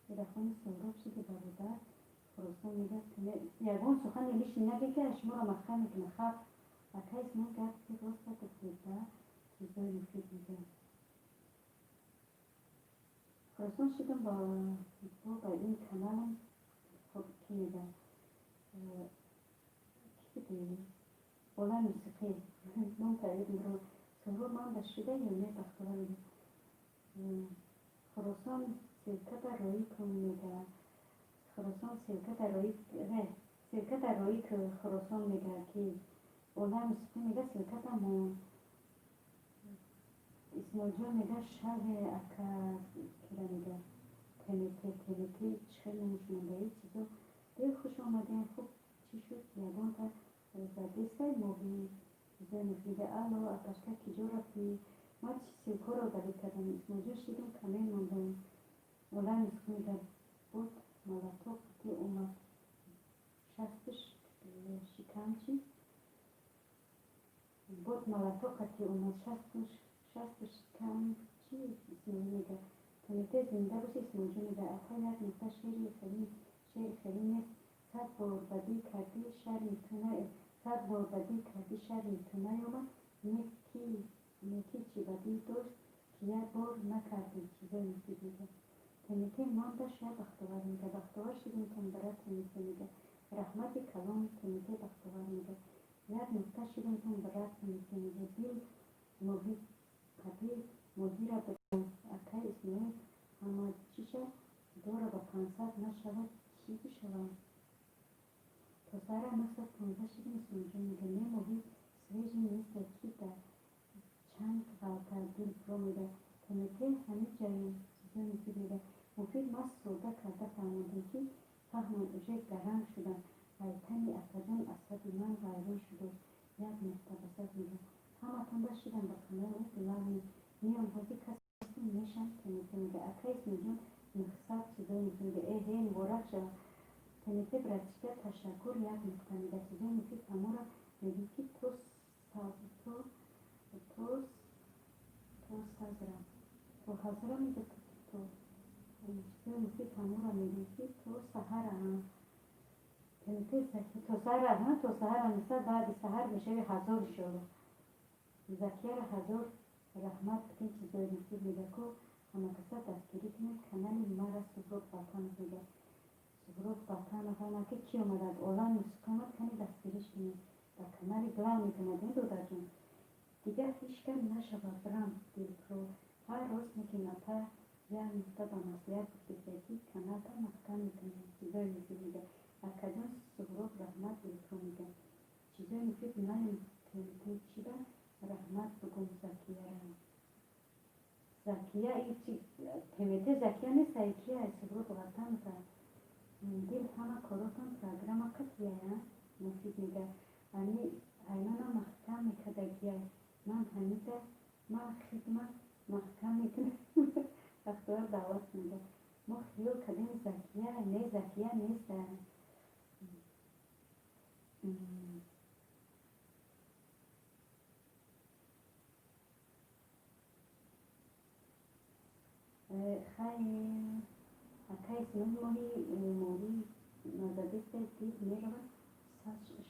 یه دفعه سهراب شده برادر خراسان میگه یگان سخن لیش نگه شما را مسخره میکنه خب اکا اسمان گفت که راست گفته چیزای مفید میگه خراسان شدم با این کانالم خب کی میگه کی بگه بالا موسیقی من تایید میرم سهراب من بشیده یا نه بختوار میگه خراسان سلکت رایی کن میگه خراسان سلکت رایی که خراسان میگه که بالا موسیقی میگه سلکت هم اسماعیل جان میگه شب اکا کرا میگه تنیتی چخیل نمیشونده ای چیزا دل خوش آمده خوب چی شد یادان تا زده سای موبی چیزای میگه الو اپاشکا کجا رفتی ما چی سلکا رو داری کردم اسماعیل جان شدیم کامل ماندم بالا موسیقی میگه بود مالاتو که اومد شستش شکمچی بود مالاتو که اومد شستش کمچی اسماعیل میگه تنیته زنده باشی اسماعیل جان میگه اتا یک نقطه شعر خیلی نیست صد بار بدی کردی شر میتونه صد بار بدی کردی شر میتونه یومد نیکی چی بدی داشت که یک بار نکردی چیزای مفید میگه تنیته مانده شاید بختوار میگه بختوار شدیم کن برای تنیته میگه رحمت کلام تنیته بختوار میگه یک نقطه شدیم کن برای تنیته میگه دل موهی قبیل موهی را بدن اکای اسماعیل اما چیشه داره با 500 نشود چی بشود تا سر 915 شدیم اسماعیل جان میگه نه موهی سویجی نیست کی در چند غلطه دل برو میگه تنیته همه جایی چیزا مفید میگه مفید ما سودا کرده فرمودیم که فهمم اوژه گرم شدن غیتنی اسدان اسد من غیران شده یک نقطه بسد میگه همه تان بشیدن با کنار او بلال میان بازی کسی میشن تنیته میگه اکای اسماعیل مخصد چیزای مفید میگه ای هی مبارک شد تنیته براتشکر تشکر یک نقطه میگه چیزای مفید همه را میگی که تو حضرم میگه تو چیزای مفید همه را میگی که تو سهر هم تلتیز تا سهر ها تا سهر هنسا بعد سهر بشه 1000 شروع زکیه را 1000 رحمت بکن چیزای نصیب میده که همه کسا دستگیری کنید کانال ما را سبروک وطن میده سبروک وطن ها که چی اومدد اولان مسکامت کنی دستگیریش کنید و کانال گلا میکنه این دو در جون دیگه هیچ کم نشود برام دیل پرو هر روز میکنه تا یا نقطه با مسئولیت بکیسی کانال تا محکم میکنه چیزای نصیب میده اکادون سبروک رحمت دیل پرو میده چیزای مفید نایم تلتیز چی با رحمت بگم زکیه را زکیه ایچی تمیته زکیه نیست ایکیه سبروک وطن تا دل همه کاراتون پروگرام کتیه مفید میده همی اینا محکم میکدگیه من همیده ما خدمت محکم میکنه اختیار دعوت میده ما خیال کدیم زکیه نه زکیه نیست خیلی اکای سنون موری نازدیسته دید میرون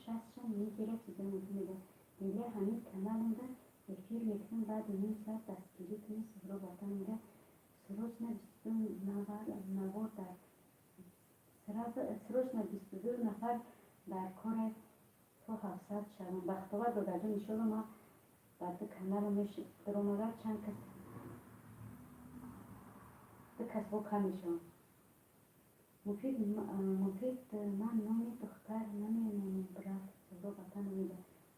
شستشن میگیره چیزا میده دیگه همین کانال اونده افیر میکنم بعد نیم ساعت دستگیری کنی سفرو باطن میده سروش نوار در سروش 22 نفر در کار تو 700 شدن بختوار دو درجه میشد ما بعد کانال میشه در اومده چند کس دو کس با کمیشون مفید من نامی دختر نمی برات سبرو بطن میده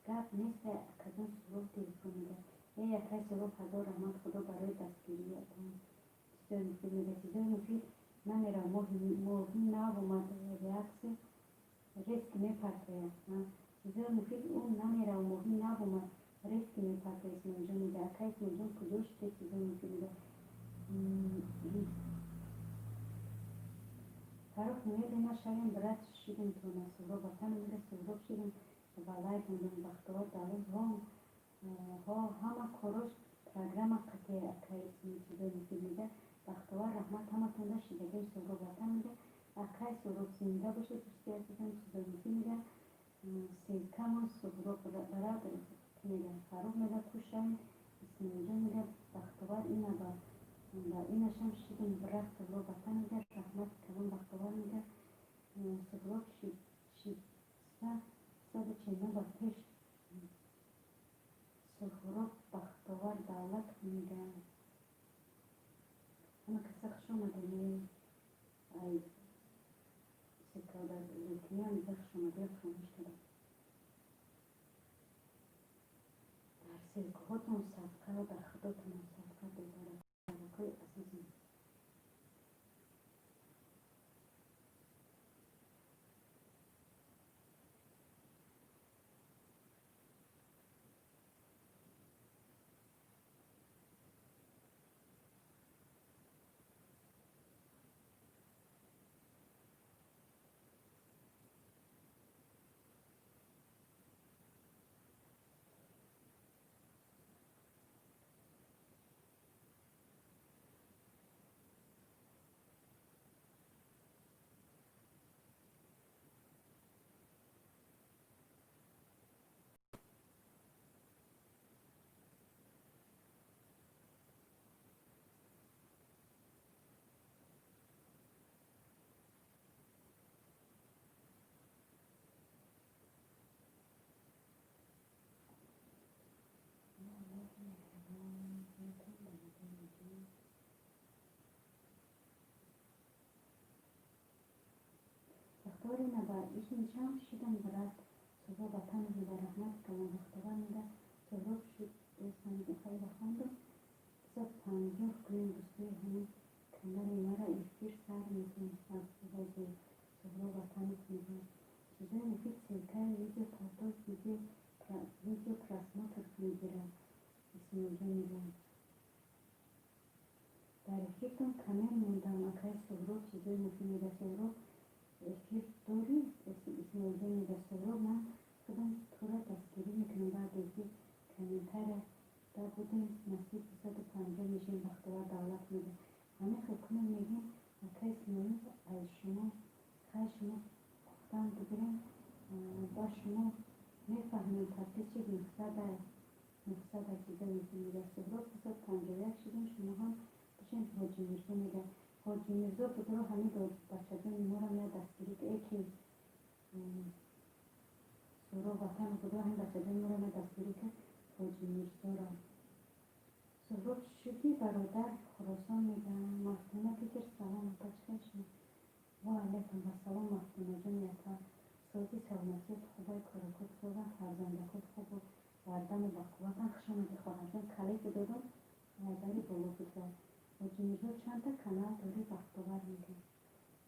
گفت نیست کدوم سبرو تلفن میده یکی سبرو 1000 رحمت خدا برای دستگیری چیزای مفید میده چیزای مفید نمیره مهم ناب اومد ریاکسی ریسک میپرده چیزای مفید اون نمیره و مهم ناب اومد ریسک میپرده اسم اونجا میده اکی اسم اونجا کجاش که چیزای مفید میده طرف میده ما شایم برات شیدیم تو سبرو بطن میده سبرو شیدیم بالای بودیم بختوار داریم ها همه کاروش پروگرام قطعه اکای چیزای مفید میده بختوار رحمت همه تونده شیدگی سبرو بطن میده اکای سبرو زنده باشه بسیار دیدن چیزای مفید میده سیکم و سبرو برات میده فروغ میده توشن اسم اینجا میده بختوار اینه با اینش هم شیدیم برات سبرو بطن میده رحمت کلون بختوار میده سبرو شید ساده چیزا با پیش سفرو بختوار دولت میده اما کسی خشم مدنی ای سکاده لیتیه میده خشم مدنی خشمش کرده در سلکهاتون صدقه و در خداتون صدقه بباره برکای عزیزم داری نبا ایشون چند شیدن برات سبا بطن میده رحمت کلون بختوار میده سبروک شد اسم خیلی بخوندم سب 50 کنیم بسوی همین کانال مرا افیر سر میکنیم سبرو بطن میده چیزای مفید سلکه ویدیو پرتاک ویدیو پرسماتر میگیره اسم اونجا میده در افیرتون کامل موندم اکای سبرو چیزای مفید میده سبرو افیر داری اسم اونجا میده سبرو من خودم تو را دستگیری میکنم بعد افیر کمیتره در بودیم نصیب 150 میشیم بختوار دولت میده همه خلقونه میگیم اکای اسم اونجا از شما خیلی شما گفتم بگیرم شما میفهمید تدریس چه مقصد چیزا میگه سهراب 251 شدیم شما هم بشین حاجی میرزا میگه حاجی میرزا بود رو همین دو بچه جان ما رو میاد دستگیری که ایکی سهراب وطن بود رو همین بچه جان ما رو میاد دستگیری که حاجی میرزا را سهراب شدی برادر خراسان میگه مفتونه بگیر سلام بچهش و علیکم و سلام مفتونه جان یکا صوتی سلامتی خدای کارکت خوبم فرزندکت خوب و وردن و بقوتم خوشمدی خواهر جان کلیف دادم نظری بالا بود و جمیزا چند تا کانال داری بختوار میگه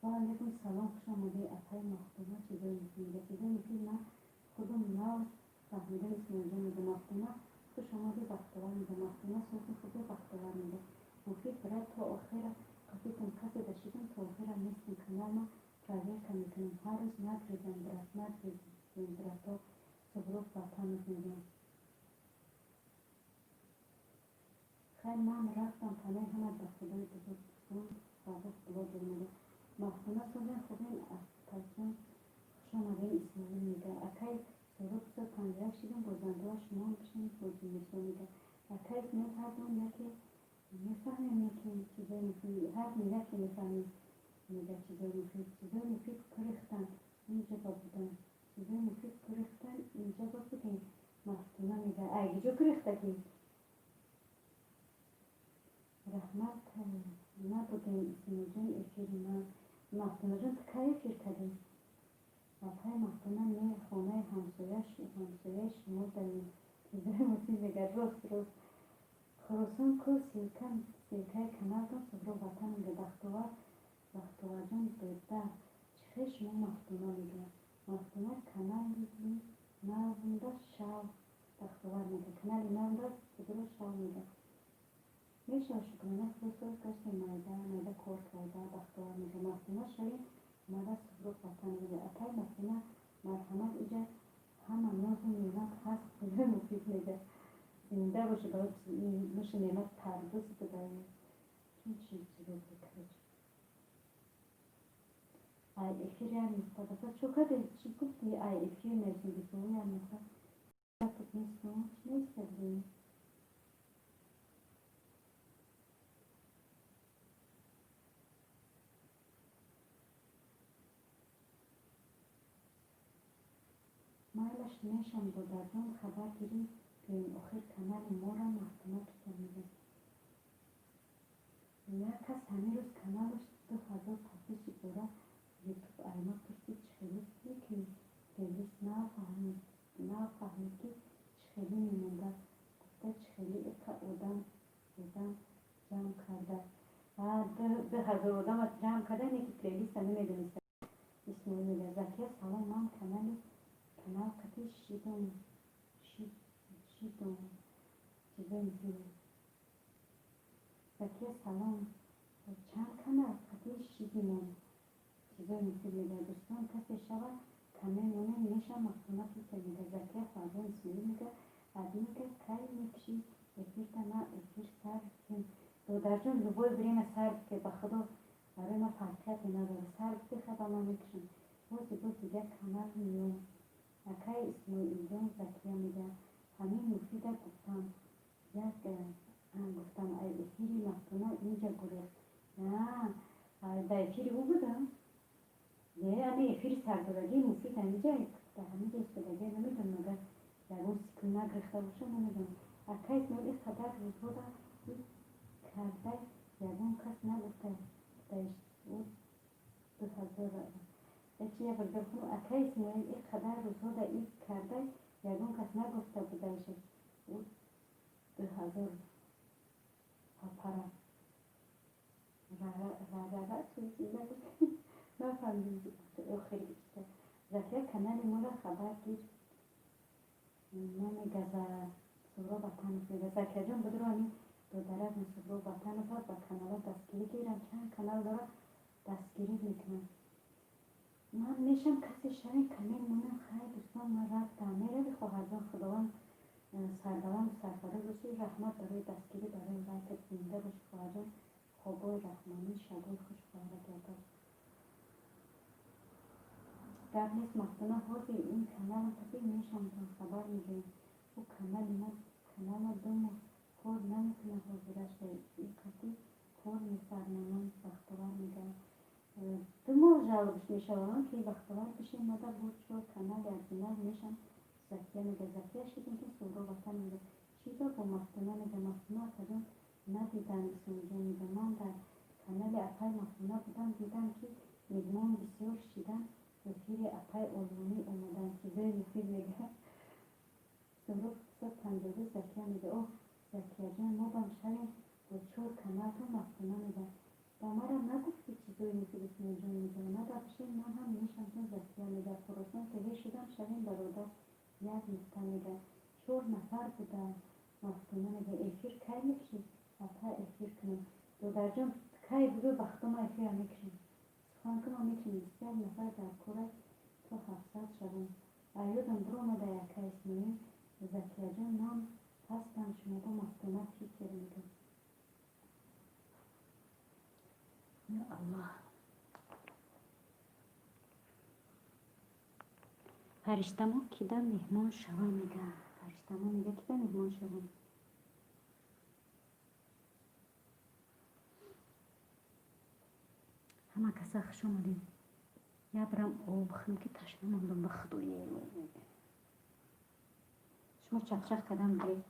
و علیکم سلام خوش آمده اپای مختومه چیزایی میگه چیزایی میگه من خودم نو فهمیدم اسم اینجا میگه مختومه خوش آمده بختوار میگه مختومه صوت خوبه بختوار میگه مفید برای تا آخر قطعتم کسی داشتیم تا آخر نیستم کانال ما تغییر که میکنیم هر روز نگریدم برات تا سبروف وطن میگم خیلی من رفتم پناه همه به خدای بزرگ بستم صادق بلا درمده مفتونه سازن خودین پرچم خوش آمدین اسماعیل میگه اکای سرود بسر پنجره شدیم بازنده ها شما هم بشین حاجی میرزا میگه اکای اسماعیل هر دون یکی میفهمیم یکی چیزای مفید هر یکی میفهمیم میگه چیزای مفید کرختن اینجا با بودن چیزای مفید کرختن اینجا با بودیم مفتونه میگه ایگه جو کرخته که رحمت نبودیم اسموجین افیری من مفتونه جان که افیر کردیم وقتی مفتونه می خانه همسایش ما داریم چیزای مفید میگه راست خراسان کو سیلکه کنال دم سبرو وطن میگه بختوار جان دوده چخه شما مفتونه میگه مفتونه کنال نازنده شاو بختوار میگه کنال نازنده سبرو شاو میگه میشه شکرانه خصوص کسی مایده کار کرده بختوار میگه مفتونه شوی ماده سبرو وطن میگه اپای مفتونه مرحمت ایجا همه ناز و نیمت هست بزر مفید میگه زنده باشه باید باشه نیمت تردوز بده چون چیزی رو بکرد ای افیر هم مستدفه چو کده چی گفتی ای افیر مرسی بسوی هم مستد رفت نیستم نیست بیم مایلش نشم با دردم خبر گیری بیم آخر کانال ما را محکمه تو میگه یک کس همه روز کانالش 2000 تفیشی بوده یوتیوب ایما پرسید چخیلی که پلیس نفهمید که چخیلی میمونده گفته چخیلی اکا آدم جمع کرده 2000 آدم جمع کرده اینه که پلیس هم نمیدونسته اسمو میگه زکیه سلام من kanal kati shidum چیزایی میگه زکیه سلام چند kanal kati shidimon چیزایی میگه دوستان کسی شود کمه مونه میشه مفتونه پیسه میگه زکیه فرزان اسمایی میگه بعدی میگه کاری میکشی افیر نه افیر سر کن دادر جان لبای بریم سر که به خدا برای ما فرقیتی نداره سر بخواه با ما میکشم باز دیگه kanal میون اکای اسماعیل جان زکیه میگه همین مفیده گفتم گفتم ای افیری مفتونه اینجا گرفت نه در افیری او بودم یه همین افیری سردارگی مفید اینجا در همین استفاده نمیدونم مگر در اون سکون نگرفته باشه نمیدونم اکای اسماعیل این قدر روز بوده این کرده یکون کس نگفته دایش او 2000 یکی برگردم اکای اسماعیل این قدر روزها در این کرده یکون کس نگفته بودهشه او 2000 پاپره را توی چیزه نفهمیم آخری بیشتر زکیه کنال ما را خبر گیر نمیگه سورا بطن میگه زکیه جان بدرانی دو درک سورا بطن تا با کنال دستگیری گیرم چند کنال داره دستگیری میکنم من میشم کسی شوی کمیل مونم خیلی دوستان من رفتم میره بی خواهرزان خداوند سردوام سرفره باشی رحمت برای دستگیری برای وقت زنده باشی خواهرزان خوابای رحمانی شبای خوش خواهرت یادم در نیست مفتونه خود این کانال تپی میشم تا خبر میگه او کانال دوم خود نمیتونه حاضرش این قطعی کار میفرمایند بختور میگه دوم جوابش میشوند که بختور بشه مادر بود شو کانال از دیگر میشم زکیه میگه زکیه شدیم که سورو وطن میگه چیزا با مفتونه میگه مفتونه کدوم ندیدم سونجا میگه من در کانال اپای مفتونه بودم دیدم که میگمان بسیار شیدن وزیر اپای آلمانی اومدن چیزای مفید میگه سورو 152 زکیه میگه اوه زکیه جان ما بام شویم با چور کانال رو مفتونه میگه با مرا نگفتی چیزای مفید سونجا میگه مادر بشه من هم میشم چون زکیه میگه خراسان تهیه شدم شویم برادر یک نقطه میگه 4 نفر بودن مفتونه میگه افیر کی میکشی اپا افیر کنم دو درجان کی بگو بختم افیر میکشیم سخن کنم میکشیم بسیار نفر در کره تا 700 شدن ایودم برو آمده یکی اسمانی زکیه جان نام هستم شما با مفتونه فکر میگه یا الله فرشتما کیده مهمان شوم میگه فرشتما میگه کیده مهمان شوم همه کسا خوش آمدیم یا برم آب بخورم که تشنه ماندم به خدای شما چخچخ کدم برید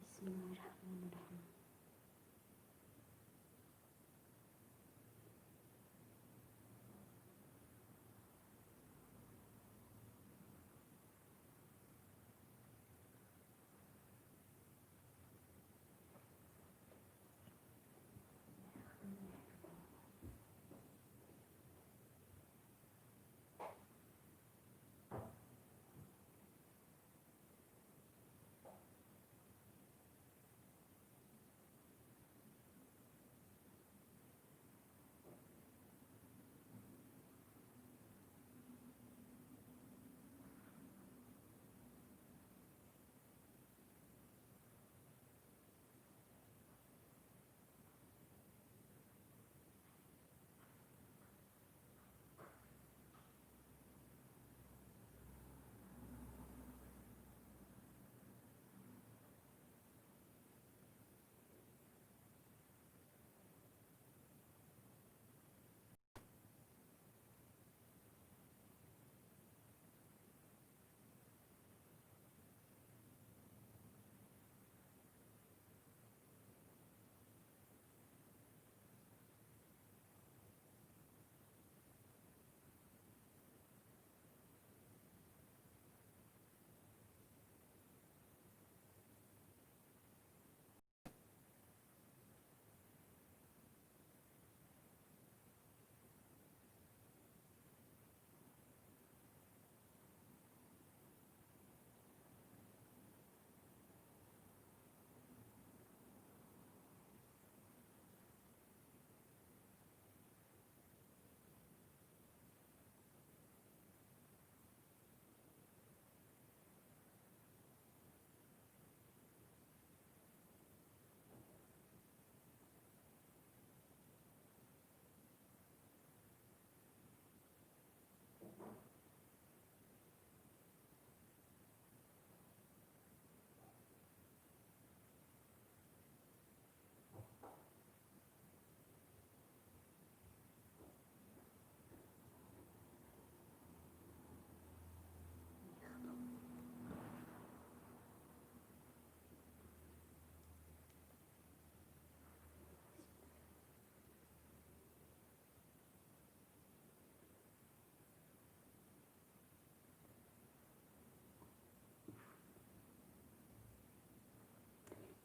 بسم الله الرحمن الرحیم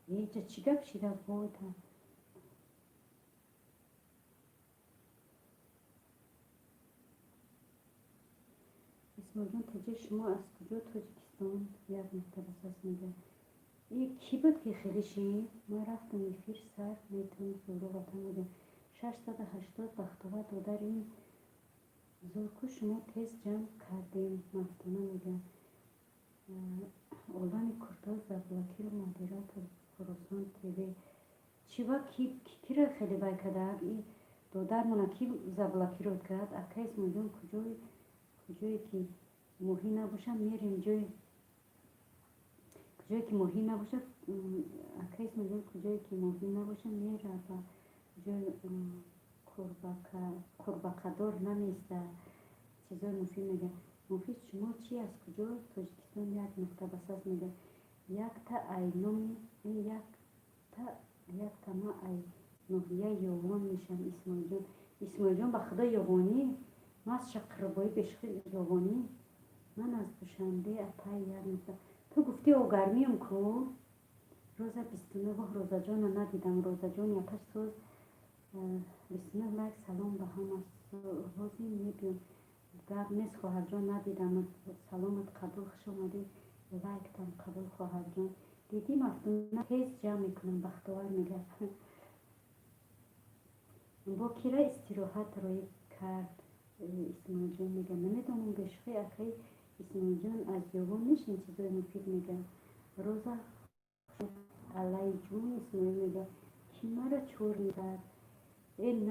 یه چی گپ شده بود اسم جان تجه شما از کجا تاجیکستان یک نقطه بساس میگه این کی بود که خیلی شی ما رفتم افیر سر میتون زورو وطن بودیم 680 بختوه دادر این زورکو شما تیز جمع کردیم مفتونه میگه اولانی کرتاز در وکیل مدیرات خراسان تیوی чива кира хеле бай кадак и додармона ки заблокирует кард акай исмоҷон куҷое ки моҳӣ набошад мерем ҷое ки моҳӣ набошад акай исмоҷон куҷое ки моҳӣ набошад мера ба ҷои курбакадор намеиста чизои муфид мега муфид шумо чи аз куҷо тоҷикистон як нуқта ба саз мега якта ай номи якта ма ай ноҳияи ёвон мешам исмоилҷон ба худо ёвонӣ ман аз шаққирабоӣ бешухӣ ёвонӣ ман аз душанбе апай як нуқта ту гуфти огармиём ку роза 29 розаҷона надидам розаҷон якаш соз 29 лайк салом ба ҳама ҳозин мебиём гап нест хоҳарҷон надидам саломат қабул хуш омадӣ лайктам қабул хоҳарҷон дидӣ мафтуна тез ҷамъ мекунам бахтовар мега бо кира истироҳатро кард исмоилҷон мега намедонам бешухӣ акай исмоилҷон аз ёвон нишин чизои муфид мега роза алайҷон исмоил мега ки маро чор мекард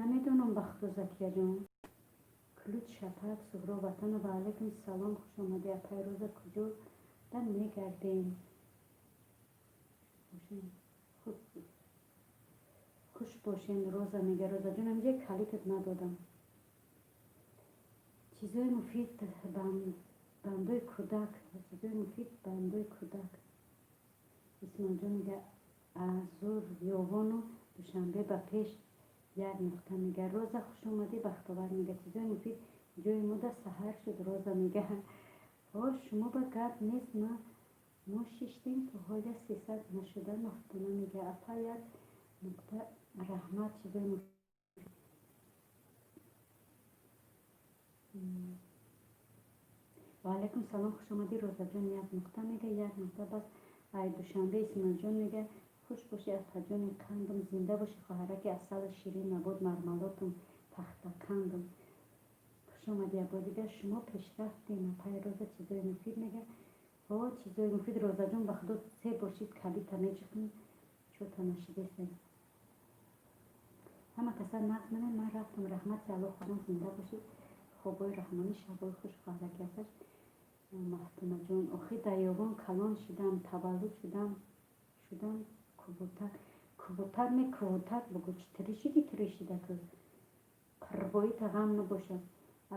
намедонам ба худо закияҷон клуч шапак суҳро ватана ва алайкум салом хуш омадӣ апай роза куҷода мегардем хуш бошем роза мега розаҷон ҳамҷа калитат надодам чизои муфид бандои кӯдак чизои муфид бандои кӯдак исмоилҷон мега азур ёвону душанбе ба пеш як нуқта мега роза хуш омадӣ бахтовар мега чизои муфид ҷои муда саҳар шуд роза мега шумо ба гап нест мо шиштем то ҳоля 300 нашуда мафтуна мега апа як нуқта раҳмат чизои муфид ва алайкум салом хуш омадӣ розаҷон як нуқта мега як нуқта бас ай душанбе исмоилҷон мега хуш бошӣ апаҷони қандум зинда бошӣ хоҳараки асали ширин набуд мармалотум тахтақандум хуш омадӣ абодига шумо пешрафтем апай роза чизои муфид мега чизои муфид розаҷон ба худо се бошид калита мечухм чота нашидеса ҳама каса нақд менем ман рафтам раҳмати алло худам зинда бошид хобои раҳмонӣ шабои хуш хоҳараки асаш мафтунаҷон охир дар ёвон калон шудам таваллуд шудам кубутар бугӯ чӣ тиришиди тиришидаку қирбоита ғам набошад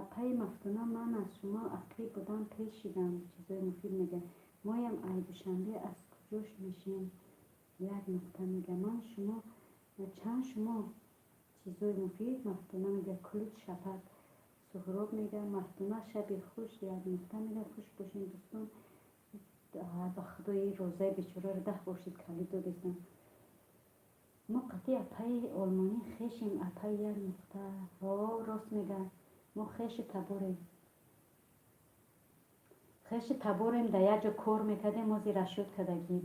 апаи мафтуна ман аз шумо ақиб будам пеш шидам чизои муфид мега моям ай душанбе аз куҷош мешем як нуқта мега ман шумо чанд шумо чизои муфид мафтуна мега клуч шапак суҳроб мега мафтуна шаби хуш як нуқта мега хуш бошем дӯстон ба худои розаи бечораро даҳ бошид калид додестам мо қатъи апаи олмонӣ хешем апаи як нуқта рост мега мо хеши таборем да як ҷо кор мекардем мози расшод кардагим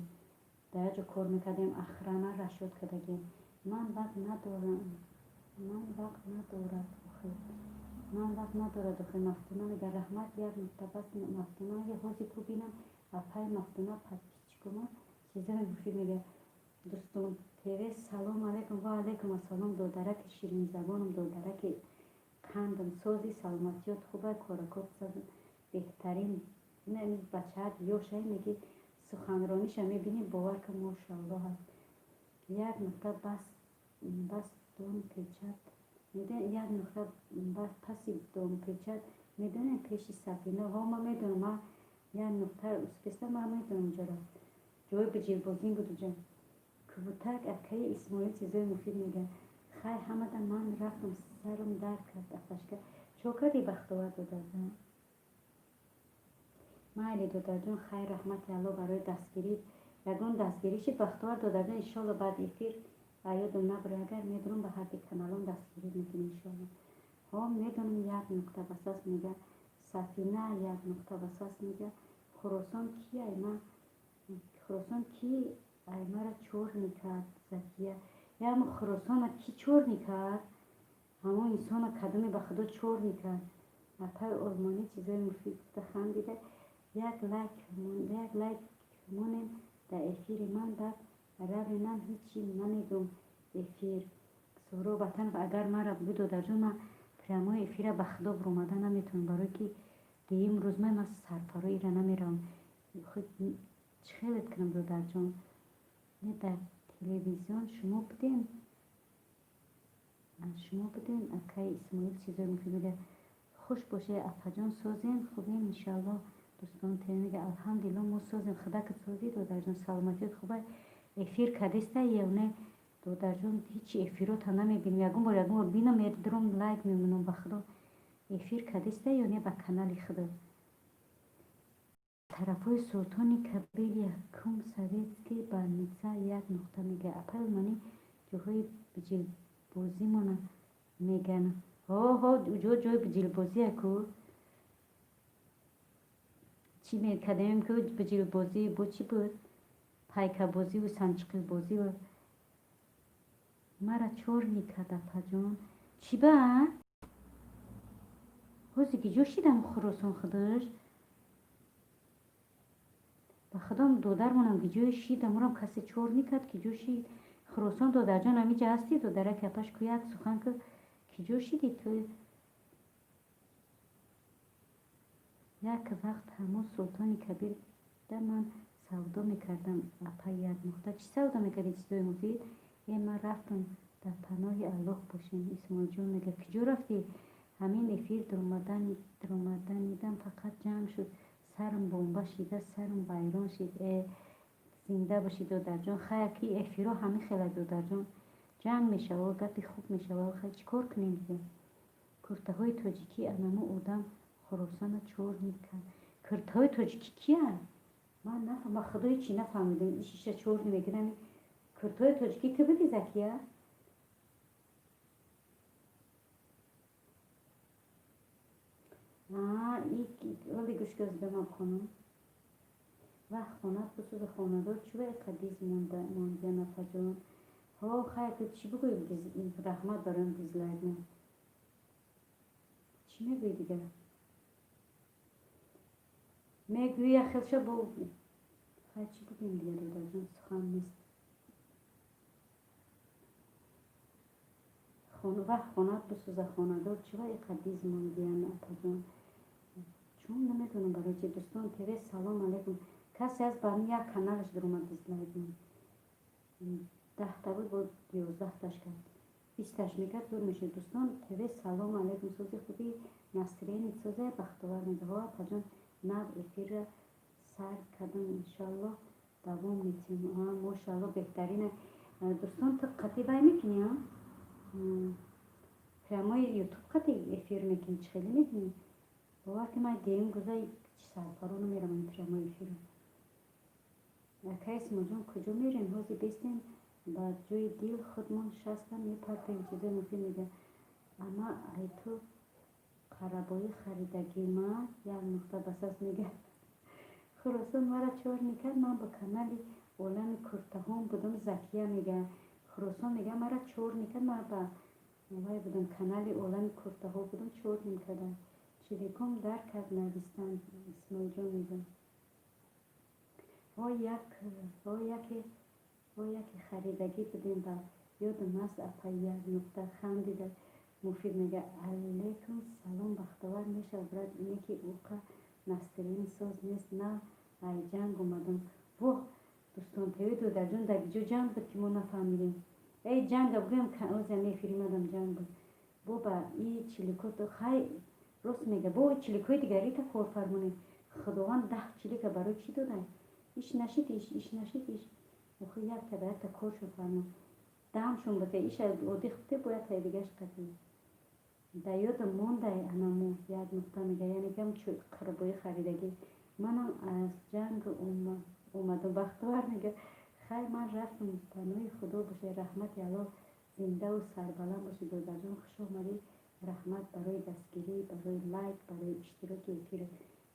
да як ҷо кор мекардем ахрана расшод кардагим ман вақт надорад охир мафтуна мега раҳмат як нуқта бас мафтуна ҳозир бубинам апай мафтуна подписчикума чизои муфид мега дӯстон тв салом алайкум ва алайкум ассалом додараки ширинзабонам додараки қандам сози саломатиёт хубай коракот беҳтарин бачаат ёшай меги суханрониша мебини бовар ка мошалло аст як нуқта бас дон печат як нуқта бас паси дон печат медонем пеши сафина ма медонам ма як нуқта успеста ма медонам ҷоро ҷои биҷирбозин буду ҷа кубутак акаи исмоил чизои муфид мега хай ҳамада ман рафтам сарам дард кард афашка чокари бахтовар додарҷон майли додарҷон хай раҳмати алло барои дастгирӣ ягон дастгирӣ шид бахтовар додарҷон иншолло баъд эфир аёдум набуре агар медонам ба ҳарди каналон дастгирӣ мекунем иншолло медонам як нуқта ба сас мега сафина як нуқта ба сас мега хуросон ки ай мара чор мекард закия ямо хуросона ки чор мекард ҳамон инсона кадоме ба худо чор мекард апай олмонӣ чизои муфид гуфта хандида як лайк монем дар эфири ман баъд равенам ҳичи намегӯм эфир суро ватан агар мара буду даҷон ма прямо эфира ба худо буромада наметавонам, барое ки деюм рӯз ма сарфаро ира намеравам. худ чӣ хелет кунам дударҷон, не дар телевизион шумо будем акай исмоил чизое муфид хуш боше апаҷон созем хубем иншалло дӯстон темига алҳамдулилло мо созем худакат сози дударҷон саломатиёт хуба эфир кадеста ё не дударҷон ҳичи эфирота намебинем ягон бор бинам медром лайк мемунам ба худо эфир кадеста ё не ба канали худо тарафҳои султони кабир якум советский больница 1 нуқта мега апай мани ҷоҳои биҷилбозимона меган ҷои биҷилбозияку чӣ мекардем ку биҷилбозӣ бо чӣ буд пайкабозиву санчиқибозиву мара чор мекард апаҷон чӣ ба ҳози гиҷо шидам хуросон худаш ба худом додармонам гиҷои шидам мурам касе чор мекард гиҷоши хуросон додарҷон амиҷа ҳасти додарак япаш ку як сухан ку гиҷо шиди ту як вақт ҳамон султони кабир да ман савдо мекардам апай як нуқта чӣ савдо мекардӣ чизои муфид ман рафтам дар паноҳи аллоҳ бошем исмоилҷон мега киҷо рафтӣ ҳамин эфир дромаданидам фақат ҷамъ шуд сарам бомба шида сарам вайрон шид зинда бошӣ дударҷон хайр ки эфирҳо ҳамин хела дударҷон ҷанг мешава гапи хуб мешава хай чӣ кор кунем дига куртаҳои тоҷикӣ анамо одам хуросона чор мекард куртаҳои тоҷикӣ кия ман нафаҳмам худо ҳичи нафаҳмидам ишиша чор намекардам куртаҳои тоҷикӣ ту буди закия оли гӯшгоз бемам хонам ва хона бисӯза хонадор чӯ қадиз мондия напаҷон хайр ту чӣ бугӯй раҳмат бароям дизлайк не чӣ мегӯй дига мегӯи ахилша бо хайр чӣ бугӯем дига дударҷон сухан нест ва хонат бисӯза хонадор чӯ қадиз мондия напаҷон чун наметавонам барои чи дӯстон теве салом алейкум касе аз ба як каналаш дуромад дизлайк не 10 буд бо 11 кард 20 мекард зур мешуд дӯстон теве салом алейкум сози хуби настроени соза бахтовар медаҳо апаҷон нав эфира сар кардам иншалло давом метиҳем мошалло беҳтарина дӯстон ту қатъи бай мекунӣ прямои ютуб қатъи эфир мекунӣ чӣ хеле мекунӣ бовар ки ман деюм гузай сарфаро намеравам прямои эфира акай исмоилҷон куҷо мерем ҳози бестем ба ҷои дил худмон шастам мепартем чизои муфид мега ама ай ту қарабои харидагӣ ман як нуқта басас мега хуросон мара чор мекард ман ба канали олами куртаҳом будам закия мега хуросон мега мара чор мекард ман ба вай будам канали олами куртаҳо будам чор мекардам чиликум дар кард навистан исмоилҷон мега яке харидагӣ будем ба ёдам аст апай як нуқта хандида муфид мега алейкум салом бахтовар мешавад брат ине ки уқа настроени соз нест на ай ҷанг омадам воҳ дӯстон теве дударҷон дар гиҷо ҷанг буд ки мо нафаҳмидем ҷанга бугӯям озям эфири мадам ҷанг буд бо ба и чиликото хай рост мега бо чиликҳои дигарита корфармонӣ худованд 10 чилика барои чӣ додай иш нашид охи якта коршо фармо дамшон буд иш одӣ хубте бо якта дигаш қатӣ дар ёдам мондай анамо як нуқта мега яъне гам қарабои харидагӣ манам аз ҷанг омадам бахтовар мега хай ман рафтам паноҳи худо боше раҳмати аллоҳ зиндаву сарбаланд бошед дударҷон хуш омадӣ раҳмат барои дастгирӣ барои лайк барои иштироки эфир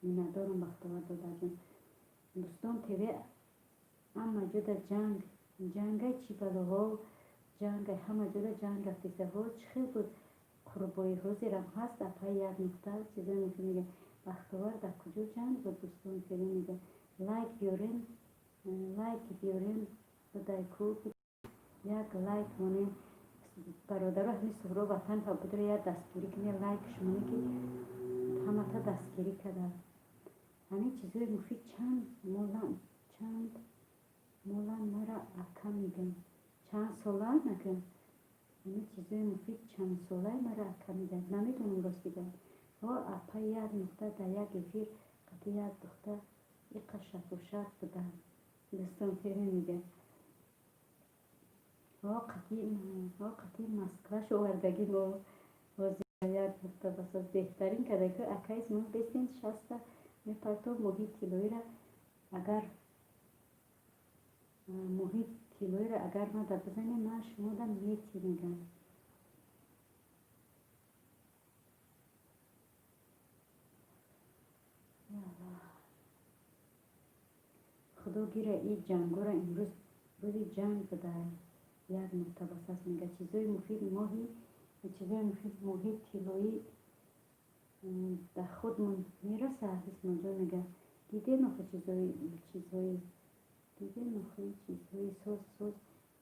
миннатдорам бахтовар дударҷон дӯстон теве ҳама ҷода ҷангай чӣ балоҳо ҷангай ҳама ҷода ҷанг рафтисаҳо чӣ хел буд қурбои ҳозирам ҳаст апай як нуқта чизои муфид мега бахтовар дар куҷо ҷанг буд дӯстон теве мега лайк биёрен будай ку як лайк моне бародаро ҳами суҳро ватан ва будро як дастгирӣ кунӣ лайк шумоне ки ҳамата дастгирӣ када ҳамин чизои муфид чанд молан мара ака мегӯям чанд сола нагӯям ҳамин чизои муфид чанд солаи мара ака мегӯям намедонам ростига ҳо апа як нуқта дар як эфир қати як духта иқа шафошаф буда дӯстон феҳме мегӯям қати москва шовардагӣ мо як нуқта басос беҳтарин кадаку акайс мо бестен шаста мепарто моҳи тиллоира агар мада бизанем ман шумода мети мегӯям худо гира и ҷангора имрӯз рӯзи ҷанг буда як нуқта басас мега чизои муфид моҳи тиллоӣ дар худмон мераса исмоилҷон мега дидем охи чизҳои соз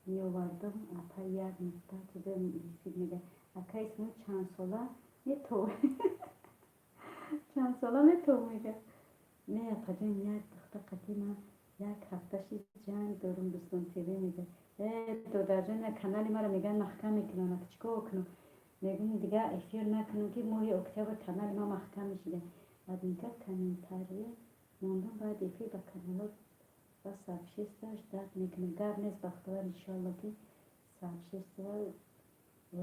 меовардам апа як нуқта чизои муфид мега ака исмо чанд сола метов мега не апаҷон як духта қати ман як ҳафташи ҷанг дорум дӯстон теле мега додарҷон як канали мара меган маҳкам мекунанд чикор кунам мегӯм дига эфир накунам ки моҳи октябр канали ма маҳкам мешуда админка комментария мондам баъд эфир ба каналот ва сабшесташ дард мекунам гап нест бахтовар иншалло ки сабшеста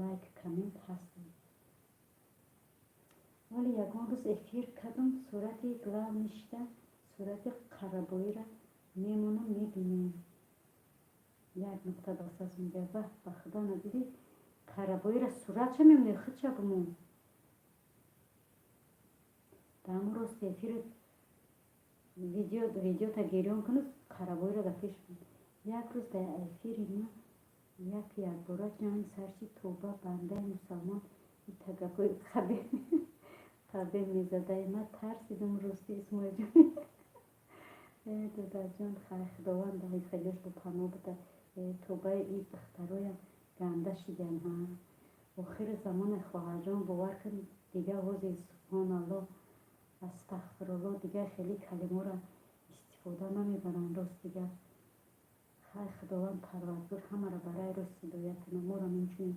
лайк коммент ҳастам вале ягон рӯз эфир кардам сурати глав ништа сурати қарабоира мемонам мебинем як нуқта басас мега ба худо надиди қарабоира суратша мемоне худша бимон дамо рост эфир видеота гирён кунад қарабоира да пеш як рӯз дар эфири ма якбора ҷанг сарчи тоба бандаи мусалмон итагакои қабеҳ мезадаи ма тарсидам рости исмоилҷон додарҷон хай худованд хелиёш бопаноҳ буда тобаи и духтароям ганда шидан охири замона хоҳарҷон бовар кун дига ози субҳоналлоҳ астағфируллоҳ дига хеле калимаро истифода намебаранд ростига хай худованд парвардгор ҳамаро барои рост ҳидоят кунад моро инчунин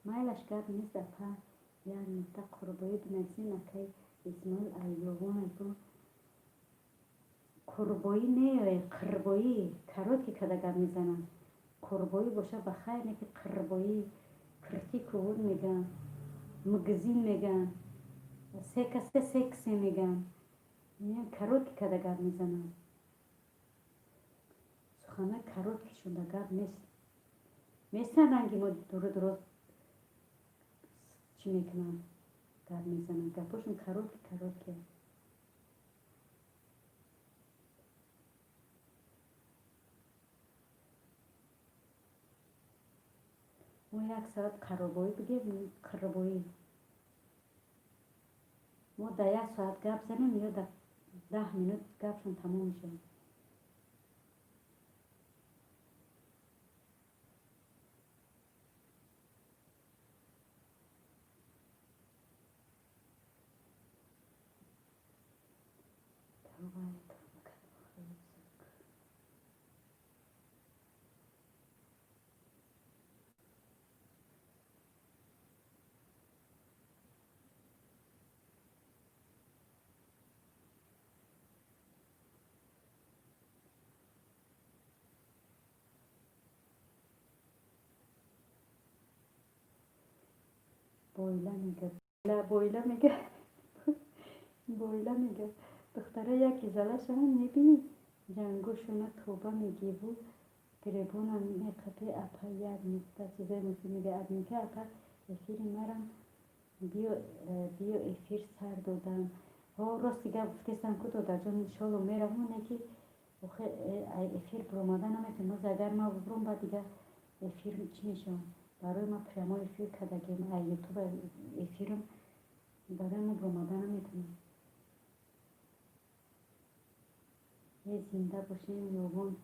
майлаш гап нест апа як нуқта қурбоӣ бинависем акай исмоил айёвонайбо қурбоӣ не қирбоӣ каротки када гап мезананд қурбоӣ боша ба хайр не ки қирбоӣ кирти кувуд меган мгзин меган сексе меган каротки када гап мезананд суханои короткишонда гап нест месананд ки мо дуруд чӣ мекунанд гап мезананд гапошон коротки мо як соат қаробоӣ бигем қирбоӣ мо дар як соат гап занем ё дар 10 минут гапшон тамом мешавад бойла мега духтара яки залашам мебини ҷангошона тоба мегиву гиребона меқапе апа як нуқта чизои муфид мега админка апа эфири марам биё эфир сар додам ростига гуфтестам ку додарҷон иншолло меравам не ки охе эфир буромада наметавонам боз агар ма бубурам ба дига эфир чӣ мешавам барои ма прямо эфир кардагем ютуб эфирам барои ма буромада наметавонам зинда бошем ёбон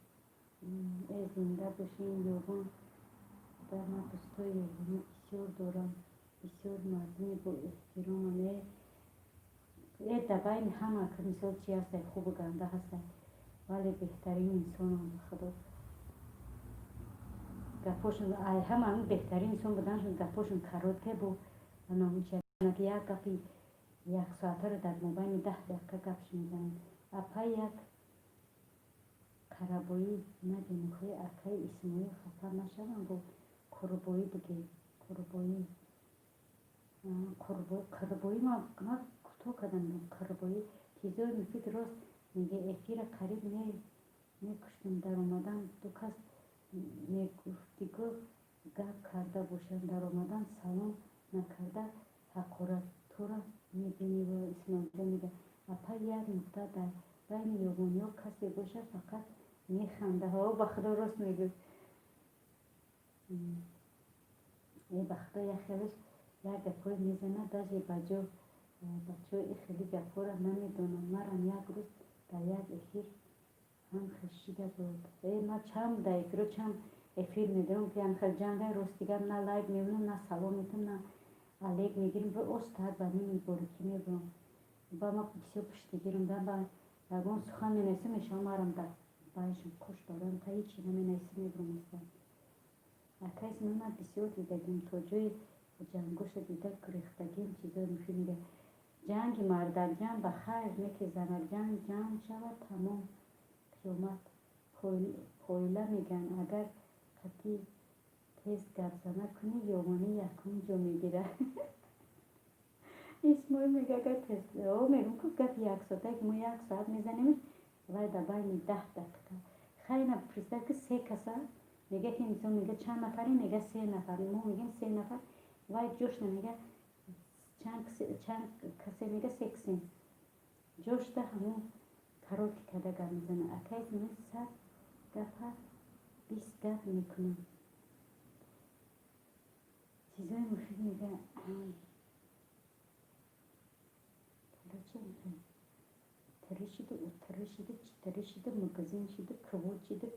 در من دوستای یگانه بسیار دارم، بسیار مردمی با احترامه. در بین همه که مثال چی هست خوب و گنده هست ولی بهترین انسان هم به خدا گپاشون همه بهترین انسان بودنشون گپاشون کرد که با نامیچه که یک گپی یک ساعته رو در مبین 10 دقیقه گپش میزنیم اپا یک کربایی نگیم خوی اکای اسمایی خفه نشوم با کربایی دیگه کربایی ما تو کدام کربایی چیزای مفید راست میگه افیر قریب میکشتم در اومدن دو کس میگفتی گپ کرده باشن در اومدن سلام نکرده حقارت تو را میبینی و اسمانجا میگه اپا یک نقطه در بین یگانی ها کسی باشه فقط میخنده ها به خدا راست میگه ای به خدا یک خیلیش یک گپای میزنه داشتی بچه های خیلی گپا را نمیدونم مرم یک روز در یک افیر هم خشیده بود من چند در افیر چند افیر میدونم که خیلی جنگه راست دیگر نه لایک میبینم نه سلام میتونم نه علیک میگیرم و استاد با نمیبوری که میبرم با ما بسیار پشتگیرم در با اگه سخن مینیسم میشم مرم در بایشم کش دارم تا هیچی نمینیسم میبرم استاد اکایس من بسیار دیدگیم تا جای جنگوش دیده گریختگیم چیزای مفید میگه جنگ مردک جنگ به خیر نکه زنک جنگ شود تمام قیامت پویله میگن اگر قطی تیز گپ زنه کنی یومانی یکم جا میگیره اسمای میگه اگر تیز میگم که گپ یک ساعته که ما یک ساعت میزنیمش ولی در بین 10 دقیقه خیلی نپرسیده که 3 کسه میگه که انسان میگه چند نفری میگه 3 نفر ما میگیم 3 نفر ولی جوش نمیگه چند کسی میگه 6 جوش ده همون کارو که کده گرم میزنه اکایز من 100 گفه 20 گف میکنم چیزای مفید میگه تری شده مگزین شده کبود شده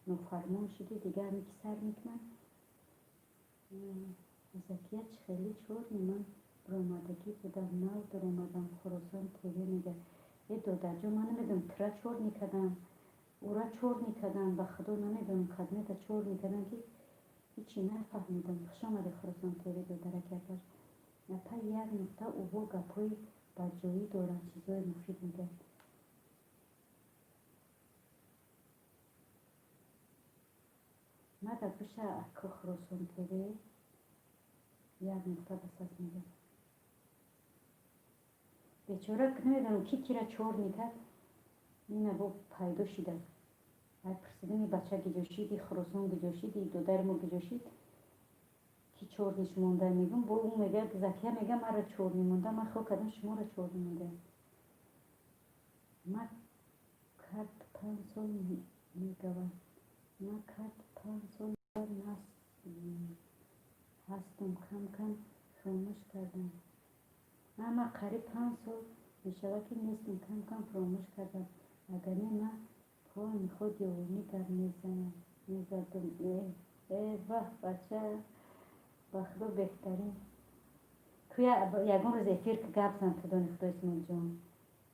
نفرمان شده دیگه همی که سر میکنن زکیت خیلی چور من برامدگی بودم نو در اومدم خراسان تیوی میگه ای دادر جو من نمیدونم ترا چور میکدم او را چور میکدم به خدا نمیدونم خدمت چور میکدم که هیچی نفهمیدم خوش آمده خراسان تیوی دادر کردش نپا یک نقطه او با گپای بجایی دارن چیزای مفید میگه ما در پیش اکا خراسان تیوی یک نقطه بساز میگه بیچاره که نمیدونم کی را چور میکرد اینه با پیدا شده ای پرسیدم این بچه گجاشیدی خراسان گجاشیدی دودر ما گجاشید کی چور نیش مونده میگم با اون میگه زکیه میگه مرا چور میمونده من خواه کدم شما را چور میمونده من کرد 5 سال میگوه من کرد 5 سال هستم کم فراموش کردم من قریب 5 سال میشوه که نیستم کم فراموش کردم اگر نه من پای خود یوونی در میزدم واه بچه بخدا بهترین توی یکون روز افیر که گپ زن تو دانی خدا اسمال جان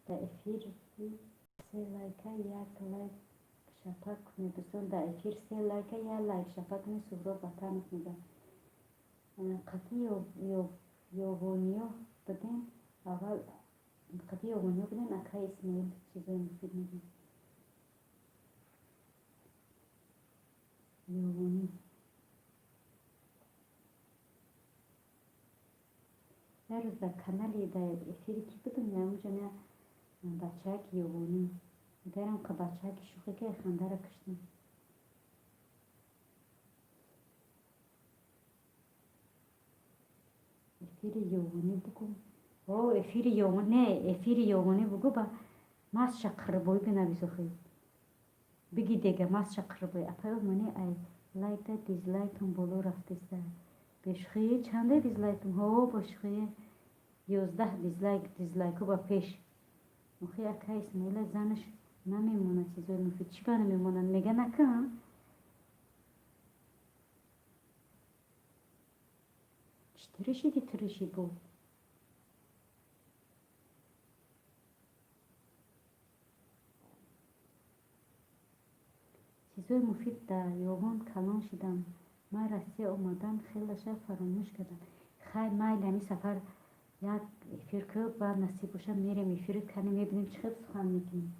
در افیر 3 لایکه 1 لایک شپک میدوستان در افیر 3 لایکه 1 لایک شپک می سورا بطنت میدن قطعی یوونیو بدین اول قطعی یوونیو بدین اکای اسمال چیزای مفید میدین یوونی هر روز در کانالی در افیری کی بدون یا اونجا نه بچه که یوونی درم که بچه که شوخی که خنده را کشتم افیر یوونی بگو افیر یوونی نه افیر یوونی بگو با ماست شقر بوی بنویسو خیلی بگی دیگه ماست شقر بوی اپا منی ای لایک ده دیزلایک هم بولو رفته سر بشخیه چنده دیزلایکم بشخیه 11 دیزلایکو با پیش مخی اکای اسمایل زنش نمیمونه، なみもの چیزای مفید چی کنه میمونن میگه نکن ترشی بود. چیزای مفید در یوگان کلان شدم. من راستی اومدم خیلی شب فراموش کردم. خیلی مایل همی سفر یک افیر که بعد نصیب باشه میریم افیر کنیم میبینیم چقدر سخن میگیم.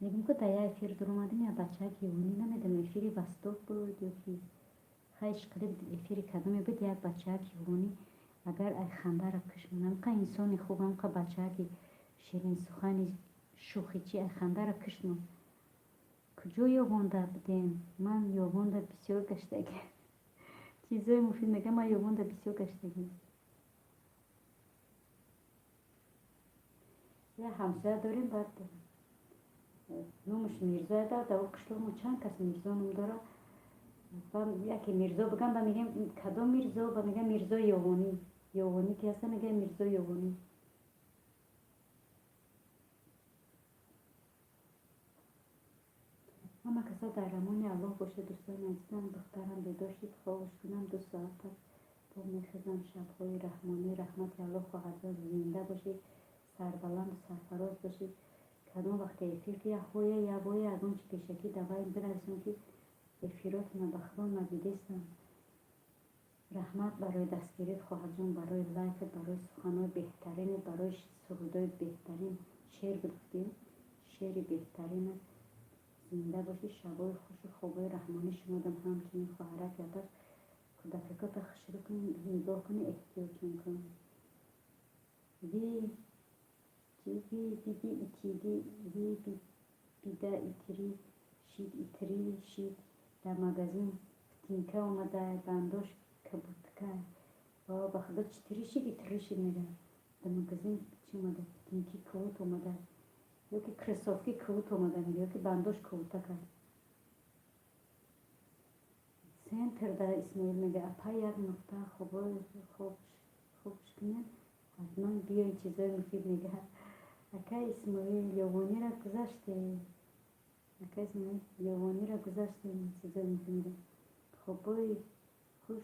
میگم که تا یک افیر در اومدیم یا بچه که یونی نمیدم افیری وستوک بود یا که خیش قریب افیری کدومی بود یک بچه که یونی اگر ای خنده را کشمونم که انسانی خوبم که بچه که شیرین سخنی شوخی چی ای خنده را کشمون کجا یوگانده بودیم. من یوگانده بسیار گشتگی چیزای مفید میگم. من یوگانده بسیار گشتگی. یه همسایه داریم بعد نومش میرزا داد در قشلمون چند کس میرزا نوم داره. یکی میرزا بگم با میگم کدام میرزا با میگم میرزا یوگانی که هست میگه میرزا یوگانی. اما کسا در امان الله باشه. دوستان عزیزم دخترم بیدار شد خوابش کنم 2 ساعت با میخزم شبهای رحمانی رحمت الله خواهد زنده باشید سربلند و سرفراز باشید. کدام وقت افیر که یا بوی از اون چی پیشکی دوایی برسون که افیرات مبخلان مبیدستم. رحمت برای دستگیریت خواهد جون برای لایفت برای سخنای بهترین برای سرودای بهترین شعر گفتیم شعر بهترین زنده باشی. شبای خوش خوبای رحمانی شنودم. همچنین خواهرک یادش کودکات خشرو کنی نگاه کنی احتیاط کن. وی بیده ایتری شید در مگزین تینکه اومده بنداش کبوتکه و بخدا چطوری شید میگه در مگزین چی اومده تینکی کبوت اومده یا که کرسافکی کبوت اومده میگه یا که بنداش کبوتکه. سنتر در اسماعیل میگه اپا یک نقطه خوبش کنین حتما بیاین چیزای مفید میگه. اکا اسماعیل یوانی را گذاشتیم چیزای مفید میگه. خوبای خوش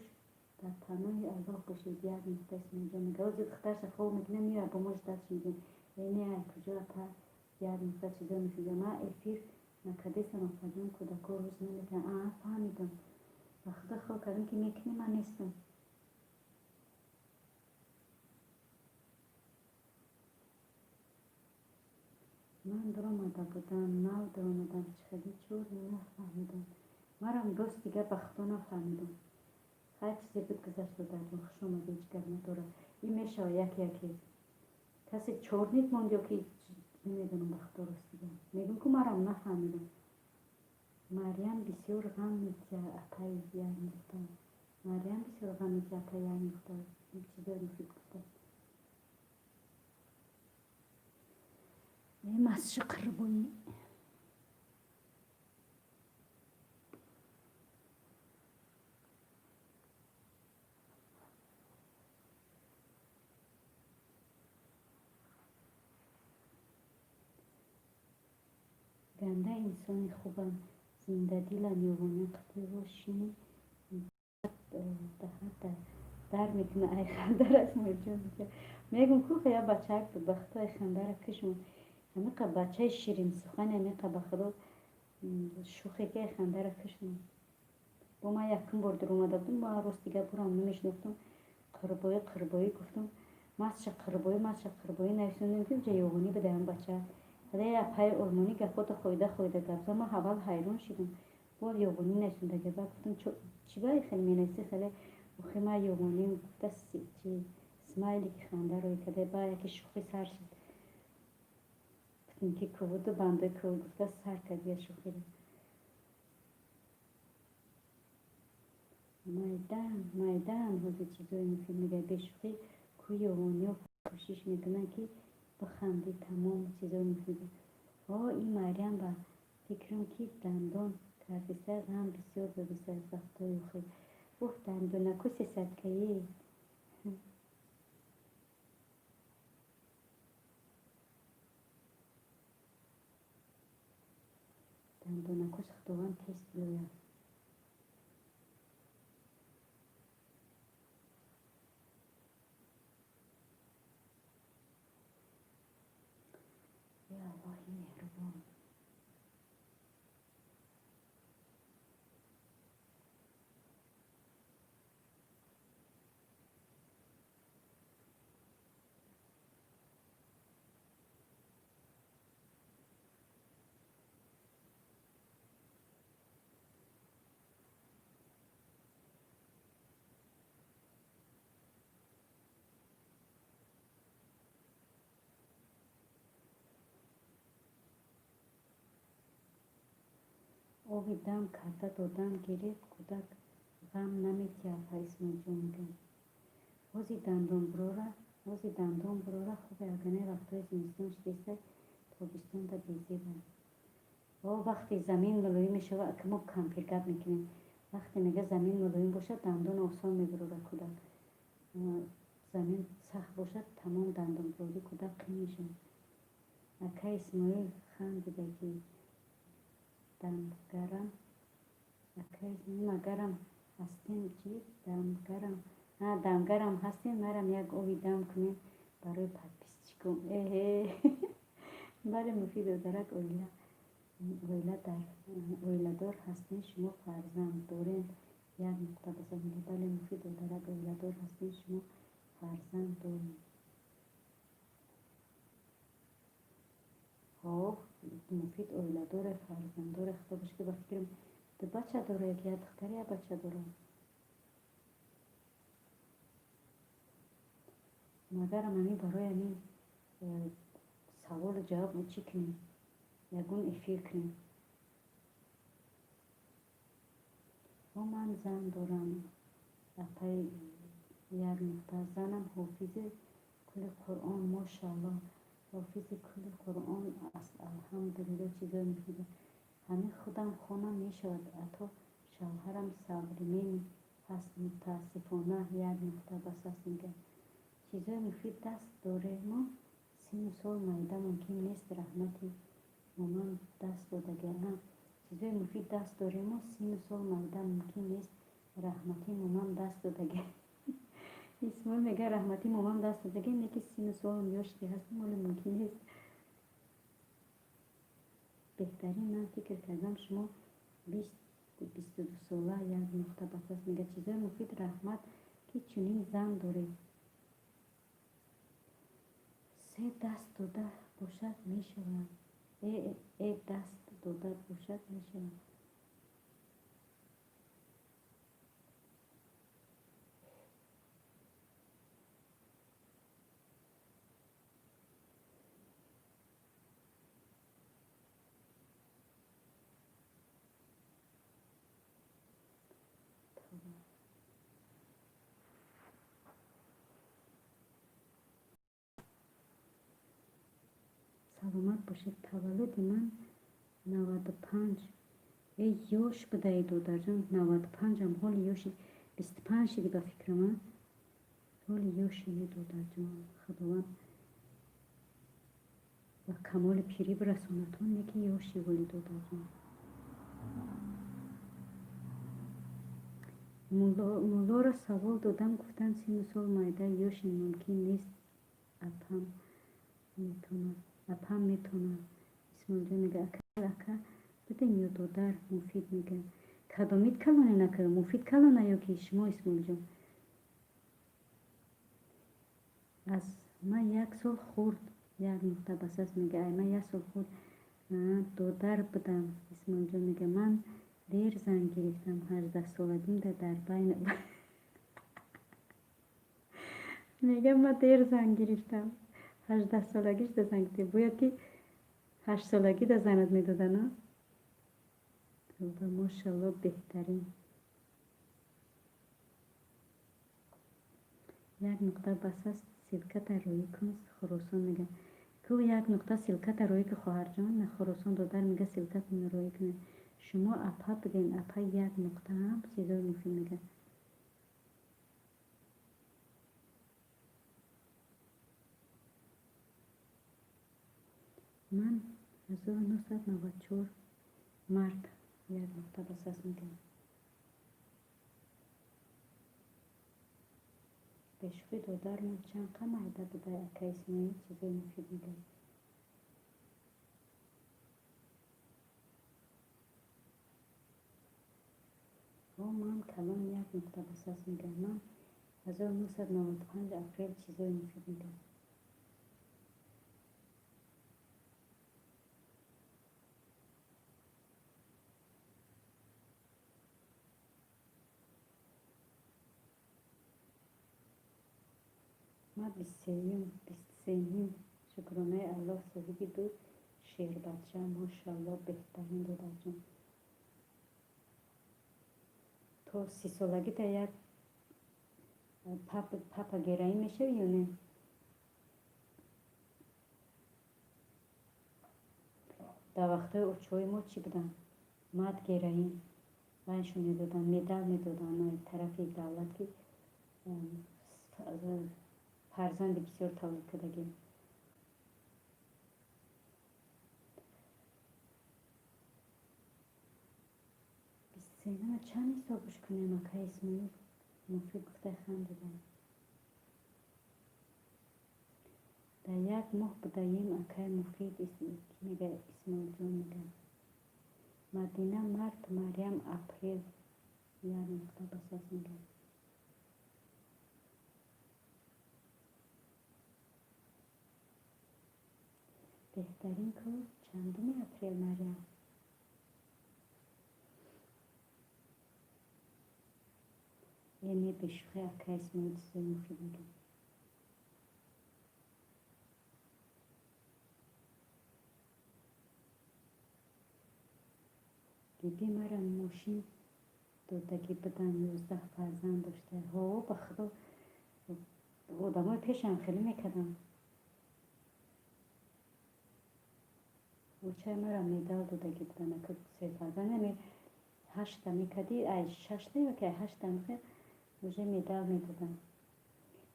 در پناه الله باشید. یک نقطه اسماعیل جا میگه از دخترش خواب میکنه میره با ماش دست میگه اینه کجا اپا یک نقطه چیزای مفید میگه. من افیر نکدیسم اپا جون کودکا روز نمیکنه فهمیدم و خدا خواه کردم که میکنی من نیستم. من در آمده بودم نو در آمدم چخیلی چور نفهمیدم. مرم دوست دیگه بختا نفهمیدم. خیلی چیزی بود گذشت و در خوش آمده هیچ گر نداره. این میشه یکی کسی چور نیت موند یا که نمیدونم بختا راست دیگه میگم که مرم نفهمیدم. مریم بسیار غم میگه اپای یک نقطه مریم بسیار غم میگه اپای یک نقطه این چیزای مفید گفته. این مسجد قربونی گنده انسانی خوبم زنده دیلم یوگانی قطعی باشینی در میکنه ای خنده را موجود میگه. میگم کوخه یا بچه هک بود بخطا ای خنده را کشم همیقه بچه شیرین سخن همیقه بخدا شوخی که ای خنده را کشم. با ما یکم بار در اومده بودم با روز دیگه برام نمیشنفتم قربایی گفتم مسچ قربایی نویسوندیم که جا یوگانی بده هم بچه حالا یه پای علمانی که خود خویده گفت ما اول حیران شدم با یوگانی نویسونده که بعد گفتم چی باید خیلی می نویسی خیلی بخی ما یوگانی گفته چی اسمایلی که خنده روی کده با یکی شوخی سر شد گفتم که کود و بنده کود گفته سر کد یا شوخی رو مایدن حوضی چیزایی میفید میگه به شوخی کوی یوگانی و کوشش میکنن که بخندی تمام چیزایی میفیده. این مریم با فکرم که دندان کرده سر هم بسیار بسیار وقتای خیلی گفت دندون کسی صدکهی دندانکش خداوند تست بیاید. یا الله مهربان. آبی دم کرده دادن گرفت کودک غم نمی‌کرد. اسماعیل جان میگم وازی دندان براره خوبه اگرنه وقتای زمستونش دیسته تابستون دا بیزیبه. وقتی زمین ملایم میشه که ما کمپیر گپ میکنیم وقتی میگه زمین ملایم باشه دندان آسان میبره کودک. زمین سخت باشه تمام دندان براری کودک قیم میشه. اکه اسماعیل خندیده که دم گرم اکه گرم هستیم چی دم گرم هستیم مرم یک آبی دم کنیم برای پدپیستی کن. بله مفید درک اویله دار هستین شما فرزند دارین یک نقطه بزنید. بله مفید درک اویله دار هستین شما فرزند دارین. مفید اویله داره فرزند داره خدا باشه که بفکرم دو بچه داره یک دختر یا بچه داره. مگر منی برای همین سوال جواب چی کنیم یگون افیر کنیم. من زن دارم اپای یک نقطه زنم حافظ کل قرآن ماشاءالله حافظ کل قرآن است الحمدلله چیزای میفیده همین خودم خونم میشود حتی شوهرم صبرمین هست متاسفانه یک نقطه بس است میگه چیزای مفید دست داره. ما 30 سال مایده ممکن نیست رحمتی مامان دست دادگه هم چیزای مفید دست داره. ما 30 سال مایده ممکن نیست رحمتی مامان دست دادگه. اسماعیل میگه رحمتی مامان دست دادگه اینه که 30 سال میاشتی هست مال ممکن نیست. بهترین من فکر کردم شما 22 ساله یک نقطه بساس میگه چیزای مفید رحمت که چونین زن داره 3 دست داده باشد میشود. یک دست داده باشد میشود. سلامت باشید. تولد من 95 ای یوش بده ای دادر جان 95 هم حال یوشی 25 شدی به فکر من حال یوشی دادر جان خداوند و کمال پیری برسونتون یکی یوشی ولی دادر جان. مولا را سوال دادم گفتن 30 سال مایده یوشی ممکن نیست اپم میتونه. اسماعیل جان میگه اکا بدین یا دادر مفید میگه کدامید کلانه نکه مفید کلانه یا که شما اسماعیل جان از من 1 سال خورد یک نقطه بساس میگه من 1 سال خورد دادر بدم. اسماعیل جان میگه من دیر زن گرفتم 18 سالگیم در بین میگه من دیر زن گرفتم 18 سالگیش ده زن گرفته باید که 8 سالگی ده زنت میداده نه. ماشاءالله بهترین یک نقطه بس است سلکت روی کن خراسان میگه که یک نقطه سلکت روی که خواهر جان نه خراسان دادر میگه سلکت روی کنه شما اپا بگین اپا یک نقطه هم چیزای مفید میگه. من 1994 مرد یک نقطه بس است میگم. بشوی دودار من چند قم عیده بوده اکا اسماعیل چیزای مفید میگه. و من کلان یک نقطه بس است میگم. من 1995 اپریل چیزای مفید میگه. ما 23 شکرانه الله صاحبی دو شیر بچه ماشاءالله بهترین دو جون. تو 30 سالگی تا یک پاپا گرایی میشه یا نه؟ در وقت اوچوی ما چی بودن؟ ماد گرایی وانشون میدادن، مدال میدادن طرف دولت که فرزند بسیار تولید کردگی. سینما چند حسابش کنیم اکا اسماعیل مفید گفته خندیدن. در یک ماه بدهیم اکای مفید میگه اسماعیل جون میگه. مدینه مارت مریم اپریل یک نقطه بساس میگه. بهترین کار چندمی اپریل مریم؟ یعنی بشوخی اکا اسماعیل چیزای مفید میگه. بیبی مرا ماشین دادگی بدن 11 فرزند داشته. ها بخدا آدمای پیشم خیلی میکردم. وچه مرا میدال دادگی بدن که 3 فرزند یعنی 8 میکردی ای 6 یا که 8 میکرد وجه میدال میدادن.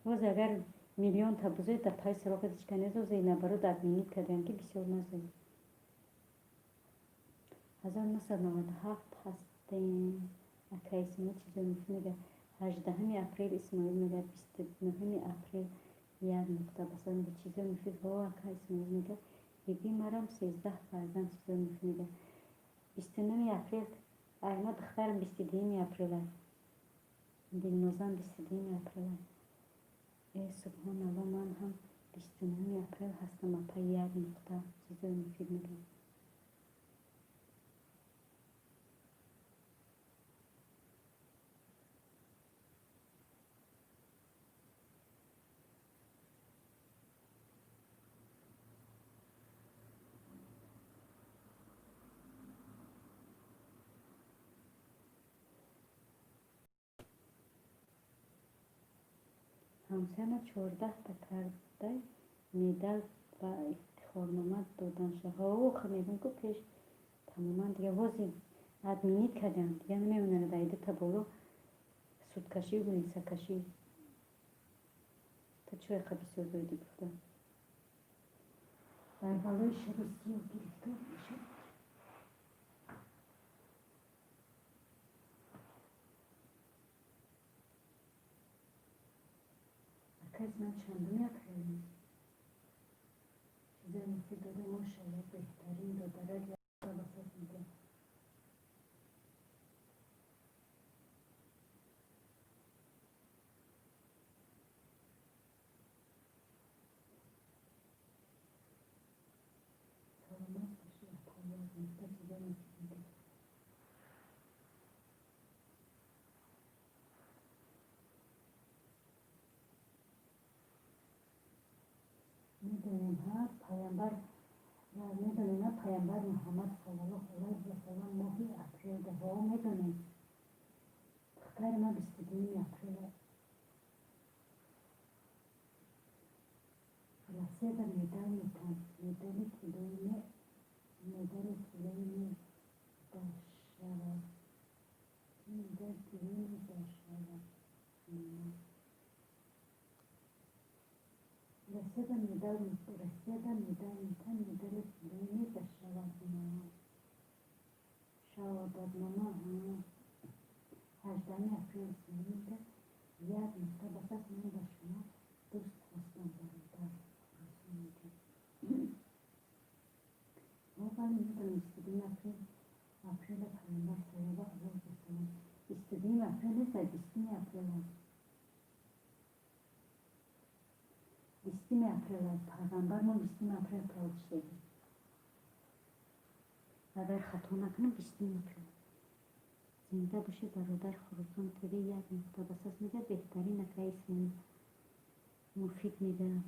وز اگر میلیون تا بزرگ در پای سراغ دشکنه زو زینه برو دادمینید کردن که بسیار مزید. 1997 هستیم اکا اسماعیل چیزا میگه. 18 اپریل اسماعیل میگه. 29 اپریل یک نقطه بسا میگه چیزا مفید. با اکا اسماعیل میگه بیبی مرم 13 فرزند چیزا مفید میگه. 29 اپریل ما دخترم 22 اپریل است. دلنوزم 22 اپریل است. ای سبحان الله من هم 29 اپریل هستم اپا یک نقطه چیزا مفید میگه. همسایه 14 تا کرده میدل و افتخارنامه دادن شه. ها خمیدون که پیش تماما دیگه وازی ادمینیت کردن دیگه نمیمونن دایده تا برو سودکشی و نیسه کشی. تا چوی خب بسیار دایده گفتن در بالای شریسی و گرفتار میشه. اکاز من چندم یک خیلی چیزای مفید داده ماشاءالله بهترین دادره یک بساط میگه. سلامت باشی اپایات نکته چیزای مفید میگه. میدونیم هر پیامبر میدونیم پیامبر محمد صلی الله علیه و سلم ماهی اپریل ده ها میدونیم. دختر ما 22 اپریل رسید میدان میتن میدان کلونی میدان کلونی در شود میدان کلونی در شود رسید میدان میتن میدان کلونی در شود شهادتنامه 18 اپریل میده. یک نقطه بس است من به شما دوست خواستم برادر میگم. ما ولی میدونم 22 اپریل پیامبر صلی الله علیه و سلم 22 اپریل نیست، 20 اپریل است. 20 اپریل است. پیغمبر ما 20 اپریل پیدا شدیم. اگر خطا نکنم 20 اپریل. زنده باشه برادر خراسان تیوی. یک نقطه بس است میگه بهترین که اسم مفید میده.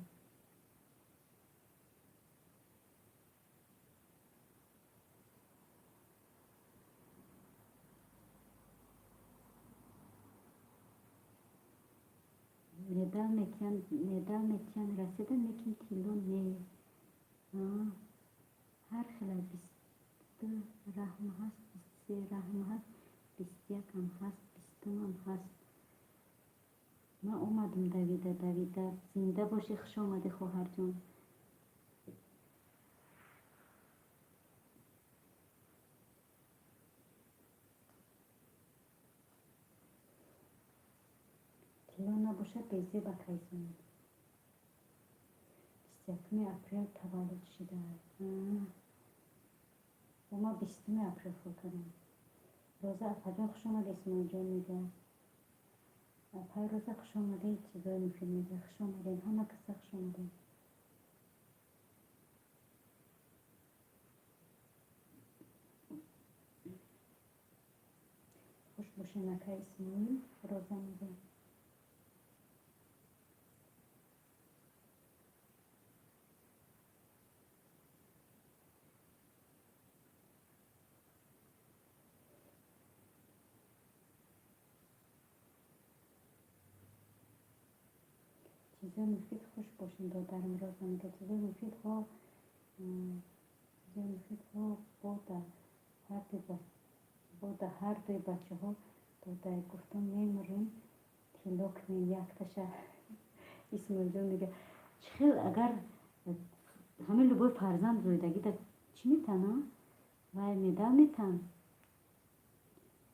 مدال میکن رسیده میکن تیلون نه. هر خیلی 22 رحم هست، 23 رحم هست، 21 هم هست، 20 هم هست. من اومدم دویده زنده باشی. خوش آمدی خواهر جان. تیلون نباشه بیزی با کیسون. 21 اپریل تولد شده. و ما 20 اپریل خود کنیم. روزه اپجان خوش آمد اسماعیل جان میگه. اپای روزه خوش آمده چیزای مفید میگه. خوش آمدین همه کسا خوش آمدین. خوش باشه نکه اسماعیل روزه میگه. چیزای مفید خوش باشین دادرم روزه میگه. چیزای مفید ها با هر دوی بچه ها داده گفتم میمرین تیلوک می یک تشه. اسماعیل جان میگه چخیل اگر همین لبوی فرزند زویدگی در چی میتن وای میدم میتن.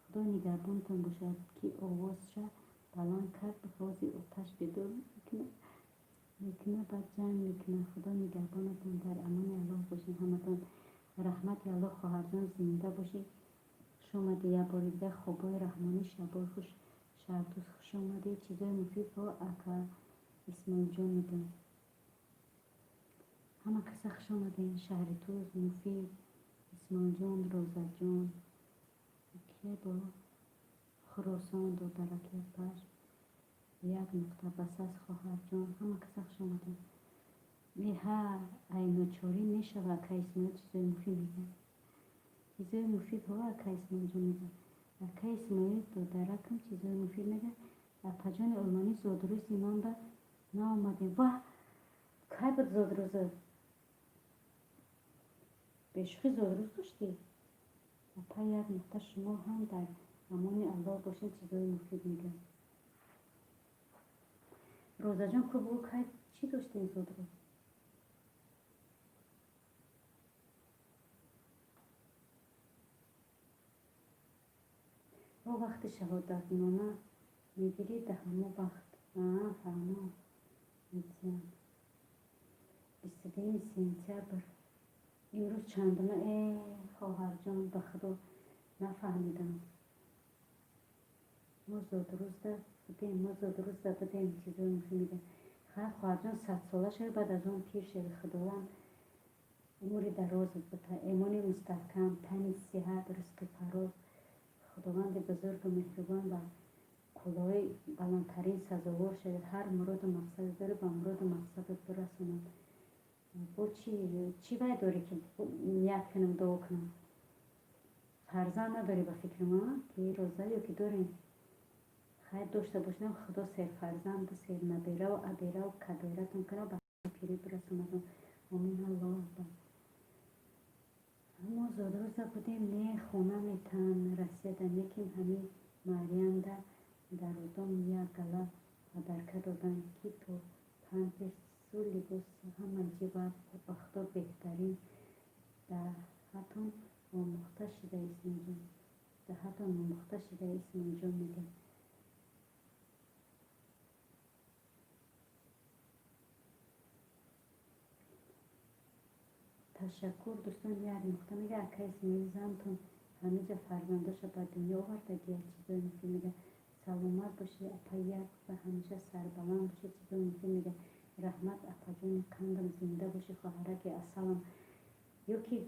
خدا نگهبانتان باشد که آوازش بلند کرد بخوازی آتش بدور میکنه بعد جنگ میکنه. خدا نگهبانتان در امان الله باشین. همتان رحمت الله. خواهر جان زنده باشی. خوش آمدی یه بار دیگه. خوبای رحمانی شبای خوش شرطوس خوش آمدی. چیزای مفید ها اکا اسماعیل جان میگه. همه کسا خوش آمدین. شهرتوز مفید اسماعیل جان روزه جان که با خراسان دو درکی پش یک نقطه بس از خواهر جان همه کسا خوش آمدین. ها اینوچاری میشه که اسماعیل چیزای مفید میگه. چیزای مفید ها که اسماعیل جان میگه. که اسماعیل دو درکم چیزای مفید میگه. پجان علمانی زادروز ایمان به نا آمده و که بود زادروز بشخی زادروز داشتی. پا یک نقطه شما هم در امان الله باشین. چیزای مفید میگه. روزه جان که بگو که چی داشتی این زادروز؟ با وقت شهادت نامه میگیری ده همه وقت. فهمم میتیم 22 سپتامبر. امروز چندمه؟ ای خواهر جان به خدا نفهمیدم. ما زادروز ده بودیم چیزای مفید میگه. خواهر جان 100 ساله شد بعد از اون پیر شد. خداوند عمر دراز بده. ایمان مستحکم تن صحت رزق فراز. خداوند بزرگ و مهربان و کلاه بلندترین سزاوار شد. هر مراد و مقصد داره به مراد و مقصد برسوند. با چی باید داری که نیت کنم دعا کنم؟ فرزند نداری به فکر ما که روزه یا که داریم خیر داشته باشم. خدا سیر فرزند و سیر نبیره و عبیره و کبیرتون کنه به پیری برسوند. آمین الله. ما زادروزه بودیم نه خونه میتن رسیده میکن همین مریم در ادام یک گله درکه دادن که تو 5 سال لباس همه جیبت بختا بهترین در حتون آموخته شده اسم جان. ساخته شده اسم انجام میده. تشکر دوستان. یک نقطه میگه اکا اسماعیل زنتون همه جا فرزنداش به دنیا آورده گیه چیزایی میگه سلامت باشی اپا یک و همیشه سربلند باشی چیزایی میگه رحمت اپا جون کندم زنده باشی خواهرک السلام. یکی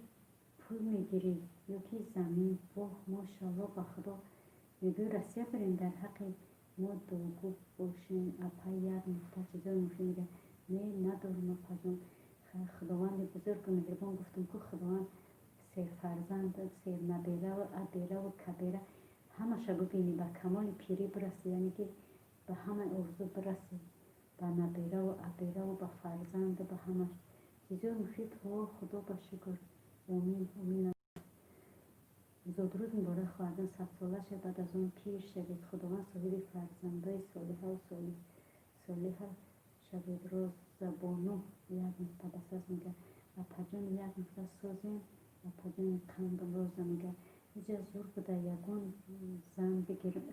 پول میگیری یکی زمین واه ماشاءالله با خدا میگوی رسیه بریم در حق ما دوگو باشیم اپا یک نقطه چیزایی میگه نه ندارم اپا جون خداوند بزرگ و مهربان گفتم که خداوند سه فرزند سه نبیره و ابیره و کبیره همه شو ببینی به کمال پیری برسی یعنی که به همه ارزو برسی به نبیره و ابیره و به فرزند به همه چیزی مفید و خدا با شکر امین امین. زودرود مبارک خواهدن 100 ساله شد بعد از اون پیر شدید خداوند صاحب فرزندای صالحه و صالحه شبید روز زبانو یک نقطه بساس میگه اپا جون یک نقطه سازیم اپا جون کندم روز میگه اینجا زور بوده یگون زن بگیرم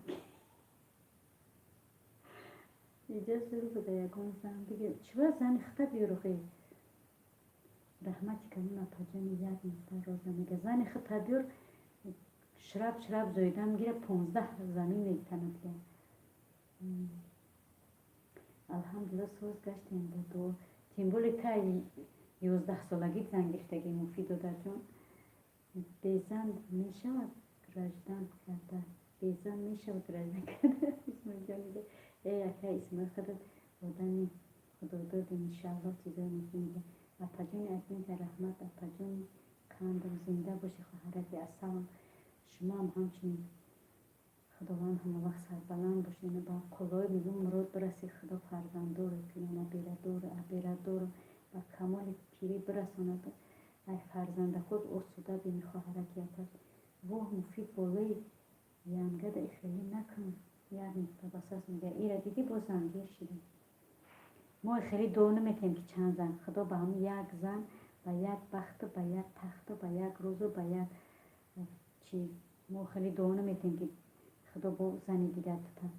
اینجا زور بوده یگون زن بگیرم چرا زن اخته بیروخی رحمتی کنیم اپا جون یک نقطه روز میگه زن اخته بیور شراب زایده میگیره 15 زمین میتند که الحمدلله سوز گشتیم بود و تیمبولی تا 11 سالگی زن گرفتگی مفید داده جون بیزن میشود رجدن کرده بیزن میشود رجدن کرده اسم جان میگه ای اکا اسم خودت بودن خدا داد انشاءالله چیزایی میگه اپا جون اکنون که رحمت اپا جون کندم زنده باشی خواهرک السلام. شما هم همچنین خداوند همه وقت سربلند باشین با کلاه میگم مراد برسی خدا فرزندور پیانه بیره دور ابیره دور با کمال پیری برساند ای فرزند خود اصوده بینی خواهرکیت واه مفید بالای ینگد خیلی نکن یعنی بساس میگه ایره دیدی با زنگیر شدیم ما خیلی دو نمیتیم که چند زن خدا به هم یک زن با یک بخت با یک تخت با یک روز با یک چیز ما خیلی دو نمیتیم که خدا با زنی دیگر بتن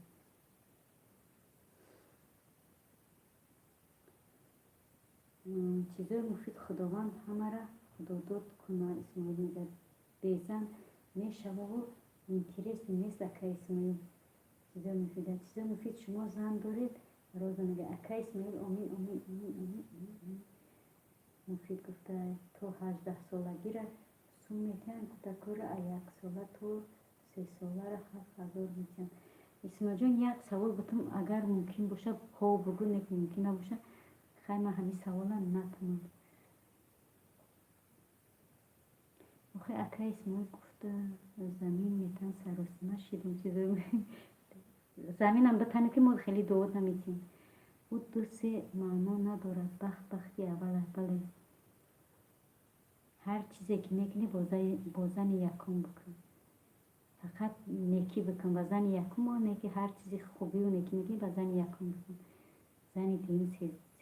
چیزای مفید خداوند همه را خدا داد کنه اسماعیل میگه بیزن میشه و اینترس نیست اکا اسماعیل چیزای مفید چیزای مفید شما زن دارید روز میگه اکا اسماعیل امین امین امین امین امین مفید گفته تو 18 سالگی را سون میتن تکر یک ساله تو 3 ساله را 7000 میتن اسماعیل جان یک سوال گفتم اگر ممکن باشه ها بگو نکن ممکن نباشه خیلی من همین سوالا نتونم آخه اکا اسماعیل گفته زمین میتن سراسیمه شدیم چیزایی زمین هم بتنه که ما خیلی دوات نمیتیم او دو سه معنا ندارد بختی اول هر چیزی که میکنی با زن یکم بکن فقط نیکی بکن و زن یکم و نیکی هر چیزی خوبی و نیکی میکنی با زن یکم بکن زن دیم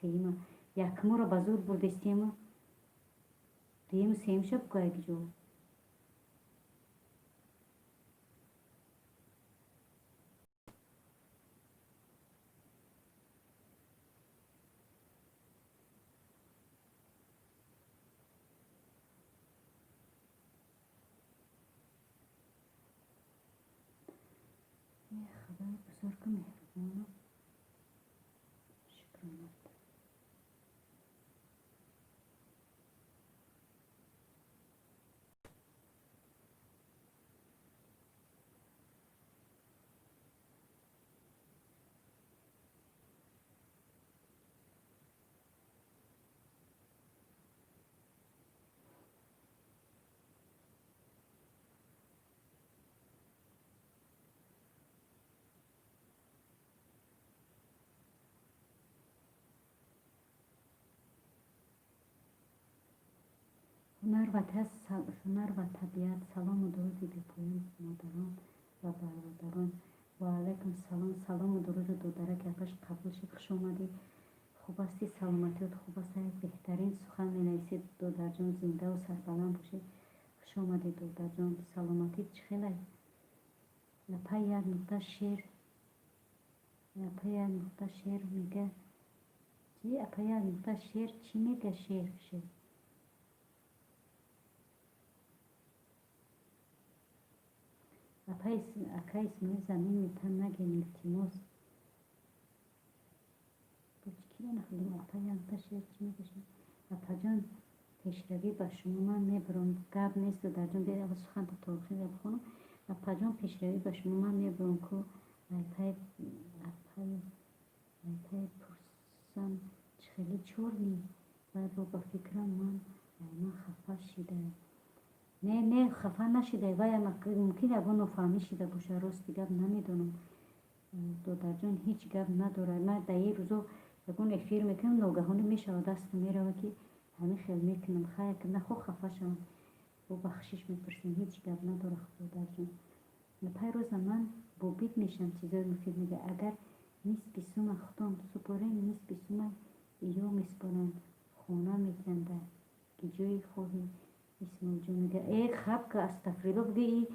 سیم یکم رو با زور بردستیم دیم سیم شب که یک جو خدا بزرگ مهربان شکرانه هنر و طبیعت سلام و درود بی پایان مادران و برادران و علیکم سلام و درود دو درک ازش قبول شد خوش آمدید خوب هستی سلامتیت خوب است بهترین سخن می نویسید دودر جان زنده و سربلند باشید خوش آمدید دودر جان سلامتیت چخیلی اپا یک نقطه شیر اپا یک نقطه شیر میگه چی؟ اپا یک نقطه شیر چی میگه؟ شیر اپا اکا اسمای زمین میتن نگیم التماس بچکی نخلیم اپا یک نقطه شیر چی میگه؟ اپا جان پیشروی به شما من میبرم گب نیست و در جان بیاید اول سخن تا تاخیر بخونم اپا جان پیشروی به شما من میبرم که ایپای پرسم خیلی چورنی بعد رو با فکرم من خفه شده نه خفه نشده و ممکن اگه نفهمی شده باشه راستی گپ نمیدونم دادر جان هیچ گپ نداره من در یه روزو یکون افیر میکنم ناگهانی میشه دست میره که همه خیلی میکنم خیر که نه خود خفه شم و بخشش میپرسیم هیچ گپ نداره دادر جان پای روز من با بیت میشم چیزای مفید میگه اگر نیست بیسوم خودم سپارین نیست بیسوم یا میسپارن خونه میکنده که جوی خواهی اسمال جون میگه ای خب که استفریده بگه ای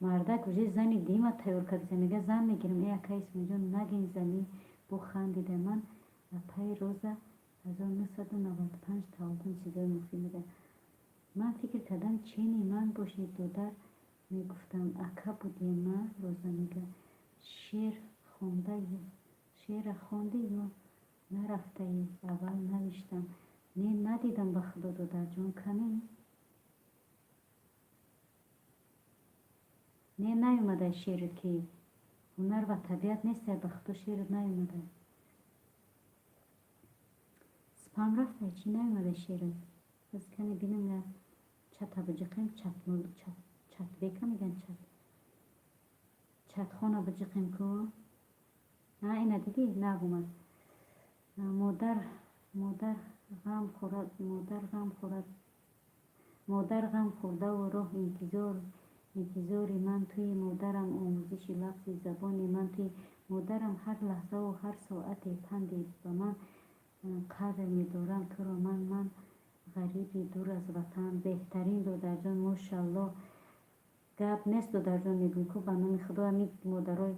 مردک وجه زنی دیمه تیار کرده میگه زن میگیرم ای اکا اسمال جون نگین زنی بو خندیده من پای روز 1995 تاوتون چیزای مفید میگه من فکر کردم چینی من باشید دادر میگفتم اکا بودی من روزا میگه شعر خونده یا نرفته ای اول نوشتم نه ندیدم به خدا دادر جان کمی نه نیومده شعر که هنر و طبیعت نیست به خدا شعر نیومده سپام رفته چی نیومده شعر از کنی بینم یا چت بجقیم چت بکم میگن چت خانه بجقیم که نه اینه دیدی نگومد مادر غم خورده و راه انتظاری من توی مادرم آموزش لفظ زبانی من توی مادرم هر لحظه و هر ساعت پندی به من قدر میدارم تو را من غریبی دور از وطن بهترین دادر جان ماشاءالله گپ نیست دادر جان میگوی که به نام خدا همین مادرای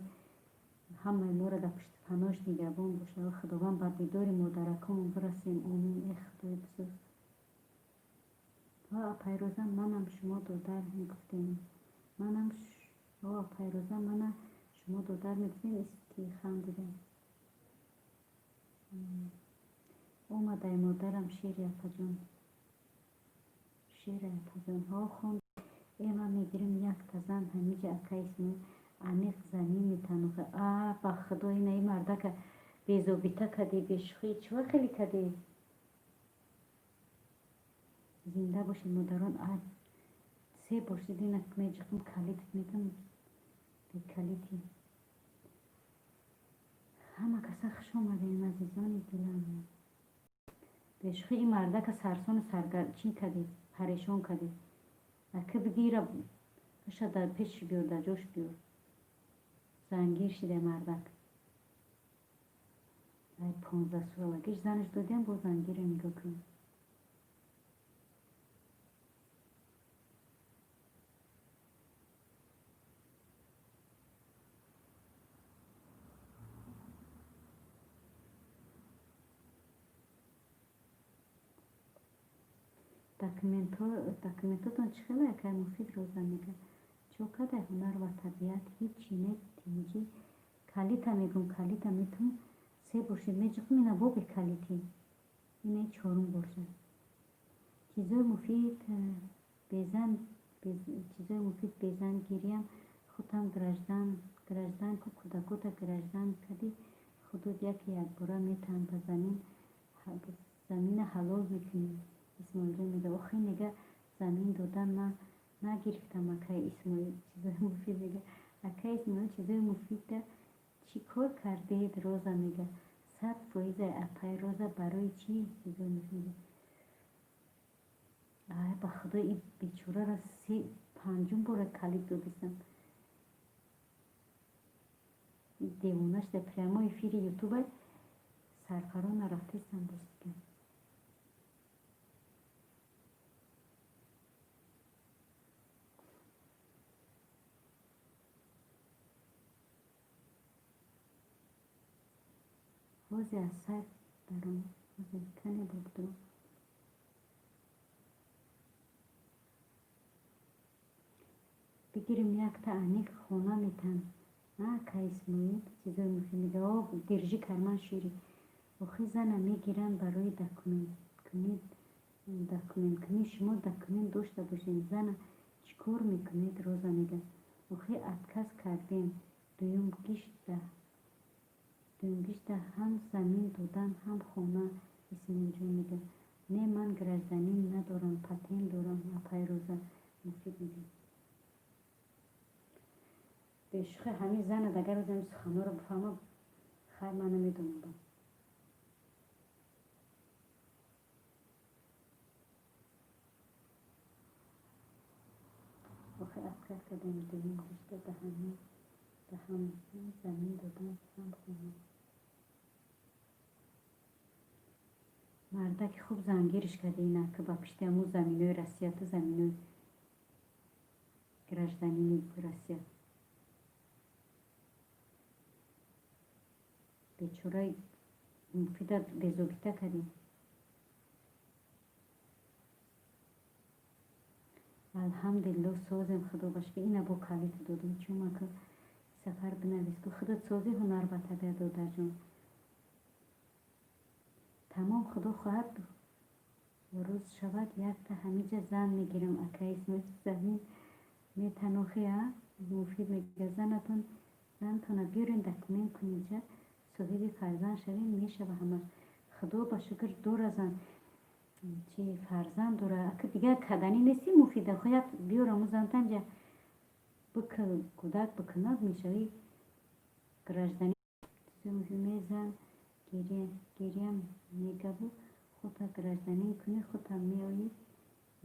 همه ما را در پشت پناهش نگهبان باشه و خداوند بر دیدار مادرکمون برسیم آمین ای خدای بزرگ و پیروزه منم شما دادر میگفتیم پیروزه منم شما دادر میگفتیم است که خندیدم اومده مادرم شیر اپا جان ها خوند ایما میگیریم یک تزن همیجه اکا اسمو عمیق زمین میتنوخه با خدا اینه ای مرده که بیزوبیته کدی بیشخی چوه خیلی کدی زنده باشید مادران سه باشید اینه که میجقم کلیت میتم بی کلیتی همه کسا خوش آمده این عزیزان دلم بیشخی این مرده که سرسان سرگرچین کدی پریشان کدی اکه بگیره بشه در پیش بیار در جوش بیار زنگیر شده مردک ای 15 سالگیش زنش دادیم با زنگیر نگاه کنیم داکیومنتاتون چخیله که مفید روزا میگه چوکده هنر و طبیعت هیچی نه تینجی کلیتا میگم کلیتا میتون سه باشید میجقم اینه با به کلیتی اینه چهارم باشه چیزای مفید بیزن گیریم خودم گرجدن که کودکوتا گرجدن کدی خودت یک باره میتن به زمین حلال میکنیم اسماعیل جان میگه آخه میگه زمین دادن نگرفتم اکای اسماعیل چیزای مفید میگه اکای اسماعیل چیزای مفید چی کار کردید روزا میگه 100% اپای روزا برای چی چیزای مفید با خدا این بیچوره را 5 بار کلیپ دادیستم دیوانش در پریمای فیر یوتیوب سرفران رفتیستم دوست بازی از سر برام بازی کنه بودم بگیریم یک تا انیک خونه میتن که اسمایی چیزای میگه آب درجی کرمان شیری آخه زنم میگیرن برای دکومنت کنی شما دکومنت داشته باشین زن چیکار میکنید روزا میگه آخه اتکس کردیم دویم گشته هم زمین دادن هم خونه اسم اینجا میگه نه من گرزدنی ندارم پتین دارم اپای روزا مفید میگه بشخه همین زن دگر بودم سخنه رو بفهمم خیر منو میدونم با آخه افکر کردم دویم گشته به هم زمین دادن هم خونه مردک خوب زنگیرش کرده اینه که با پشتی همون زمینای رسیت زمینای گرجدنی رسیت بیچورای مفیدت بزوگیته کردیم الحمدلله سازم خدا باش که اینه با کلیت دادم چون من که سفر بنویس که خودت سازی هنر به طبیعت دادر جان تمام خدا خواهد روز شود یک تا همیجا زن میگیرم اکه اسم زمین میتنوخی مفید میگه زنتون بیارین دکومنت کنید جا صاحب فرزند شوین میشه به همه خدا با شکر دور ازن چی فرزند داره اکه دیگه کدنی نیستی مفیده خواهد بیارم و زنتن جا کودک بکند میشوی گرجدنی میزن گیریم میگه بود خودتا گرجدنی کنی خودتا میایی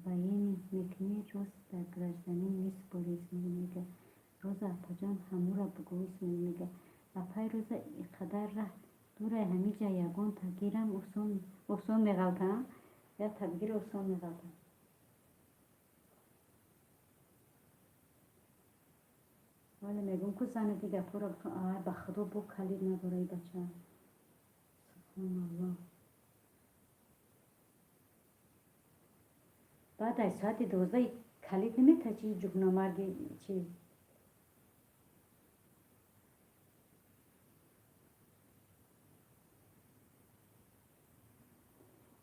و یعنی میکنی روز در گرجدنی میسپاری اسم میگه روز اپا جان همو را بگو اسم میگه اپای روز قدر ره دوره همی جا یگون تا گیرم اصون میغلطم یا تبگیر اصون میغلطم ولی میگم که زن دیگه پورا بکن به خدا بو کلید نداره ای بچه سبحان الله بعد از ساعت 12 کلید نمیته چی جگنامرگی چی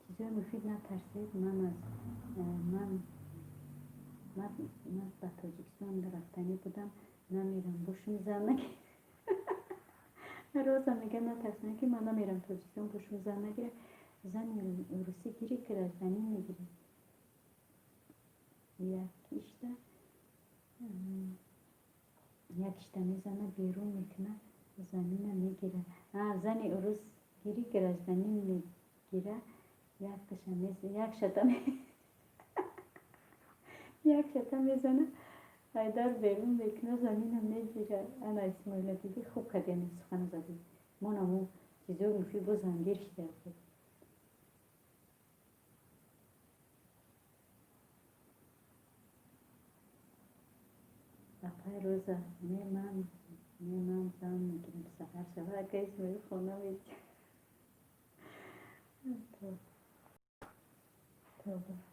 چیزای مفید نترسید من به تاجیکستان رفتنی بودم نمیرم باشم زن نگیر روزا میگه نترسن که من نمیرم تاجیکستان باشم زن نگیره زن روسی گیری که از زنی میگیره یکیشتا میزنه بیرون میکنه زمین میگیره زن روس گیری که از زنی میگیره یک شتا میزنه ایدار بیرون میکنه زمین میگیره انا اسماعیل دیدی خوب کدیم سخن زدی من همون چیزو مفید با زنگیر شده بود اپای روزا من زن میگیرم سفر شود که اسماعیل خونه میگیره توبه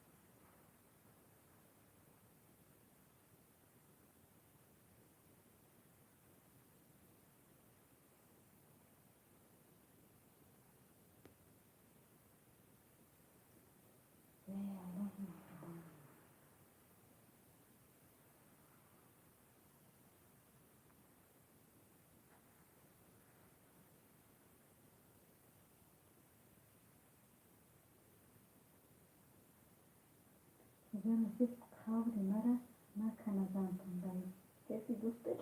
زن خاوری مرا نکنه زنتون باید کسی دوست داری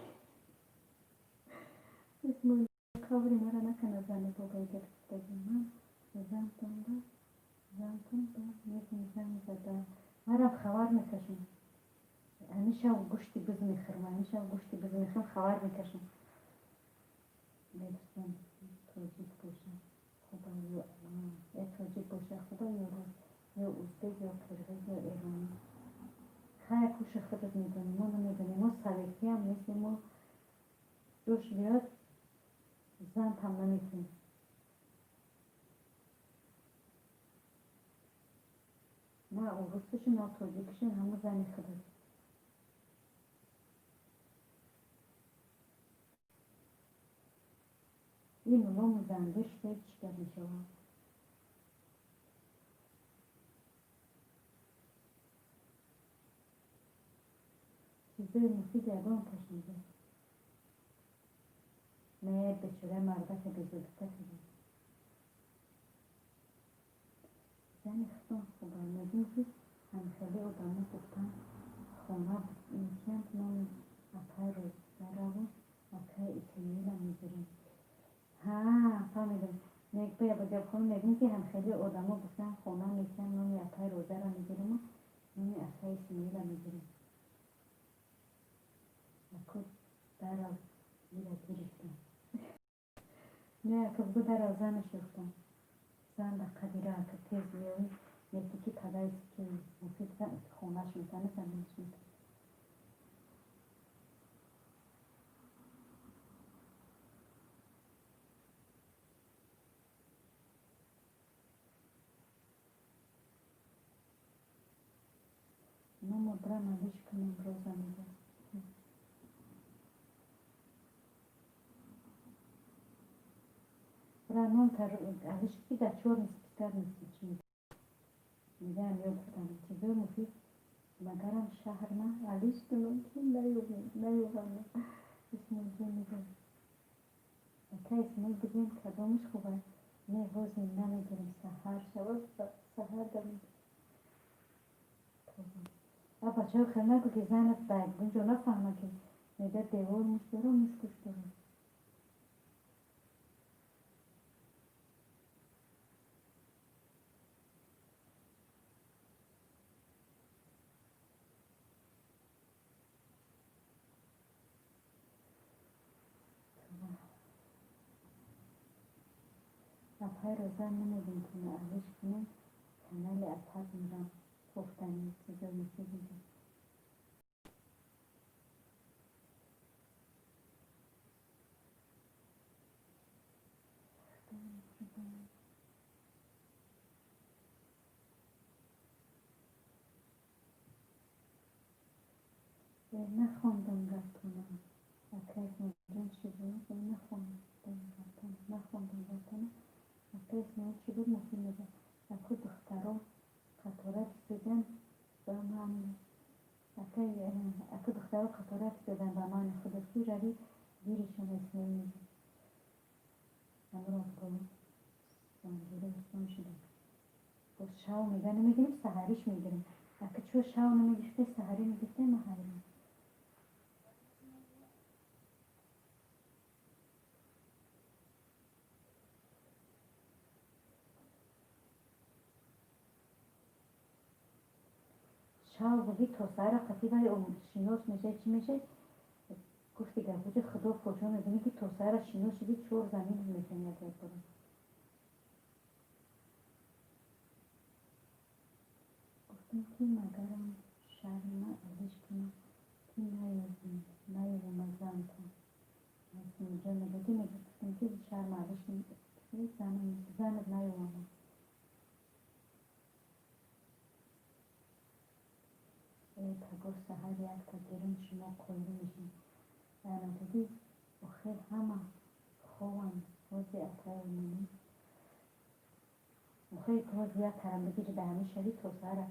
اسماعیل خاوری مرا نکنه زن بابایی گرفت من زنتون با میزن زن زده مرا خبر میکشم همیشه گوشتی بز میخورم خبر میکشم میدرسم توجیب باشه خدا یا توجیب باشه خدا یا ازبک یا قرغیز یا ایرانی خیلی کوش خودت میدونی ما نمیدونی ما سلیقی هم نیستیم ما جوش بیاد زن هم نمیتونیم نه اوروسشون نه توجیکشون همه زنی خدا. این اونو زندش به چیکار میشه؟ چیزای مفید یادم کشیده. نه به چوره مرده که بزرگتر شده. زن خدا خوبه نگیم هم خیلی آدمو گفتن خونه میکنم نام اپای رو درارو اپای ایتیمیل هم میگیریم. ها فهمیدم. نگه با جب خونه نگیم که هم خیلی آدمو گفتن خونه میکنم نام اپای روزه رو میگیریم و نام اپای ایتیمیل هم میگیریم. اکو درار میره گریفتم. نه اکو بگو درار زنش گفتم. زن به قدیره که تیز بیایی یکی که پدایست که مفید خونش میکنه زنش میکنه. ما مدرم علیش کنیم روزه میده. برای نام تر علیش که در چور نیست بیتر نیست چی میگه هم یاد بودم چیزای مفید مگرم شهر نه علیش کنم که نیوگم اسم اینجا میگه اکا اسمال بگیم کدامش خوبه نه روزی نمیگیریم سهر شود سهر داریم و بچه ها خیلی نگو که زنت باید اونجا نفهمه که میده دیوار مشتره مشکش داره. اپای رو زن نمیدیم کنه ازش کنه کانال اپاد میرم پختنی چیزا مفید میده. نخوندم رفتونم اکای اسمال چی بود نخوندم رفتونم اکای اسمال چی بود مفید میده. اکو دخترها قطارت دیدن با من اکو دخترها قطارت دیدن با من خودکی روی دیرشون اسمال میده. امرو کنم زنجیره اسمال شده. باز شاو میگه نمیگیریم سهریش میگیریم. اکو چو شاو نمیگیشته سهری میگیشته محریم. شاو بگی تو سهر قطی بای اون شینوس میشه چی میشه؟ گفتی گفتی خدا پوچون میدونی که تو سهر شینوس شدی چور زمین میشه نیاد کنم. گفتم که مگرم شهر ما ازش کنم که نیازم مزم کن. مثل اینجا نگه میگه گفتم که شهر ما ازش کنم زنت نیازم. تگاه سهر یک تا گرم شما قلبی میشیم. دیدی آخر همه خوان روزی اپای منی آخر باز یک کرم بگیری به همه شدی تو سهر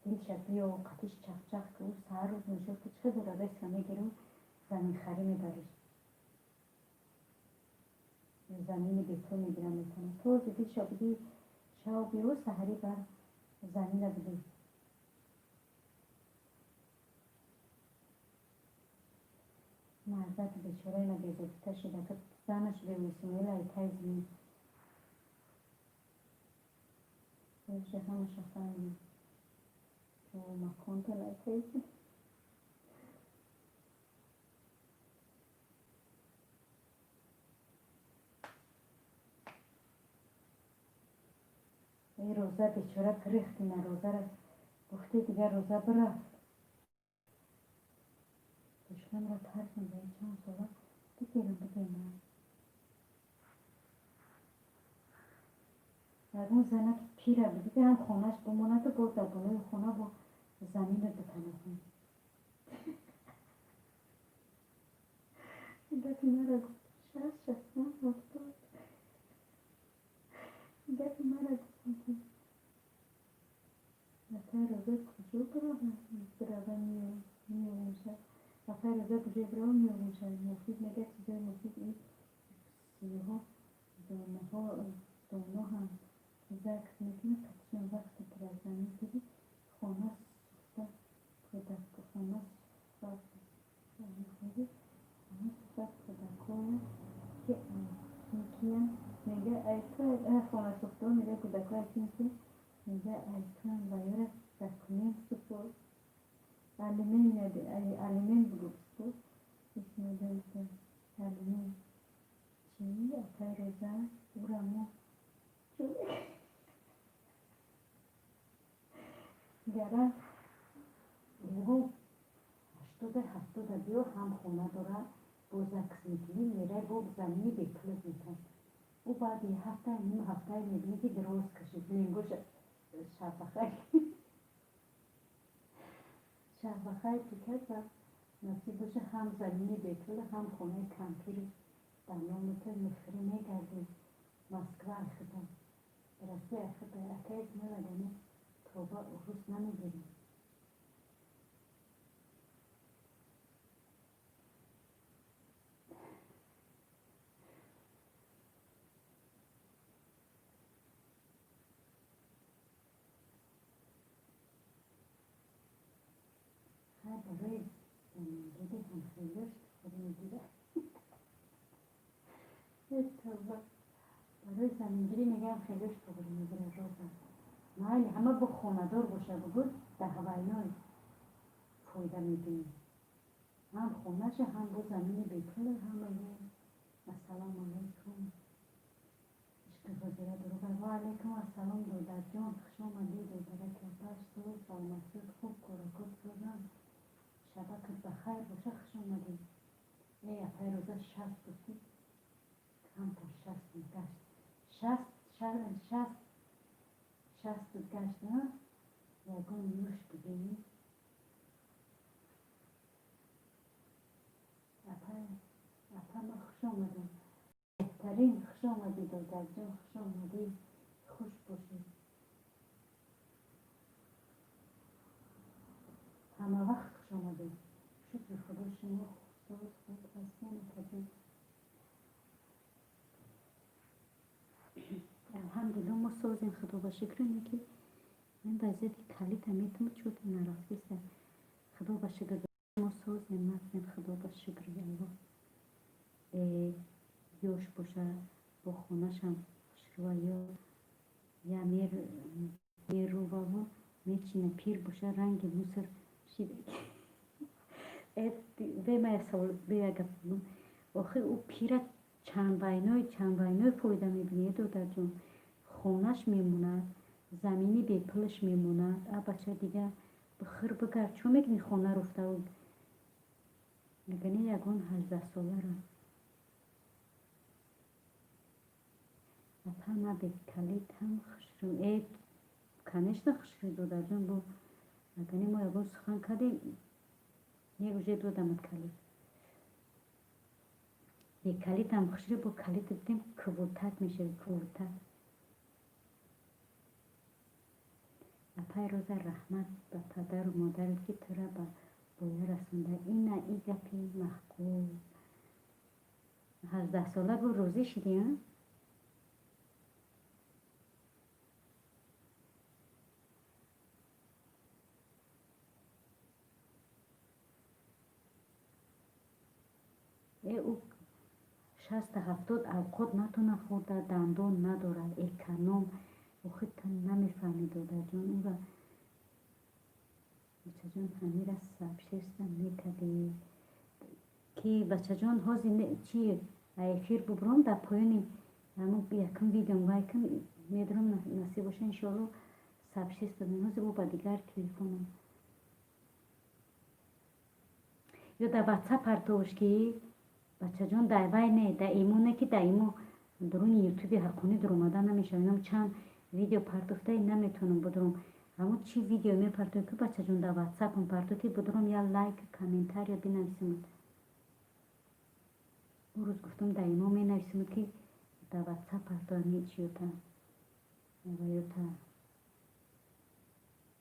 دل شدی و قطیش چخ چخ که او سهر روز میشه که چه دور رسک میگیرم زمین خری میبریش زمینی به تو میگیرم میکنم تو دیدی شبیدی شاو بیرو سهری بر زمین بگی مرزت بیچاره اینا بیزوکتا شده که زنش به وسیله ایتای زمین بشه همه شفایی تو مکان که لایتای زمین این روزه بیچاره پریختی نه روزه را گفتی دیگر روزه برفت دشمن را ترک میده چند ساله بگیرم از اون زنه پیره بودی که هم خونش بمونه که بود در بالای خونه با زمین رو بکنه. دفعه مرا گفت 60 70 دفعه مرا گفتم که نفر روزه کجا بروم میشه نفر روزه کجا بروم میشه مفید نگه چیزای مفید این سیاه دانه هم زخم میکنه کتشون وقتی که از زمین دیدی خانه سوخته پدک خانه سوخته میخوری خانه سوخته پدکای که میکیم میگه ایتا خانه سوخته میگه پدکای که میگه ایتا باید سکنیم سپر alimin grupsu ismi dönüşü alimin çiğ atarıza uğramı gara bu 80 diyor ham xona dora boza kısmetini nere bu zamini bekliyor zaten. O بعد hafta نیم hafta میبینی که درست کشید لنگوش شفقه شفقه تکت و نصیبش هم زمینی بیتول هم خونه کمپیری دانومتر مفری نگردیم مسکو اخدم برسه اخده اکیز نلگنه توبه روز نمیگیریم برای زمینگیری هم خیلیش خود میگیره برای زمینگیری میگم خیلیش خود میگیره روزم مایلی همه با خوندار باشه بگود به هوایان فایده میبینیم هم خونهش هم با زمین بیتول هم السلام علیکم عشق وزیره دروبه و علیکم السلام دودر جان خوش آمدی دودره کلپش تو سلامتی خوب کارکت سازم شبکت بخیر باشه خوش آمدی ای اپای روزه 60 بودی کم تا 60 بود گشت 60 بود گشت نه یکون نوش بگیری اپای ما خوش آمدی بهترین خوش آمدی دادر جان خوش آمدی خوش باشی همه وقت خوش آمدی شکر خدا شما خود هستین کردیم الحمدلله ما سازیم خدا با شکر که من وضعیت کلیت میتونم چود نرفتی سر خدا با شکر ما سازیم مطمئن خدا با شکر الله یوش باشه با خونش هم شروع یا میر رو با میچینه پیر باشه رنگ موسر شیده به من سوال بیاگم آخه او پیره چند بینای فایده میبینه دادر جون خونش میمونه زمینی به پلش میمونه بچه دیگه بخیر بگرد چون میگنی خونه رفته و میگنی یکون 18 ساله را اپا ما به کلیت هم خشرون کنش نخشری دادر جون با میگنی ما یکون سخن کردیم یک وجه دادمت کلیت یک کلیت هم خشری با کلیت دیدیم کوتک میشه کوتک اپای روز رحمت به پدر و مادر که تو را به بالا رسونده این گپی محقول 18 ساله با روزی شدی ها؟ او 60-70 اوقات نتونه خورده دندون نداره اکنام و خود نمیفهمی دادر جان او را بچه جان همه را سبشستم میکردی که بچه جان هازی چی اخیر ببرم در پایانی همون یکم ویدیو وایکم میدرم نصیب باشه انشالله سبشستم هازی با دیگر تلفونم یا در واتساپ پرتوش که بچه جان در وای نه در ایمونه که در ایمو درون یوتیوبی حقونی در اومده نمیشه اینم چند ویدیو پرداخته نمیتونم بدرم. اما چی ویدیو میپردازم که بچه جون در واتساپم پرداختی بدرم یا لایک کامنتار یا بنویسم. اون روز گفتم در ایما مینویسم که در واتساپ پرداختی چیوتا ویوتا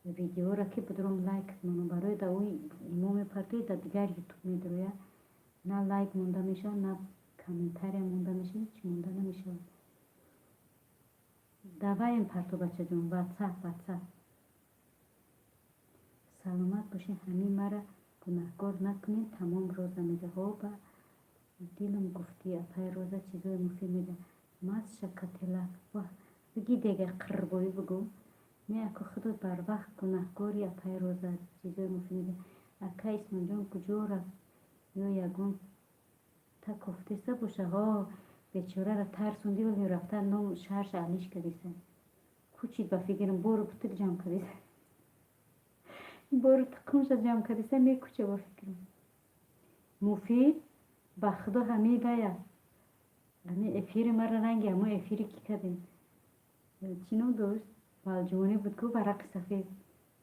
ویدیو را که بدرم لایک منو برای در اوی ایما میپردازی در دیگر یوتیوب میدرویا نه لایک مونده میشه نه کامنتار مونده میشه هیچ مونده نمیشه. دوایم پرتو بچه جون واتساپ سلامت باشین. همین مرا گناهکار نکنین. تمام روزه میگه ها با دیلم گفتی اپای روزه چیزای مفید میگه ماز شکتلا و بگی دیگه قربایی بگو نه اکو خودت بر وقت گناهکاری اپای روزه چیزای مفید میگه اکا اسم جون کجورا یا یگون تا کفته سه باشه ها بیچاره را ترسوندی ولی رفته نام شهرش علیش کردیسه کوچید با فکرم برو بطک جمع کردیسه برو تقمش جمع کردیسه میکوچه با فکرم مفید با خدا همه باید همه افیر مرا رنگی اما افیری کی کردیم چینو دوست بالجوانی بود که برق سفید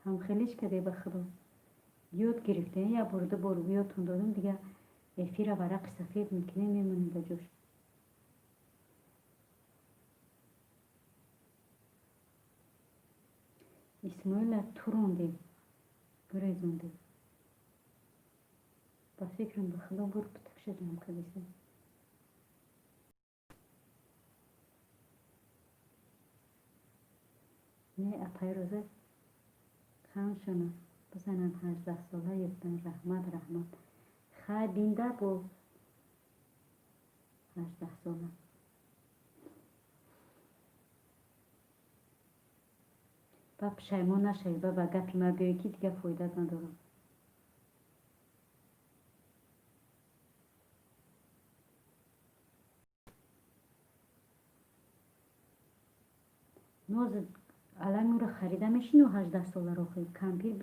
هم خیلیش کرده با خدا یاد گرفته یا برده برو یادتون دادم دیگه افیر برق سفید میکنه میمونیم در جوش. اسماعیل تورونده گریزونده با فکرم به خدا برو بتکشه جمع کردیسه نه اپای روزه خانشونه بزنن 18 ساله یفتن رحمت خواه بینده با 18 ساله با پشیمان نشوی با گپی ما بیایی که دیگه فایدت ندارم. نوز الان او رو خریده میشین و 18 ساله رو خیلی کمپیر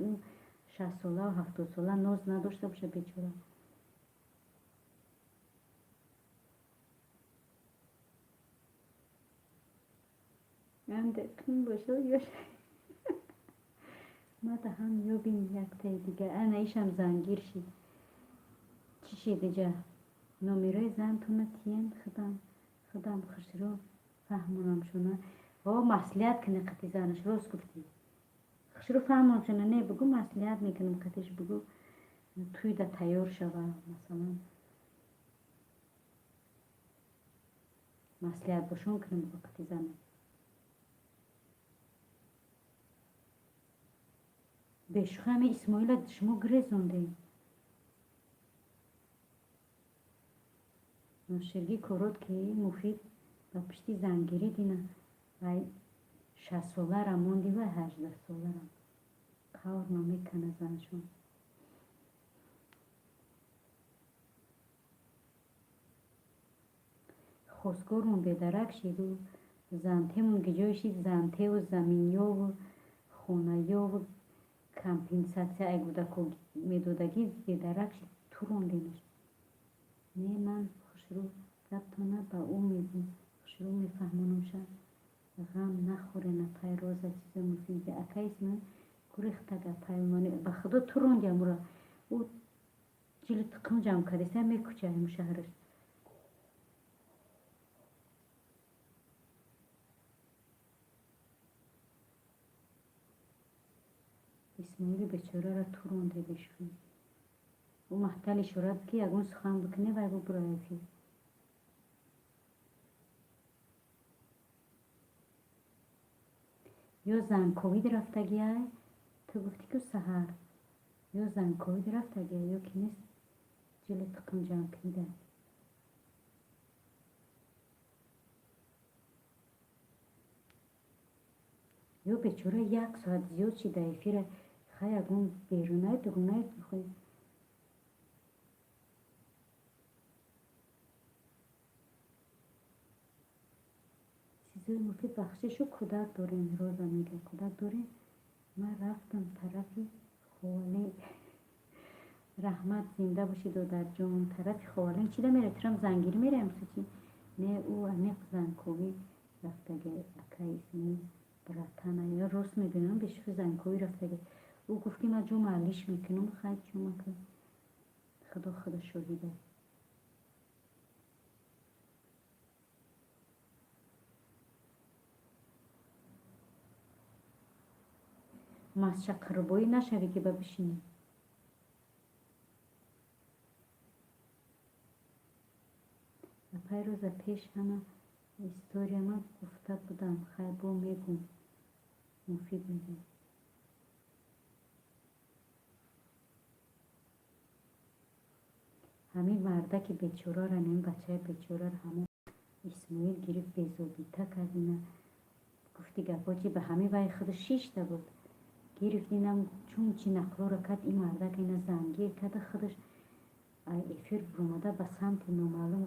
60 ساله و 70 ساله نوز نداشته باشه بیچاره هم دقیقیم باشه یا ما ده هم یابیم یک تای دیگه انا ایشم زنگیر شید چی شید دیگه نمیره زن تونه تین خدام خشرو فهمونم شونه با مسئولیت کنه قطعی زنش راست گفتی خشرو فهمونم شونه نه بگو مسئولیت میکنم قطعش بگو توی ده تیار شوه مثلا مسئولیت باشون کنم با قطعی زنه بشخه همه اسماعیل شما گریزونده ناشرگی کارات که مفید و پشتی زنگیری دینه و 60 ساله را موندی و 18 ساله را کار نمیکنه زنشون خواستگارمون بدرک شید و زنتهمون گجای شید زنته و زمینیا و خونه یا و کمپینساتsia ایگوده که میدودگی بدرک شید تو روندینش نه من خوشرو گفتانه با او میگم خوشرو میفهمونم شد غم نخوره نه پای روزه چیز مفیده اکا اسم گریخته گه پیمانی با خدا تو روندیم را او جیل تقم جمع کردیسه میکوچه هم شهرش اسماعیل بیچاره را تو رونده بشکن او محتل شورت که یگون سخن بکنه و او برای فی یا زن کوید رفتگیه تو گفتی که سهر یا زن کوید رفتگیه یا که نیست جل تقم جمع کنیده یا بیچاره یک ساعت زیاد چی دایفیره خیلی اگون بیرونه دگونه خیلی چیزای مفید بخششو کودک داریم روزا میگه کودک داریم من رفتم طرفی خواله رحمت زنده باشید و در جون طرف خواله چی ده میره ترم زنگیری میره همسو چی نه او انیق زنکوی رفتگه اکا اسمی براتنه یا راست میبینم بهش زنگوی رفته. او گفت که من جو معلیش میکنم. خیلی جو میکنم. خدا شاهده. ماست شکربایی نشوی که بشینی. پای روز پیش همه استوریا ما گفته بودم. خیلی با میگم مفید میگم. همین مردک بیچاره را نیم بچه بیچاره را همون اسماعیل گریف بیزوبیته کرد. اینا گفتی گپاچی به همین وای خود شیشته بود. گرفت اینم چون چی نقلو را کرد. این مردک اینا زنگیر کرده خودش افیر برماده به سمت نامعلوم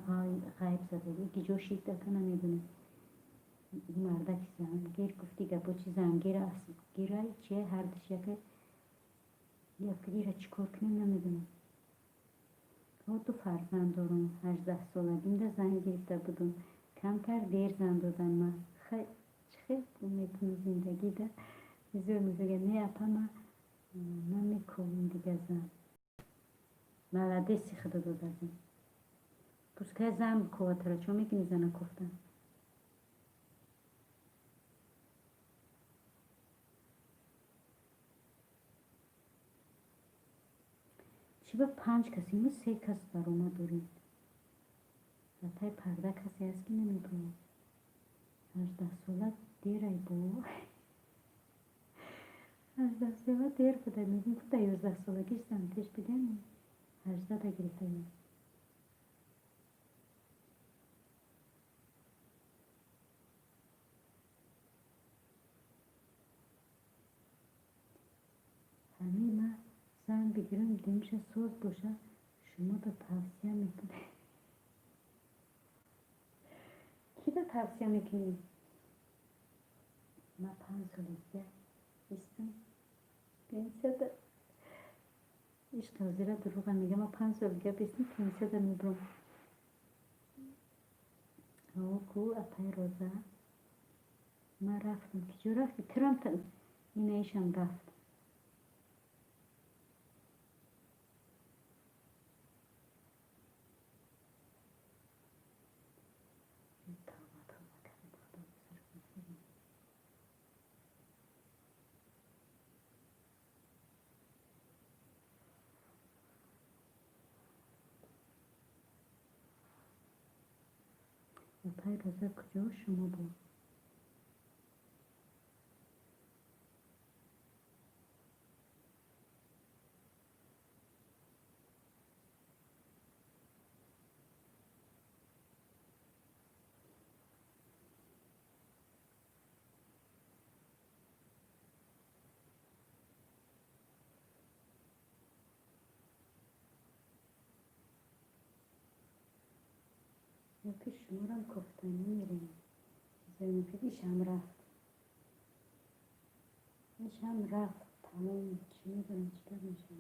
غیب زده. یکی جو شیده که نمیدونه. این مردک زنگیر گفتی گپاچی زنگیر است گیره چیه هر دشه که یکی دیره چیکار کنیم نمیدونم. دو فرزند دارم. 18 سالگیم ده زن گرفته بودم. کم کرد دیر زن دادن من. خیلی میکنم زندگی ده میگه نه اپا من نمیکنم دیگه زن. ملده سی خدا دادن. پس که زن بکواتره چون میکنی زنه کفتن. چی با 5 کسی ما 3 کس برامه داریم. حتی پرده کسی هست که نمیدونم. 18 ساله دیر ای با 18 ساله دیر بوده. میگیم که 11 سالگیش زنتش بگم 18 ده گرفته. همین من زن بگیرم دیمش سوز باشه شما دا توصیه میکنه. کی دا توصیه میکنی؟ من 5 سالگیه بیستم 500 عشق وزیره دروغه میگه. من 5 سالگیه بیستم 500 میبرم. کو اپای روزه من رفتم. کجا رفتی؟ کرم این ایشم رفت. اپای روزه کجا شما بود؟ یکی شما رو هم کفتنی میریم. زنفیدیش هم رفت. ایش هم رفت. تمام چی میدونم چیکار میشم.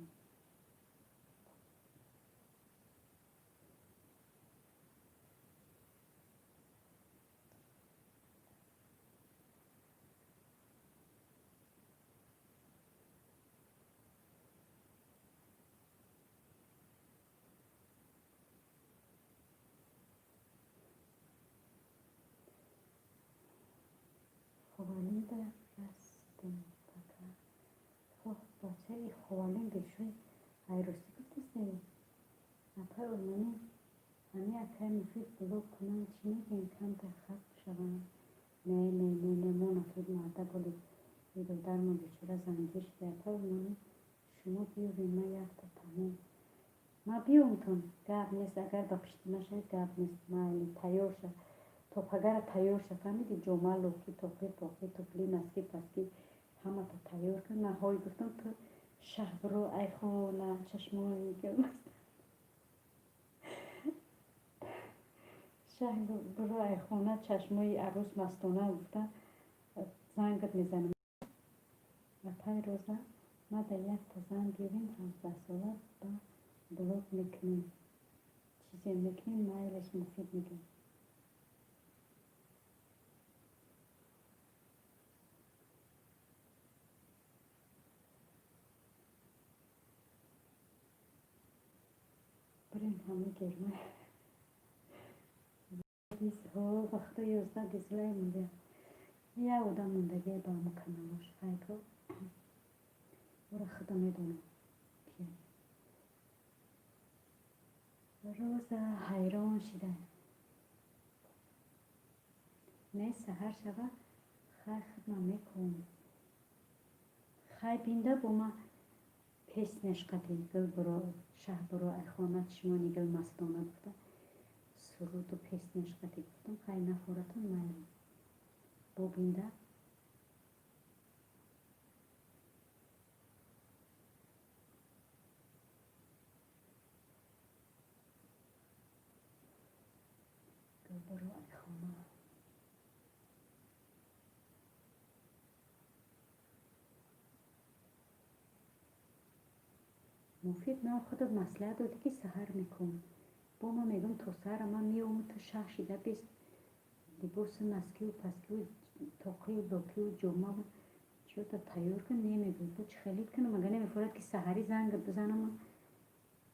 خوالین در رستم فکر خب بچه ای خوالین بشوی ایروسی کتیسته اپا اولمانی همه اکای مفید بلوک کنن چی میگن کم در خط شدن. نه ما نفید ماده بولی ایدو در ما بیچاره زنگیر شده. اپا اولمانی شما بیارین من یخت تمام ما بیامتون گب نیست. اگر با پشتی نشه گب نیست. ما این تیار شد توپگر تیار شد. فهمیدی جمعه لوکی توپی پاکی توپلی مسکی پسکی همه تا تیار کن. نهایی گفتم تو شهر برو ای خونه چشمایی گرم شهر برو ای خونه چشمایی عروس مستانه گفتم زنگت میزنم. و پای روزه ما در یک تا زن گیریم 18 ساله با بلوک میکنیم چیزی میکنیم مایلش مفید میگیم. برین همه گرمه ها وقتا 11 دیزلای مونده یه آدم موندگی با مکنماش خیلی برا خدا میدونم که روز حیران شده نه سهر شوه خیلی خدمه میکن خیلی بینده با ما پس نشقتی گل برو شهر برو اخوانت شمانی گل مستانه بوده سرود و پس نشقتی گفتم خیلی نفورتون میم با بینده گل برو اخوانه مفید نه خودت مسئله دادی که سهر میکن با ما میگم تو سهر من میام تو شهر شیده بیست لباس مسکی و پسکی و تاقی و باکی و جمعه چیو تا تیار کن نمیگوید بود چه خیلی کنم مگه نمیفورد که سهری زنگ بزنم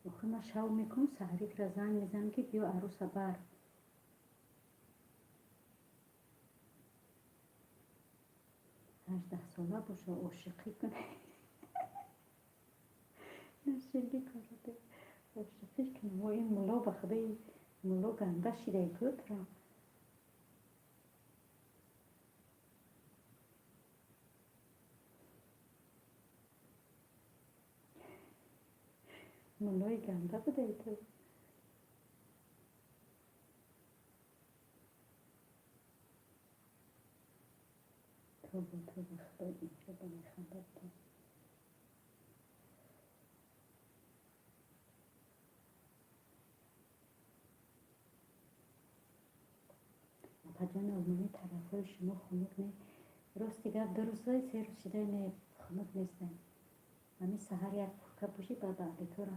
آخه من شو میکنم سهری که را زنگ میزنم که بیا عروس بر 18 ساله باشه عاشقی کنه نشگی کرده عاشقی کنه و این ملا بخده ملا گنده شیده بود را ملای گنده بوده تو تو بخدا این که با میخنده تو پجان آلمانی طرف شما خونک نه راستی گفت 2 روزای 3 روز شده نه خونک نیستن همین سهر یک پرکه بوشی بعد تو را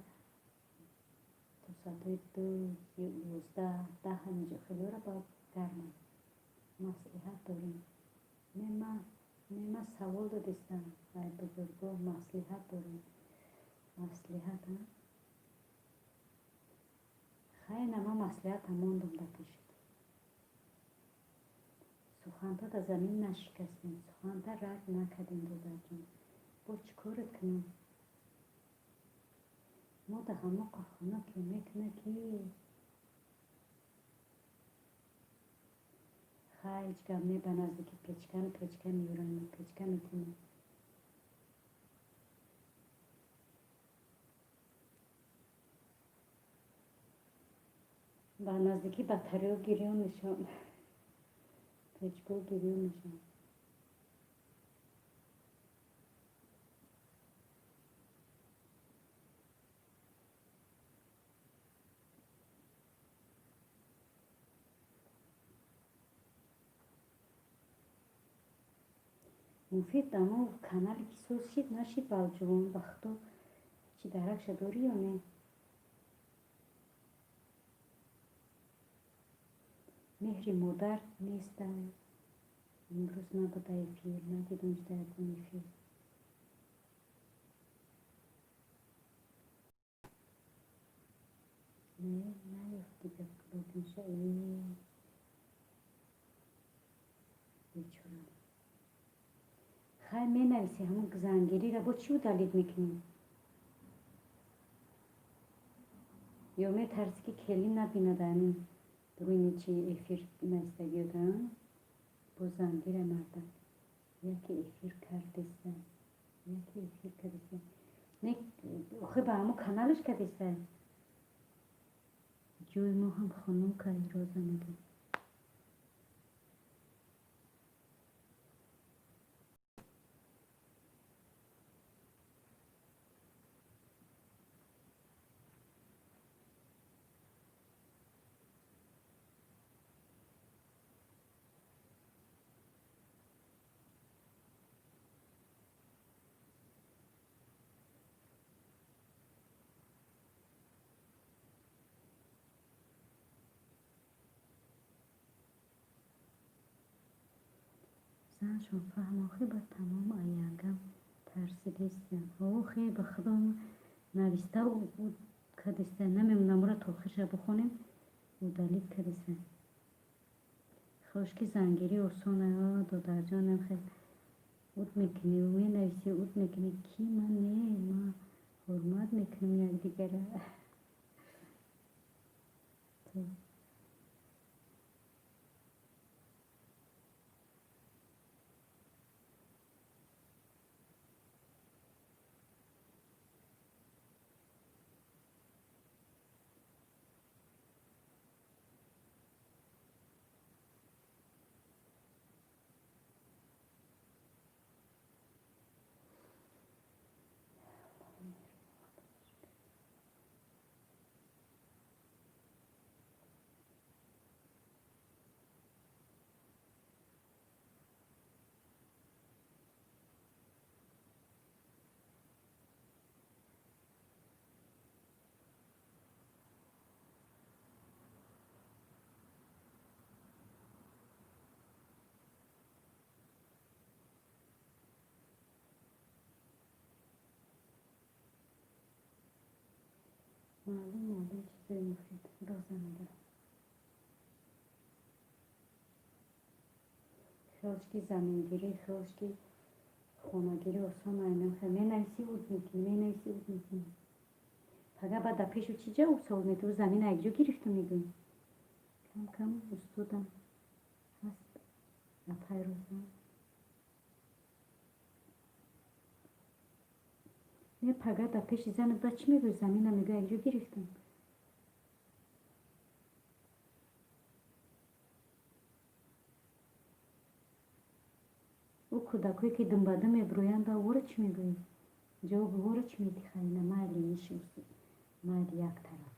تو ساعت 2 11 همینجا خیلی را با گرمه مصلحت داریم نه سوال دادستم ای بزرگا مصلحت داریم مصلحت ها خیلی نما مصلحت هماندم در پیشت سخنتا در زمین نشکستیم سخنتا رد نکردیم دادر جان با چی کارت کنم ما در همه قرخانه که میکنه که خیلی گمه به نزدیک پیچکه میورن پیچکه میتونیم به نزدیکی بطری ها گریان نشان پیچکه گریان نشان مفید دمو کانال که سوز شید نشید بالجوان وقتا چی درکش داری یا نه مهری مادر نیست امروز نبوده پیر ندیدمش در کنی فیل نه یفتی بکنید میشه این بیچاره خیلی می نویسی همون زنگیری را با چی دلید میکنی یا می ترسی که کلی نبینه داریم ببینی چی افیر نستگی دارم با زنگیر مردم یکی افیر کردیسته یکی افیر کردیسته نه آخه با همون کانالش کردیسته جوی ما هم خانم کاری روزه میگه زنشون فهماخی با تمام آینگم ترسیدستم او خیلی به خودم نویسته بود کدیسته نمیمونم را تلخیش بخونیم و دلیل کدیسته خوشکی زنگیری ارسانه ها دو در جانم خیلی اوت میکنی و می نویسی اوت میکنی کی من نه ما حرمت میکنیم یک دیگره معلوم چیزای مفید روزه میگم خیلشکی زمینگیری خیلشکی خونگیری آسان اینم خیلی می نویسی اوت میکنی می نویسی اوت میکنی پگه بعد در پیش چی جا اوت سوال میتو زمین اگجا گرفتو میگوی کم کم استودم هست اپای روزه نه پگه در پیش زن دا چی میگوی زمین هم میگوی اگجا گرفتم او کودکوی که دم به دم میبرویند وره چی میگوی جواب وره چی میدی خیلی مالی میشه مالی یک طرف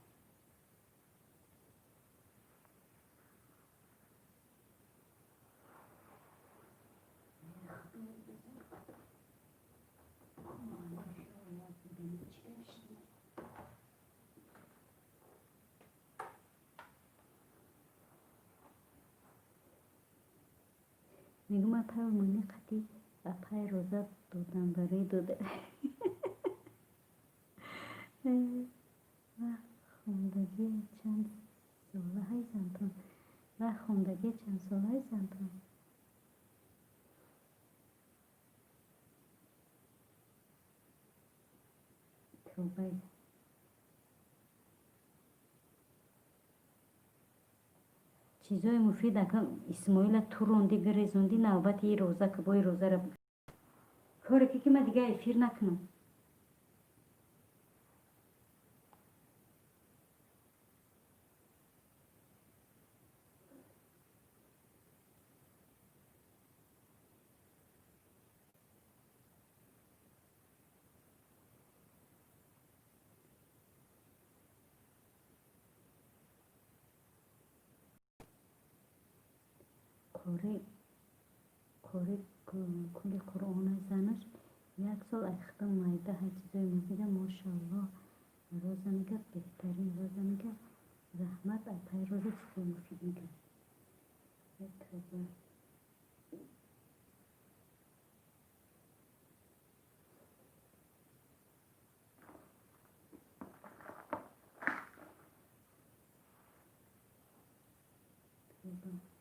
میگم اپای منی قدی اپای روزه دودم برای دوده و خوندگی چند ساله های زندان و خوندگی چند ساله های زندان توبه چیزای مفید اکن اسماعیل تو روندی گریزوندی نوبت ای روزه که بای روزه را کاری که من دیگه افیر نکنم کاری کلی قرآن زنش یک سال اختم مایده های چیزای مفیده ماشاءالله روزه میگه بهترین روزه میگه زحمت اپای روزه چیزای مفید میگه توبه توبه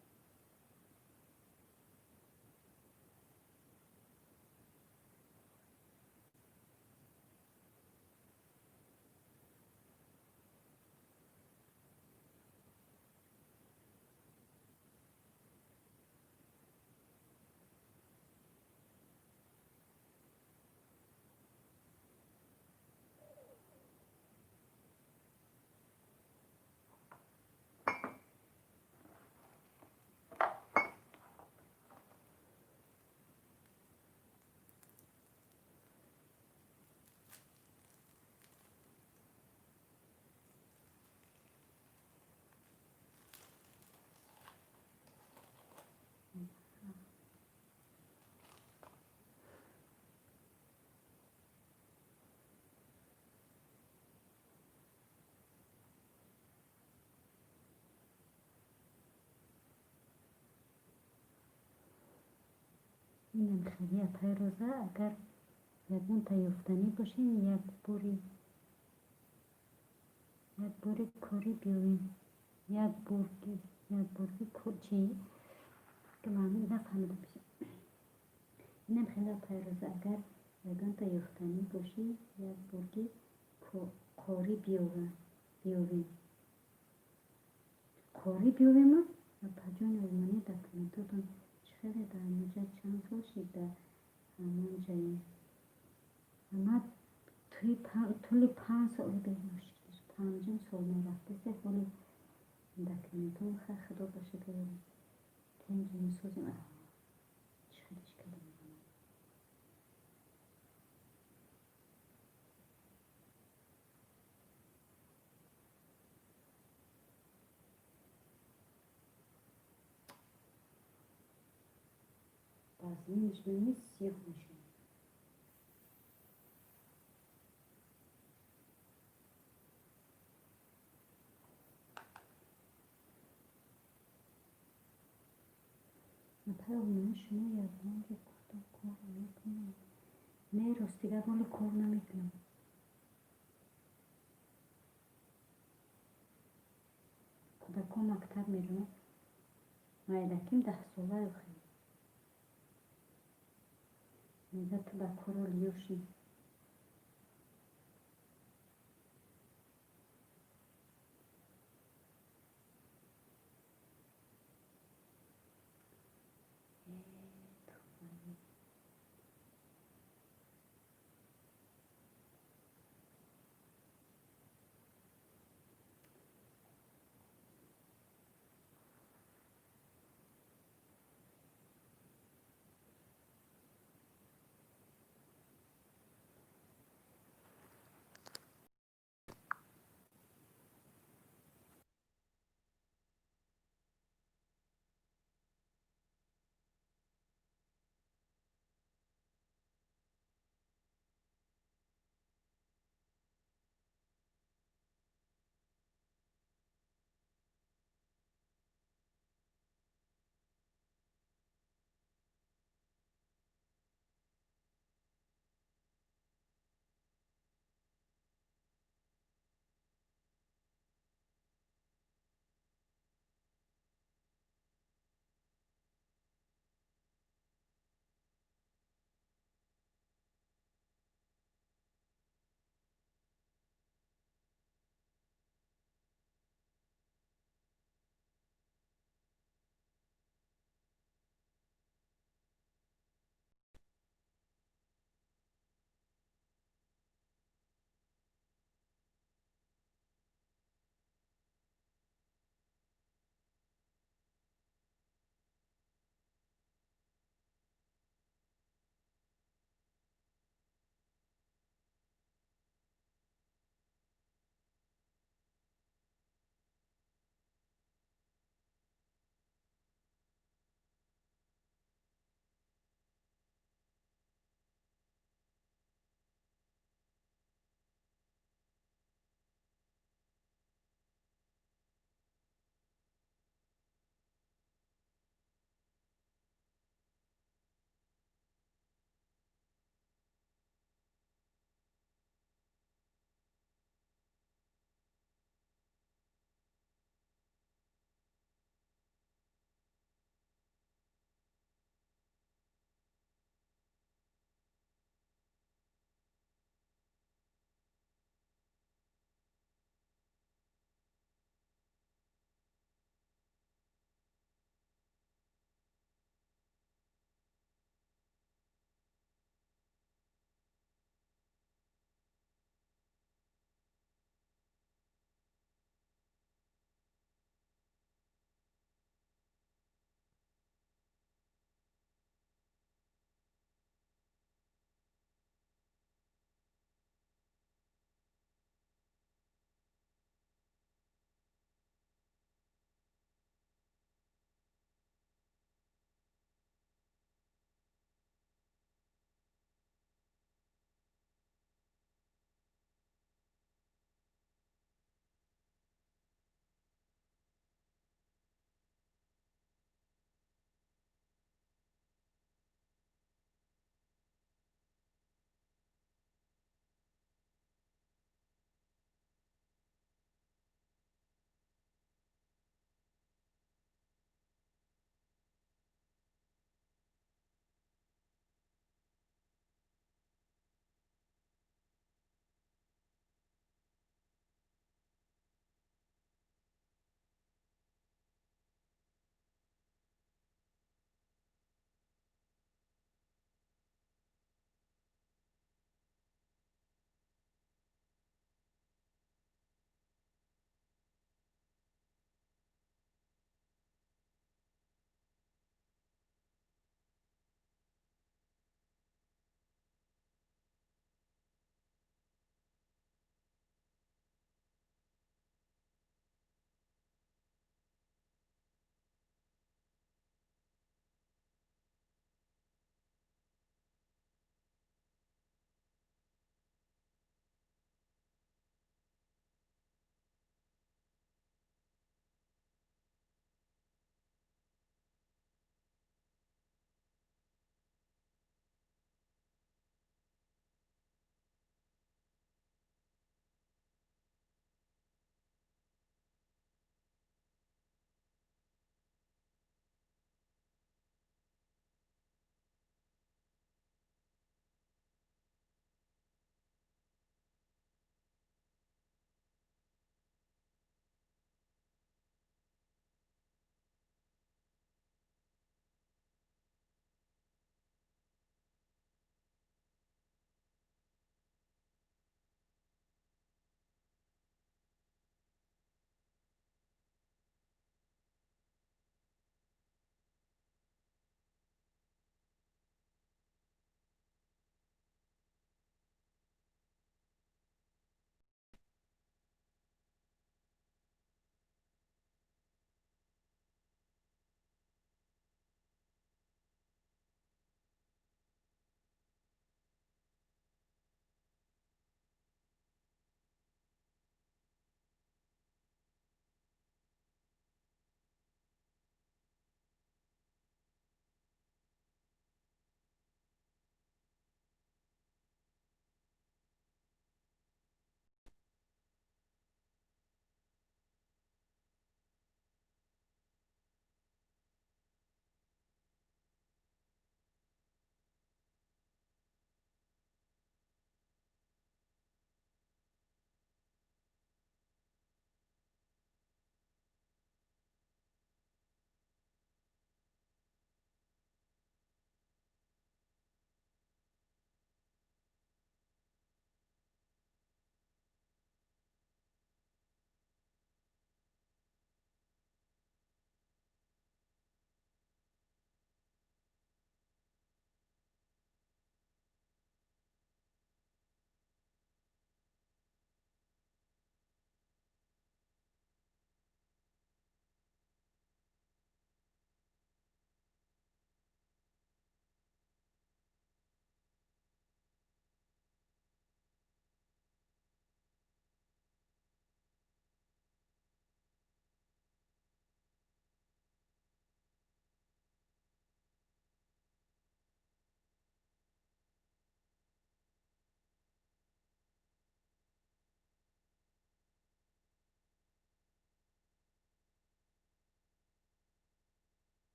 اینم خیلی اپای روزه اگر یکمون تایفتنی باشین یک بوری یک باری کاری بیاویم، یک باری چی که من نفهمیده بشم. اینم خیلی پیروزه. اگر یگان تا یختنی باشی یک بارگی کاری بیاویم و پجان علمانی دکومنتاتون خیلی در اینجا چند سال شد در همان جایی اما طول 5 سال بیماشید 5 سال ما رفته سه ولی دکومنتون خیلی خدا باشه که تنجی میسازیم چقدرش کردم بعضی میشونی سیاه میشونی مثلا اونها شما یادمان که گفتم کار میکنم نه راستیگر ولی کار نمیکنم کودکا مکتب میرم مایلکیم 10 ساله خیلی میگه تو با کار لیوشی